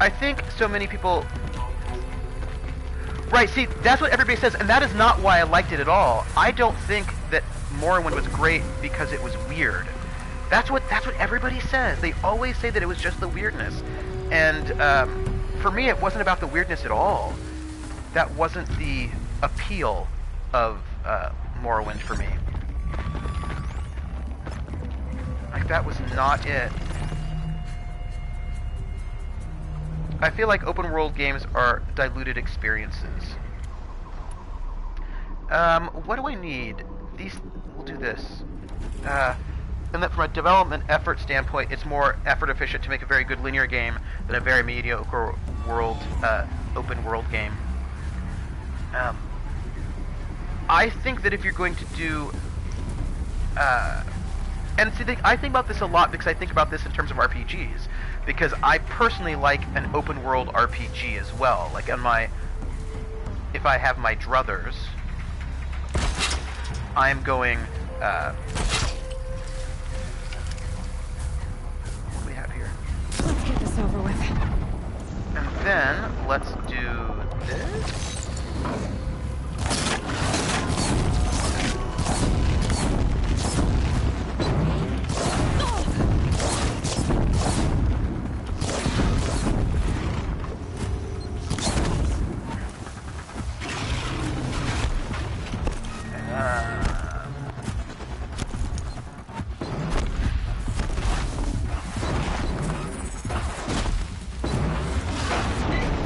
I think so many people... Right, see, that's what everybody says, and that is not why I liked it at all. I don't think that Morrowind was great because it was weird. That's what everybody says. They always say that it was just the weirdness. And for me, it wasn't about the weirdness at all. That wasn't the appeal of Morrowind for me. Like, that was not it. I feel like open world games are diluted experiences. What do I need? We'll do this. And that from a development effort standpoint, it's more effort efficient to make a very good linear game than a very mediocre open world game. I think that if you're going to do, and see, I think about this a lot because I think about this in terms of RPGs, because I personally like an open world RPG as well. Like if I have my druthers, I'm going, what do we have here? Let's get this over with. And then, let's do this.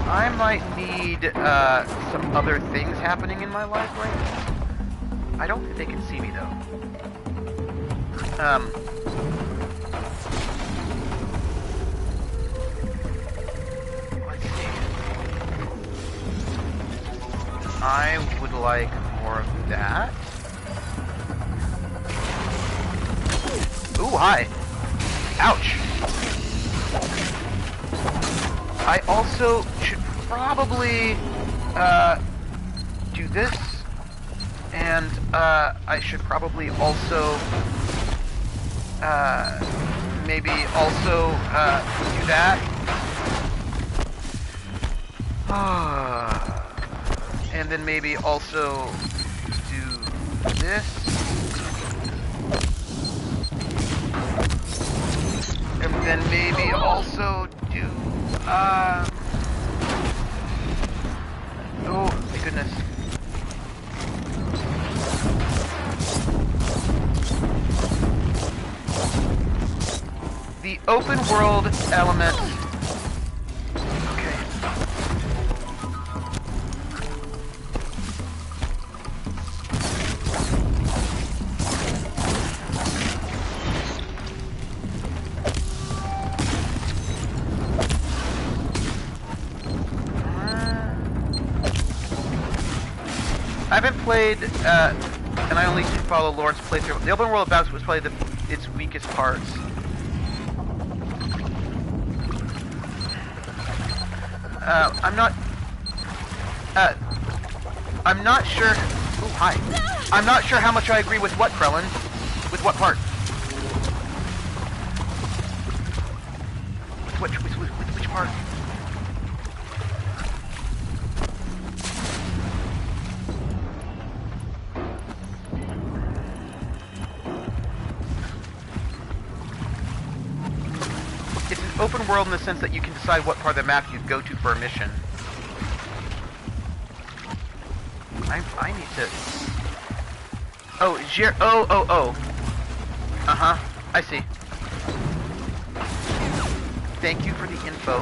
I might need some other things happening in my life right now. I don't think they can see me though. Let's see. I would like more of that. Ooh, hi. Ouch. I also should probably do this, and I should probably also maybe also do that. And then maybe also do this. And then maybe also do oh my goodness. The open world element. Okay. I haven't played, and I only follow Lawrence playthrough. The open world bounce was probably its weakest parts. I'm not sure. Ooh, hi. I'm not sure how much I agree with what, Kremlin. With what part? With which part? It's an open world in the sense that you can decide what part of the map you go to for a mission. I need to... Oh, oh. Uh-huh. I see. Thank you for the info.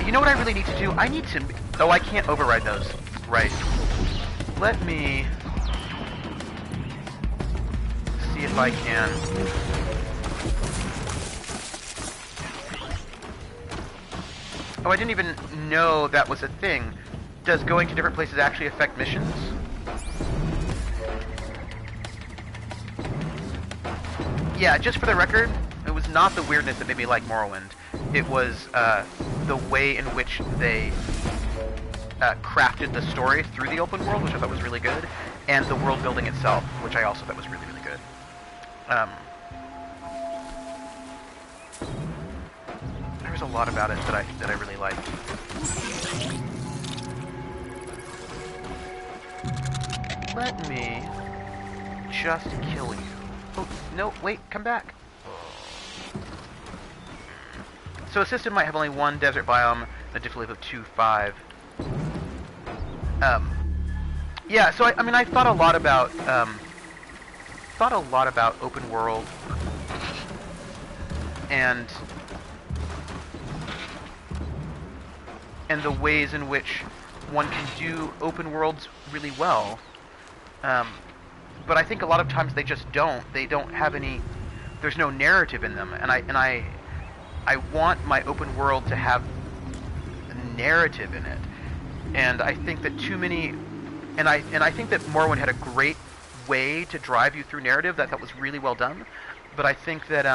You know what I really need to do? I need to... Oh, I can't override those. Right. Let me... see if I can... Oh, I didn't even know that was a thing. Does going to different places actually affect missions? Yeah, just for the record, it was not the weirdness that made me like Morrowind. It was the way in which they crafted the story through the open world, which I thought was really good, and the world building itself, which I also thought was really, really good. There's a lot about it that I really liked. Let me just kill you. Oh, no, wait, come back. So a system might have only one desert biome, a difficulty of 2-5. Yeah, so I mean, I thought a lot about open world and the ways in which one can do open worlds really well. But I think a lot of times they just don't. They don't have any. There's no narrative in them, and I want my open world to have a narrative in it. And I think that too many, and I think that Morrowind had a great way to drive you through narrative that was really well done. But I think that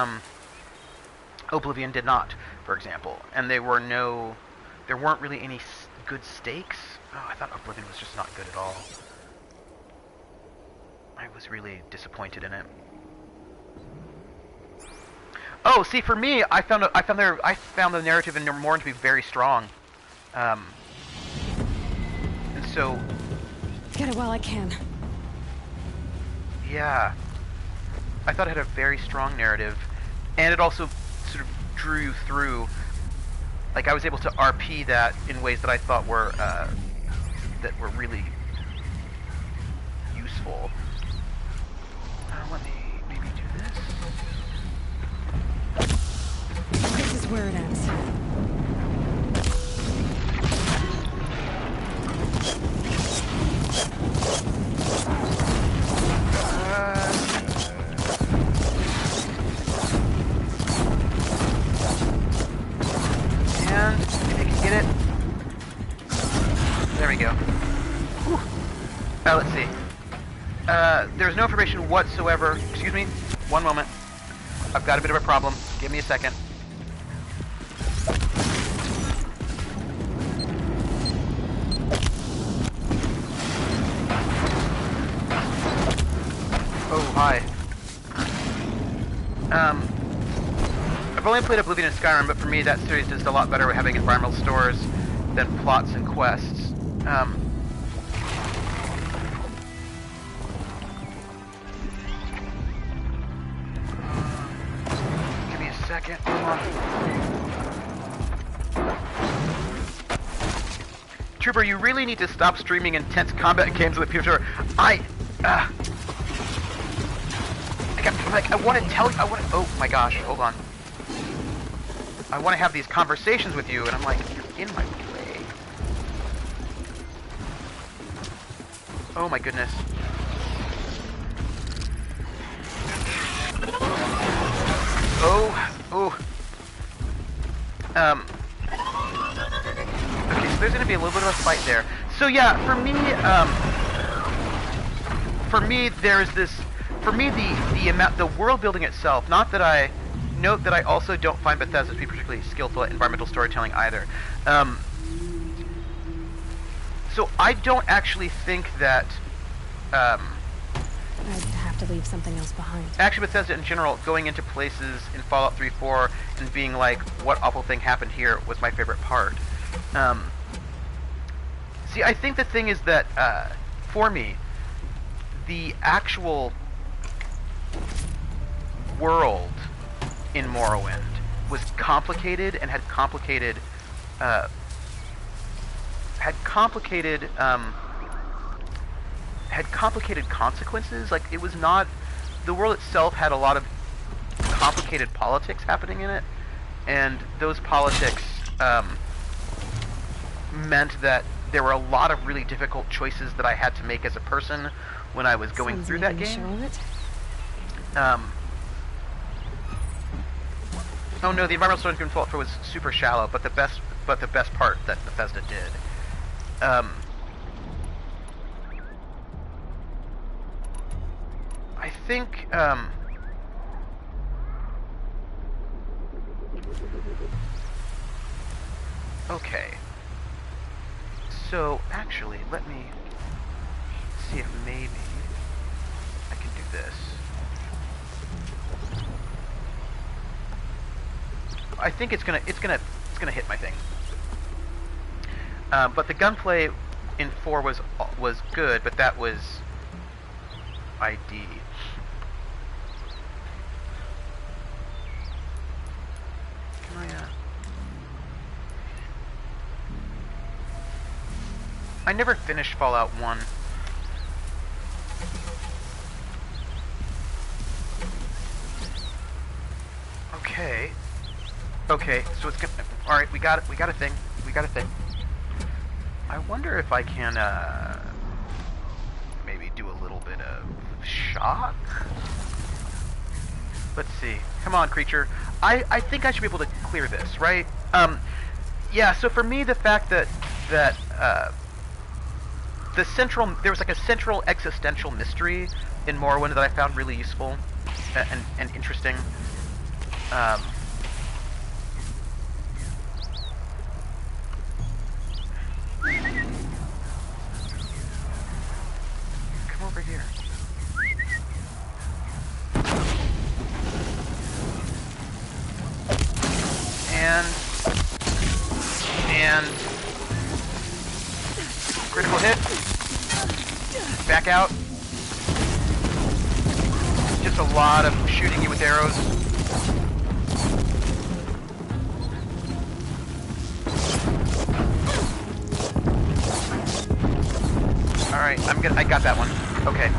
Oblivion did not, for example, and there weren't really any good stakes. Oh, I thought Oblivion was just not good at all. I was really disappointed in it. Oh, see, for me, I found the narrative in Morrowind to be very strong, and so Get it while I can. yeah, I thought it had a very strong narrative, and it also sort of drew you through. Like I was able to RP that in ways that I thought were really useful. Let me maybe do this. This is where it ends. And if you can get it. There we go. Whew. Let's see. There's no information whatsoever. Excuse me. One moment. I've got a bit of a problem. Give me a second. Oh, hi. I've only played Oblivion and Skyrim, but for me that series does a lot better with having environmental stores than plots and quests. Give me a second. Hold on. Trooper, you really need to stop streaming intense combat games with people. I want to tell you. Oh my gosh, hold on. I want to have these conversations with you, and I'm like, you're in my way. Oh my goodness. Oh. Okay, so there's gonna be a little bit of a fight there. So yeah, for me, there's this. For me, the world building itself. Not that I note that I also don't find Bethesda to be particularly skillful at environmental storytelling either. So I don't actually think that. I'd have to leave something else behind. Actually, Bethesda in general, going into places in Fallout 3, 4, and being like, "What awful thing happened here?" was my favorite part. See, I think the thing is that for me, the actual world in Morrowind was complicated and had complicated consequences. Like, it was not, the world itself had a lot of complicated politics happening in it, and those politics meant that there were a lot of really difficult choices that I had to make as a person when I was going through that game. Oh no, the environmental story in Fallout 4 was super shallow, but the best part that Bethesda did. I think okay. So actually, let me see if maybe I can do this. I think it's gonna hit my thing. But the gunplay in 4 was good, but that was ID. Can I never finished Fallout 1. Okay. Okay, so it's gonna. All right, we got it. We got a thing. I wonder if I can maybe do a little bit of shock. Let's see. Come on, creature. I think I should be able to clear this, right? Yeah. So for me, the fact that there was like a central existential mystery in Morrowind that I found really useful and interesting. Come over here. And critical hit. Back out. Just a lot of shooting you with arrows. Alright, I got that one. Okay.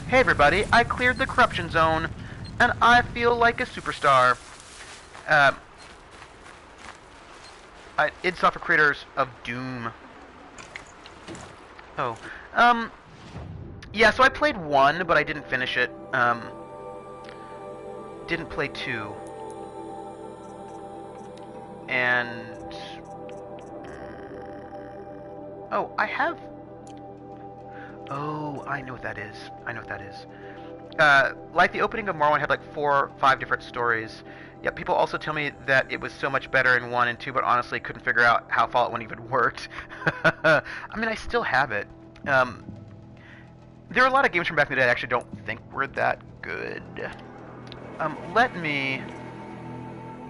Hey everybody, I cleared the corruption zone, and I feel like a superstar. id Software creators of Doom. Oh. Yeah, so I played 1, but I didn't finish it. Didn't play 2. And... Oh, I have... Oh, I know what that is. I know what that is. Like the opening of Morrowind had like 4 or 5 different stories. Yeah, people also tell me that it was so much better in 1 and 2, but honestly couldn't figure out how Fallout 1 even worked. I mean, I still have it. There are a lot of games from back in the day I actually don't think were that good. Let me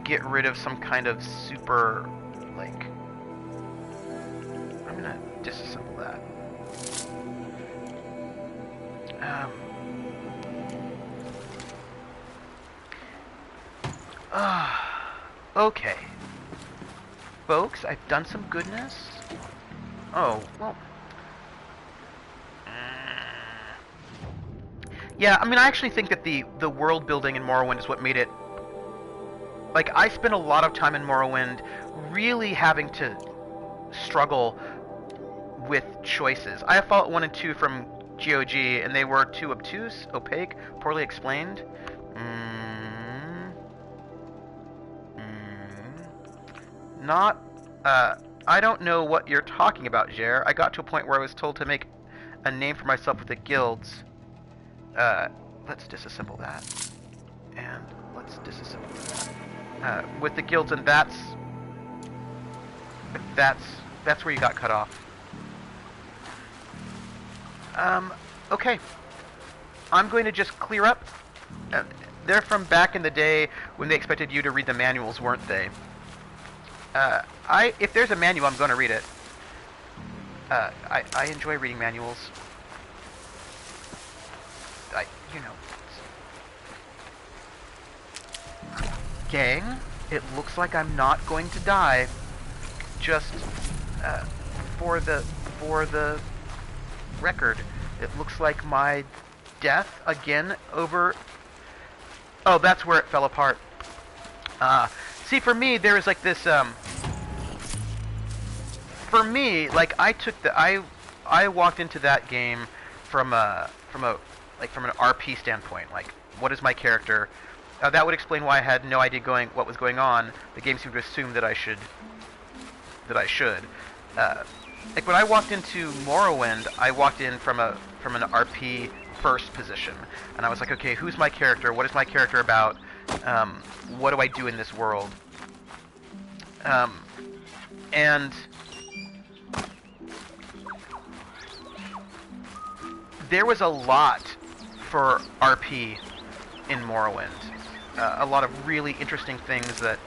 get rid of some kind of super, like... I'm gonna disassemble that. Okay. Folks, I've done some goodness. Oh, well... Yeah, I mean, I actually think that the world building in Morrowind is what made it... Like, I spent a lot of time in Morrowind really having to struggle with choices. I have Fallout 1 and 2 from GOG, and they were too obtuse, opaque, poorly explained. Not... I don't know what you're talking about, Jer. I got to a point where I was told to make a name for myself with the guilds. Let's disassemble that. And let's disassemble that. With the guilds, and that's where you got cut off. Okay. I'm going to just clear up. They're from back in the day when they expected you to read the manuals, weren't they? If there's a manual, I'm going to read it. I enjoy reading manuals. You know. Gang, it looks like I'm not going to die. Just, for the record, it looks like my death again over... Oh, that's where it fell apart. See, for me, there was like this, for me, like, I took the... I walked into that game from an RP standpoint. Like, what is my character? That would explain why I had no idea what was going on. The game seemed to assume that I should. Like when I walked into Morrowind, I walked in from an RP first position, and I was like, okay, who's my character? What is my character about? What do I do in this world? And there was a lot for RP in Morrowind. A lot of really interesting things that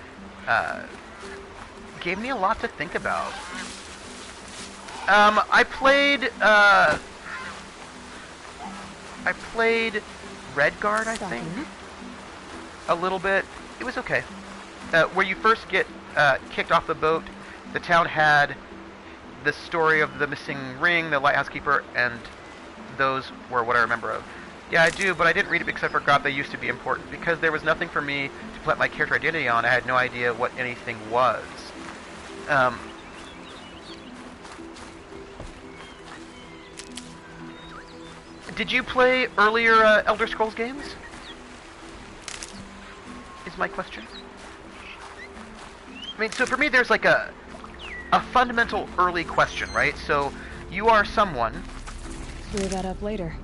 gave me a lot to think about. I played Redguard, I think, a little bit. It was okay. Where you first get kicked off the boat, the town had the story of the missing ring, the lighthouse keeper, and those were what I remember of. Yeah, I do, but I didn't read it because I forgot they used to be important. Because there was nothing for me to put my character identity on, I had no idea what anything was. Did you play earlier Elder Scrolls games? Is my question. I mean, so for me there's like a fundamental early question, right? So, you are someone... Clear that up later.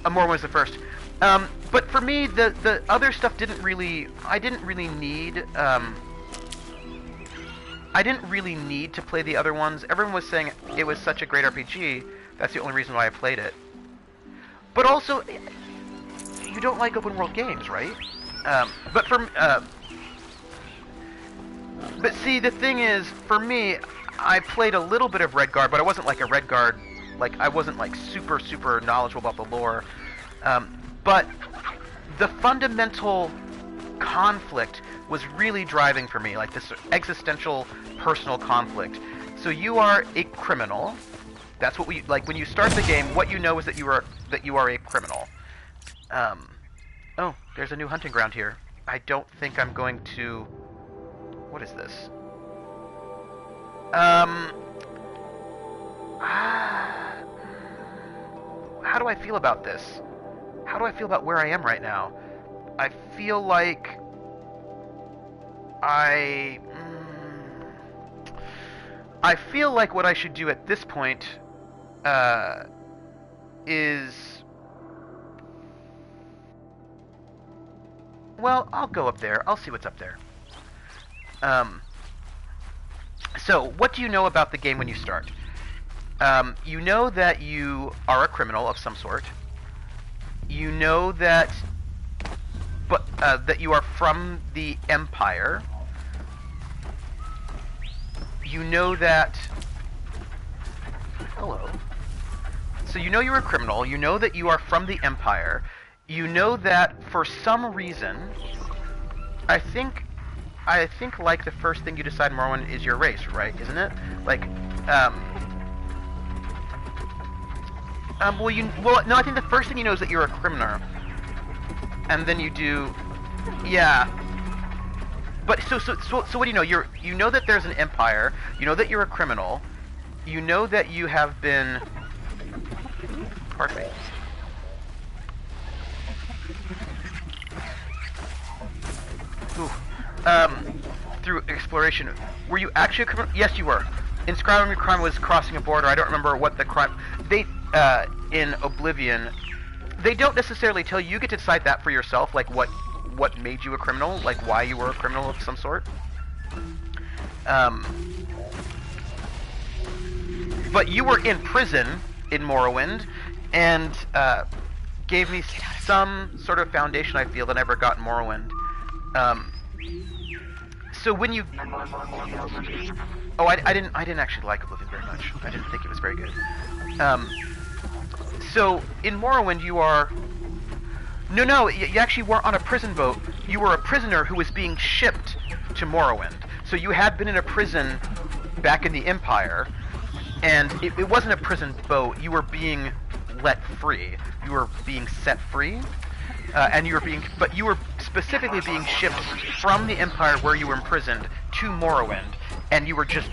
Morrowind was the first. But for me, the other stuff didn't really... I didn't really need to play the other ones. Everyone was saying it was such a great RPG. That's the only reason why I played it. But also, you don't like open world games, right? But for... But see, the thing is, for me, I played a little bit of Redguard, but I wasn't like a Redguard, like, I wasn't like super, super knowledgeable about the lore. But the fundamental conflict was really driving for me, like this existential personal conflict. So you are a criminal. That's what we, like, when you start the game, what you know is that you are a criminal. Oh, there's a new hunting ground here. I don't think I'm going to... What is this? How do I feel about this? How do I feel about where I am right now? I feel like I feel like what I should do at this point is... Well, I'll go up there. I'll see what's up there. So, what do you know about the game when you start? You know that you are a criminal of some sort. You know that, that you are from the Empire. You know that... Hello. So you know you're a criminal. You know that you are from the Empire. You know that for some reason, I think like the first thing you decide in Morrowind is your race, right? Isn't it? Like, well, no, I think the first thing you know is that you're a criminal. And then you do, yeah. But so what do you know? You know that there's an empire. You know that you're a criminal. You know that you have been, pardon me. Ooh. Through exploration. Were you actually a criminal? Yes, you were. Inscribing your crime was crossing a border. I don't remember what the crime... They, in Oblivion, they don't necessarily tell you. You get to decide that for yourself, like what made you a criminal, like why you were a criminal of some sort. But you were in prison in Morrowind, and gave me some sort of foundation, I feel, that I never got in Morrowind. So when you... Oh, I didn't actually like Oblivion very much. I didn't think it was very good. So in Morrowind you are... No, you actually weren't on a prison boat. You were a prisoner who was being shipped to Morrowind. So you had been in a prison back in the Empire, and it wasn't a prison boat. You were being let free. You were being set free. And you were specifically being shipped from the Empire where you were imprisoned to Morrowind, and you were just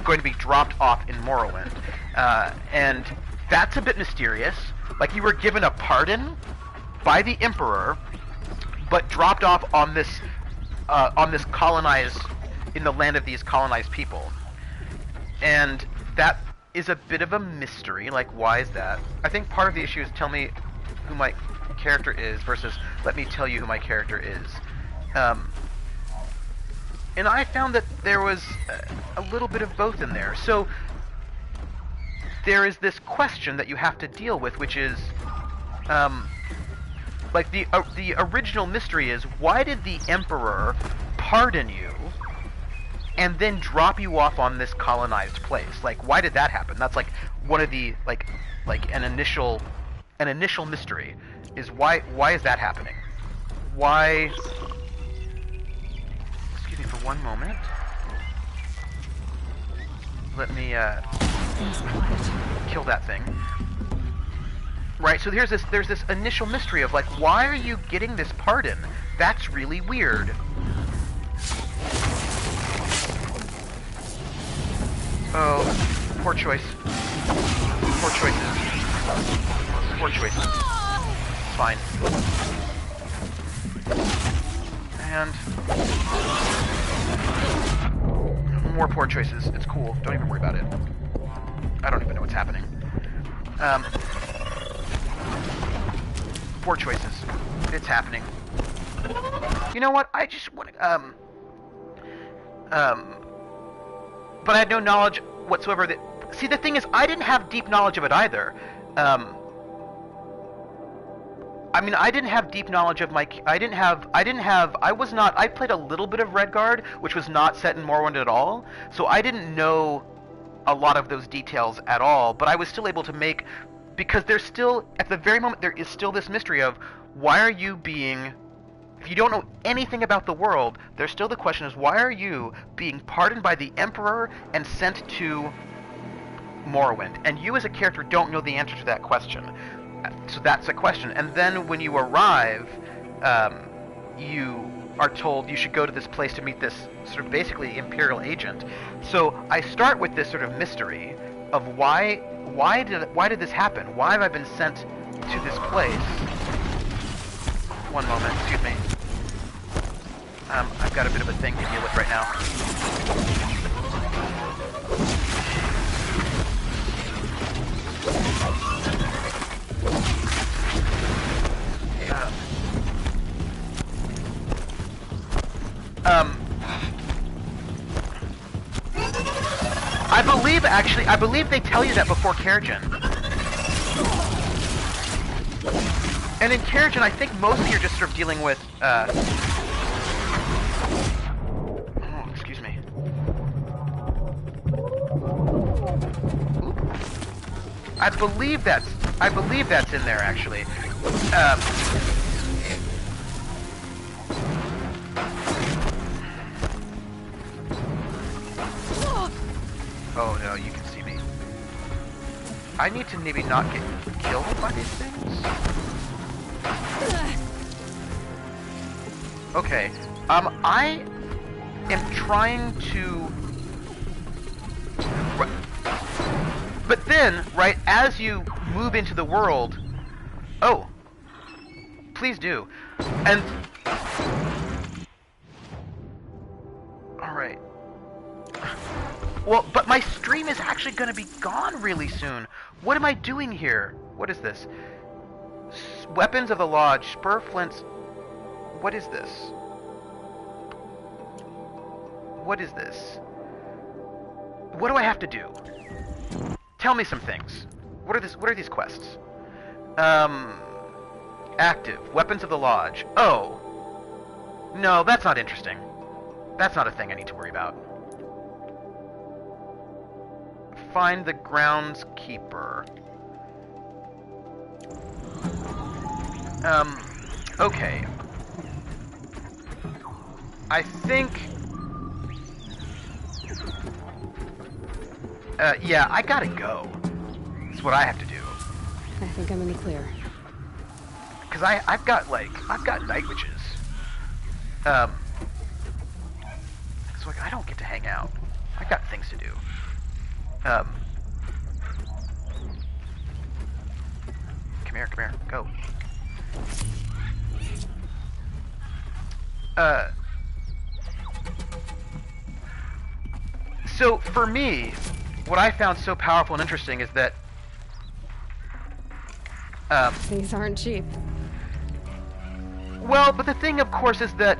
going to be dropped off in Morrowind. And that's a bit mysterious. Like, you were given a pardon by the Emperor, but dropped off on this colonized, in the land of these colonized people. And that is a bit of a mystery. Like, why is that? I think part of the issue is tell me who my character is versus let me tell you who my character is. And I found that there was a little bit of both in there. So there is this question that you have to deal with, which is like the original mystery is, why did the Emperor pardon you and then drop you off on this colonized place? Like, why did that happen? That's like one of the like an initial mystery is why is that happening? Why? Excuse me for one moment. Let me kill that thing. Right, so there's this initial mystery of like, why are you getting this pardon? That's really weird. Oh, poor choice. Poor choices. Poor choices. Fine. And more poor choices. It's cool. Don't even worry about it. I don't even know what's happening. Poor choices. It's happening. You know what? I just want to, but I had no knowledge whatsoever that... See, the thing is, I didn't have deep knowledge of it either. I mean, I didn't have deep knowledge of my. I played a little bit of Redguard, which was not set in Morrowind at all, so I didn't know a lot of those details at all, but I was still able to make, because there's still, at the very moment, there is still this mystery of, why are you being, if you don't know anything about the world, there's still the question is, why are you being pardoned by the Emperor and sent to Morrowind? And you as a character don't know the answer to that question. So that's a question. And then when you arrive, you are told you should go to this place to meet this sort of basically Imperial agent. So I start with this sort of mystery of why did this happen? Why have I been sent to this place? One moment, excuse me. I've got a bit of a thing to deal with right now. I believe they tell you that before Kerrigan. And in Kerrigan, I think mostly you're just sort of dealing with, oh, excuse me. Oop. I believe that's in there, actually. Oh no, you can see me. I need to maybe not get killed by these things? Okay, I am trying to... But then, right, as you move into the world... Oh! Please do. And... Alright. Well, but my stream is actually going to be gone really soon. What am I doing here? What is this? Weapons of the Lodge, spur flints. What is this? What is this? What do I have to do? Tell me some things. What are these quests? Active. Weapons of the Lodge. Oh. No, that's not interesting. That's not a thing I need to worry about. Find the groundskeeper. Okay. I think... yeah, I gotta go. That's what I have to do. I think I'm in the clear. Because I've got night witches. So like, I don't get to hang out. I got things to do. Come here, go. So for me, what I found so powerful and interesting is that These aren't cheap. well, but the thing, of course, is that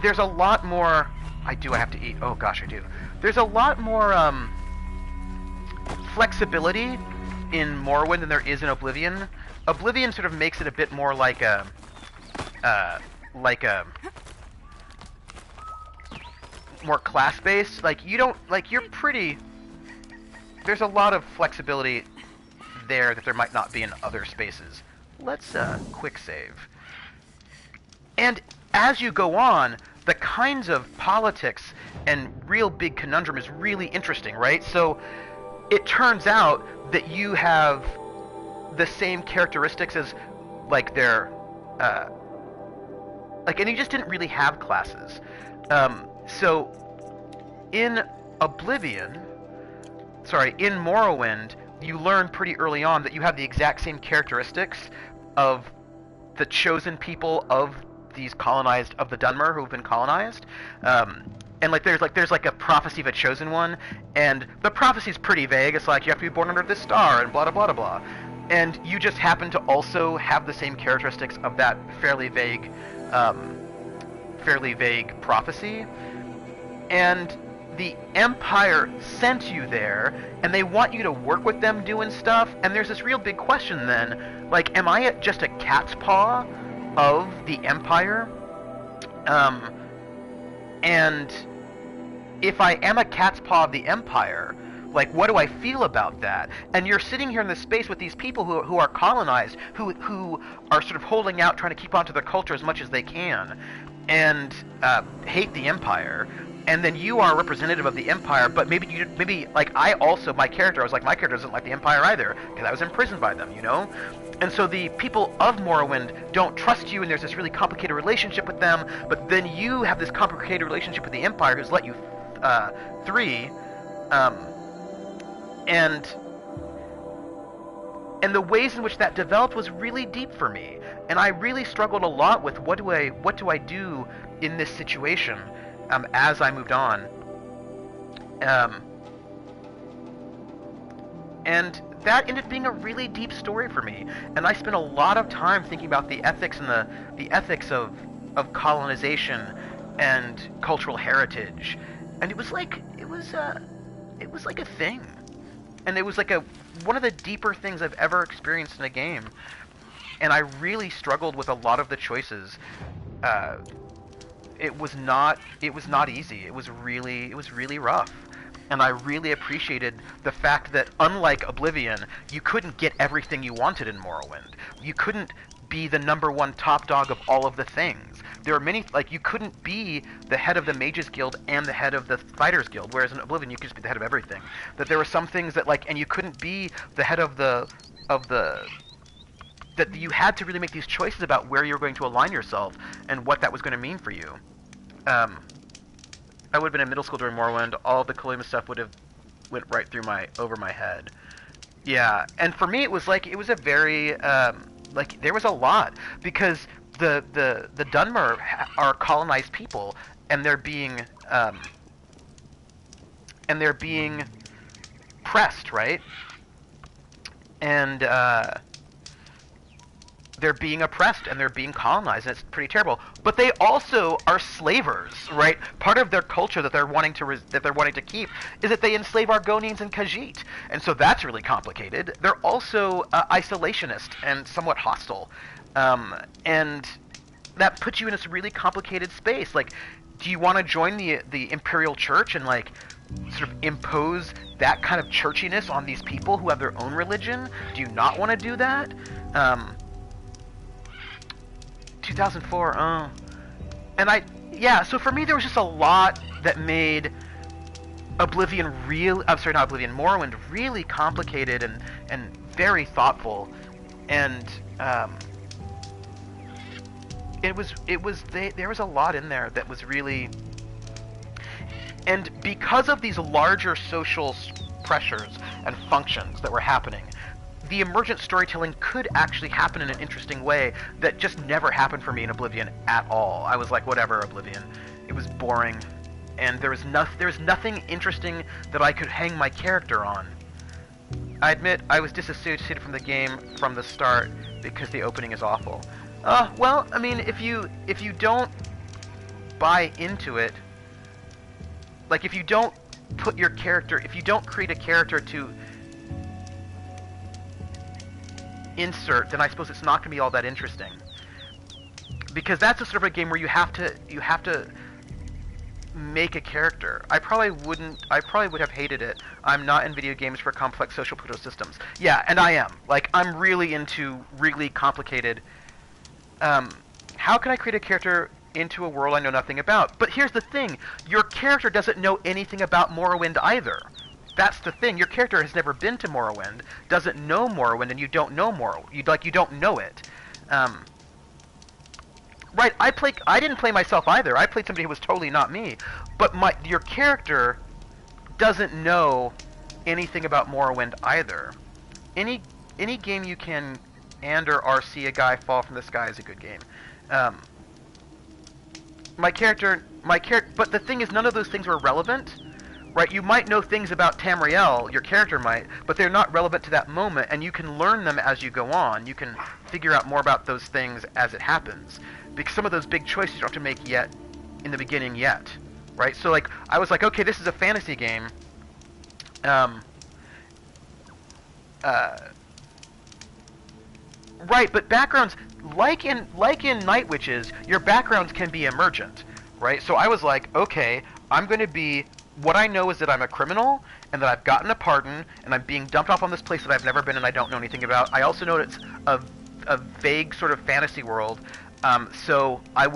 there's a lot more. I have to eat. Oh gosh, I do. There's a lot more flexibility in Morrowind than there is in Oblivion. Oblivion sort of makes it a bit more like a more class-based. Like, you don't, like, you're pretty... There's a lot of flexibility there that there might not be in other spaces. Let's quick save. And as you go on, the kinds of politics and real big conundrum is really interesting, right? So it turns out that you have the same characteristics as, like, their like, and you just didn't really have classes. So in Morrowind, you learn pretty early on that you have the exact same characteristics of the chosen people of these colonized, of the Dunmer who've been colonized. And there's a prophecy of a chosen one, and the prophecy's pretty vague. It's like, you have to be born under this star, and blah, blah, blah, blah. And you just happen to also have the same characteristics of that fairly vague prophecy. And the Empire sent you there, and they want you to work with them doing stuff, and there's this real big question then, like, am I just a cat's paw of the Empire? And if I am a cat's paw of the Empire, like, what do I feel about that? And you're sitting here in this space with these people who are colonized, who are sort of holding out, trying to keep onto their culture as much as they can, and hate the Empire. And then you are a representative of the Empire, but maybe like my character doesn't like the Empire either, because I was imprisoned by them, you know? And so the people of Morrowind don't trust you, and there's this really complicated relationship with them, but then you have this complicated relationship with the Empire who's let you free, and the ways in which that developed was really deep for me, and I really struggled a lot with what do I do in this situation. As I moved on, and that ended up being a really deep story for me. And I spent a lot of time thinking about the ethics and the ethics of colonization and cultural heritage. And it was like a thing, and it was like one of the deeper things I've ever experienced in a game. And I really struggled with a lot of the choices. It was not easy. It was really rough. And I really appreciated the fact that, unlike Oblivion, you couldn't get everything you wanted in Morrowind. You couldn't be the #1 top dog of all of the things. There are many, like, you couldn't be the head of the Mages Guild and the head of the Fighters Guild, whereas in Oblivion you could just be the head of everything. That there were some things that, like, and you couldn't be the head of the that you had to really make these choices about where you were going to align yourself and what that was going to mean for you. I would have been in middle school during Morrowind. All of the Kalima stuff would have went right through over my head. Yeah, and for me it was a very like, there was a lot, because the Dunmer are colonized people, and they're being pressed, right? And they're being oppressed, and they're being colonized, and it's pretty terrible. But they also are slavers, right? Part of their culture that they're wanting to keep is that they enslave Argonians and Khajiit, and so that's really complicated. They're also isolationist and somewhat hostile, and that puts you in this really complicated space. Like, do you want to join the Imperial Church and, like, sort of impose that kind of churchiness on these people who have their own religion? Do you not want to do that? 2004, so for me there was just a lot that made Morrowind really complicated and very thoughtful, and there was a lot in there that was really, and because of these larger social pressures and functions that were happening, the emergent storytelling could actually happen in an interesting way that just never happened for me in Oblivion at all. I was like, whatever, Oblivion. It was boring, and there was nothing interesting that I could hang my character on. I admit I was disassociated from the game from the start because the opening is awful. Well, I mean, if you don't buy into it, like, if you don't create a character to insert, then I suppose it's not going to be all that interesting. Because that's a sort of a game where you have to make a character. I probably would have hated it. I'm not in video games for complex social political systems. Yeah, and I am. Like, I'm really into really complicated. How can I create a character into a world I know nothing about? But here's the thing: your character doesn't know anything about Morrowind either. That's the thing. Your character has never been to Morrowind, doesn't know Morrowind, and you don't know Morrowind. You don't know it. Right, I didn't play myself either. I played somebody who was totally not me. But your character doesn't know anything about Morrowind either. Any game you can or see a guy fall from the sky is a good game. But the thing is, none of those things were relevant. Right, you might know things about Tamriel, your character might, but they're not relevant to that moment, and you can learn them as you go on. You can figure out more about those things as it happens. Because some of those big choices you don't have to make yet, in the beginning yet. right? So like I was like, okay, this is a fantasy game. Right, but backgrounds, like in Night Witches, your backgrounds can be emergent, right? So I was like, okay, I'm going to be, what I know is that I'm a criminal, and that I've gotten a pardon, and I'm being dumped off on this place that I've never been and I don't know anything about. I also know it's a vague sort of fantasy world, so I'm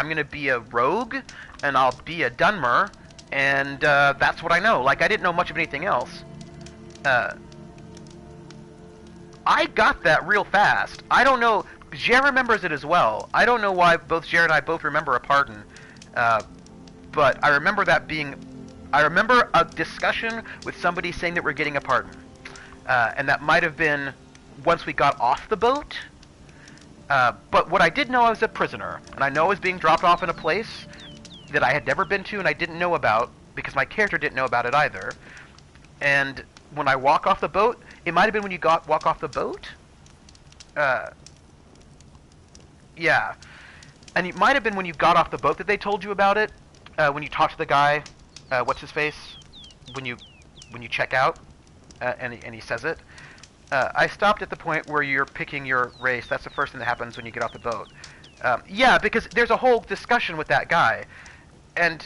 going to be a rogue, and I'll be a Dunmer, and that's what I know. Like, I didn't know much of anything else. I got that real fast. I don't know. Jer remembers it as well. I don't know why both Jer and I both remember a pardon. But I remember that being... I remember a discussion with somebody saying that we're getting a pardon. And that might have been once we got off the boat. But what I did know, I was a prisoner. And I know I was being dropped off in a place that I had never been to and I didn't know about, because my character didn't know about it either. And when I walk off the boat... It might have been when you walk off the boat? Yeah. And it might have been when you got off the boat that they told you about it. When you talk to the guy, what's his face? When you check out, and he says it. I stopped at the point where you're picking your race. That's the first thing that happens when you get off the boat. Yeah, because there's a whole discussion with that guy. And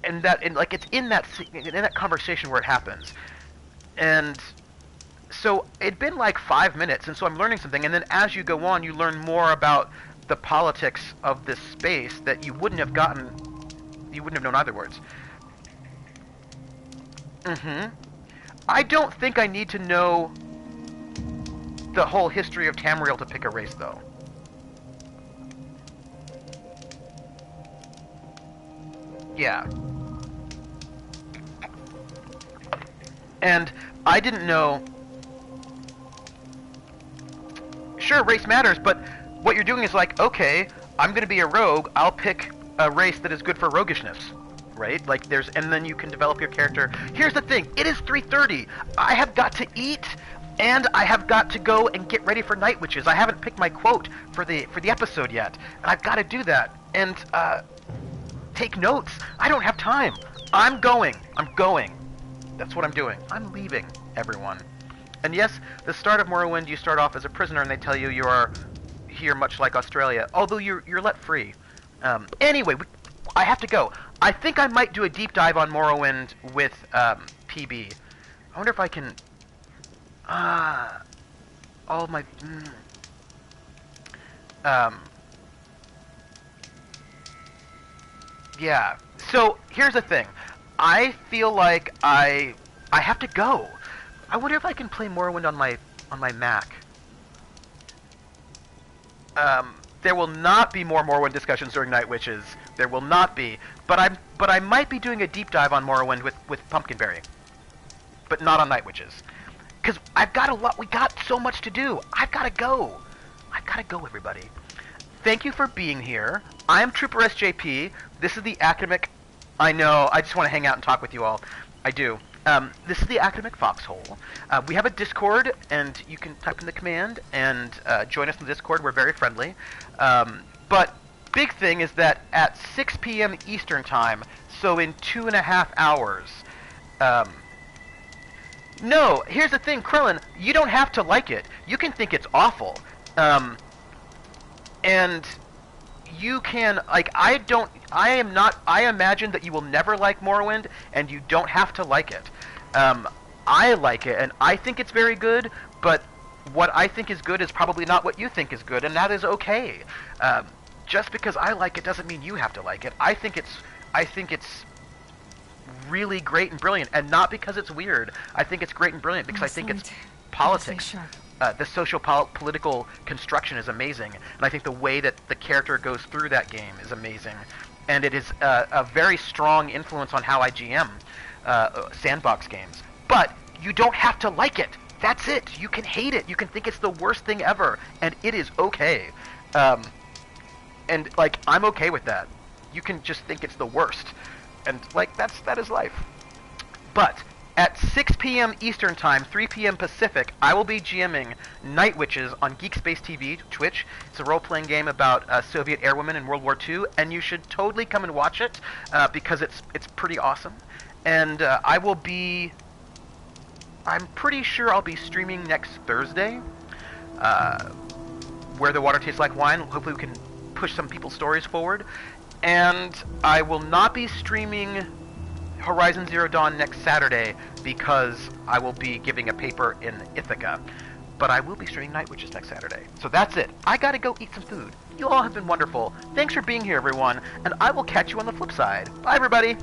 it's in that conversation where it happens. And so it'd been like 5 minutes, and so I'm learning something, and then as you go on, you learn more about the politics of this space that you wouldn't have known otherwise. I don't think I need to know the whole history of Tamriel to pick a race, though. Yeah. And I didn't know... Sure, race matters, but what you're doing is like, okay, I'm going to be a rogue, I'll pick a race that is good for roguishness, right? Like and then you can develop your character. Here's the thing, it is 3:30. I have got to eat, and I have got to go and get ready for Night Witches. I haven't picked my quote for the episode yet, and I've got to do that. And, take notes. I don't have time. I'm going. That's what I'm doing. I'm leaving, everyone. And yes, the start of Morrowind, you start off as a prisoner, and they tell you are here much like Australia, although you're let free. Anyway, I have to go. I think I might do a deep dive on Morrowind with PB. I wonder if I can... all my... Yeah. So, here's the thing. I feel like I have to go. I wonder if I can play Morrowind on my Mac. There will not be more Morrowind discussions during Night Witches. There will not be. But I might be doing a deep dive on Morrowind with Pumpkinberry. But not on Night Witches. Because I've got a lot. We got so much to do. I've got to go. I've got to go, everybody. Thank you for being here. I'm Trooper SJP. This is the academic... I know, I just want to hang out and talk with you all. I do. This is the Academic Foxhole. We have a Discord, and you can type in the command and join us in the Discord. We're very friendly. But big thing is that at 6 p.m. Eastern Time, so in 2.5 hours... no, here's the thing, Kremlin, you don't have to like it. You can think it's awful. And... you can, like, I imagine that you will never like Morrowind, and you don't have to like it. I like it, and I think it's very good, but what I think is good is probably not what you think is good, and that is okay. Just because I like it doesn't mean you have to like it. I think it's really great and brilliant, and not because it's weird. I think it's great and brilliant because I think it's politics. The social political construction is amazing, and I think the way that the character goes through that game is amazing, and it is a very strong influence on how I GM sandbox games. But you don't have to like it. That's it. You can hate it. You can think it's the worst thing ever, and it is okay. And like, I'm okay with that. You can just think it's the worst, and like that is life. But At 6 p.m. Eastern Time, 3 p.m. Pacific, I will be GMing Night Witches on Geek Space TV, Twitch. It's a role-playing game about Soviet airwomen in World War II, and you should totally come and watch it because it's pretty awesome. And I'm pretty sure I'll be streaming next Thursday, Where the Water Tastes Like Wine. Hopefully we can push some people's stories forward. And I will not be streaming Horizon Zero Dawn next Saturday because I will be giving a paper in Ithaca. But I will be streaming Night Witches next Saturday. So that's it. I gotta go eat some food. You all have been wonderful. Thanks for being here, everyone, and I will catch you on the flip side. Bye, everybody!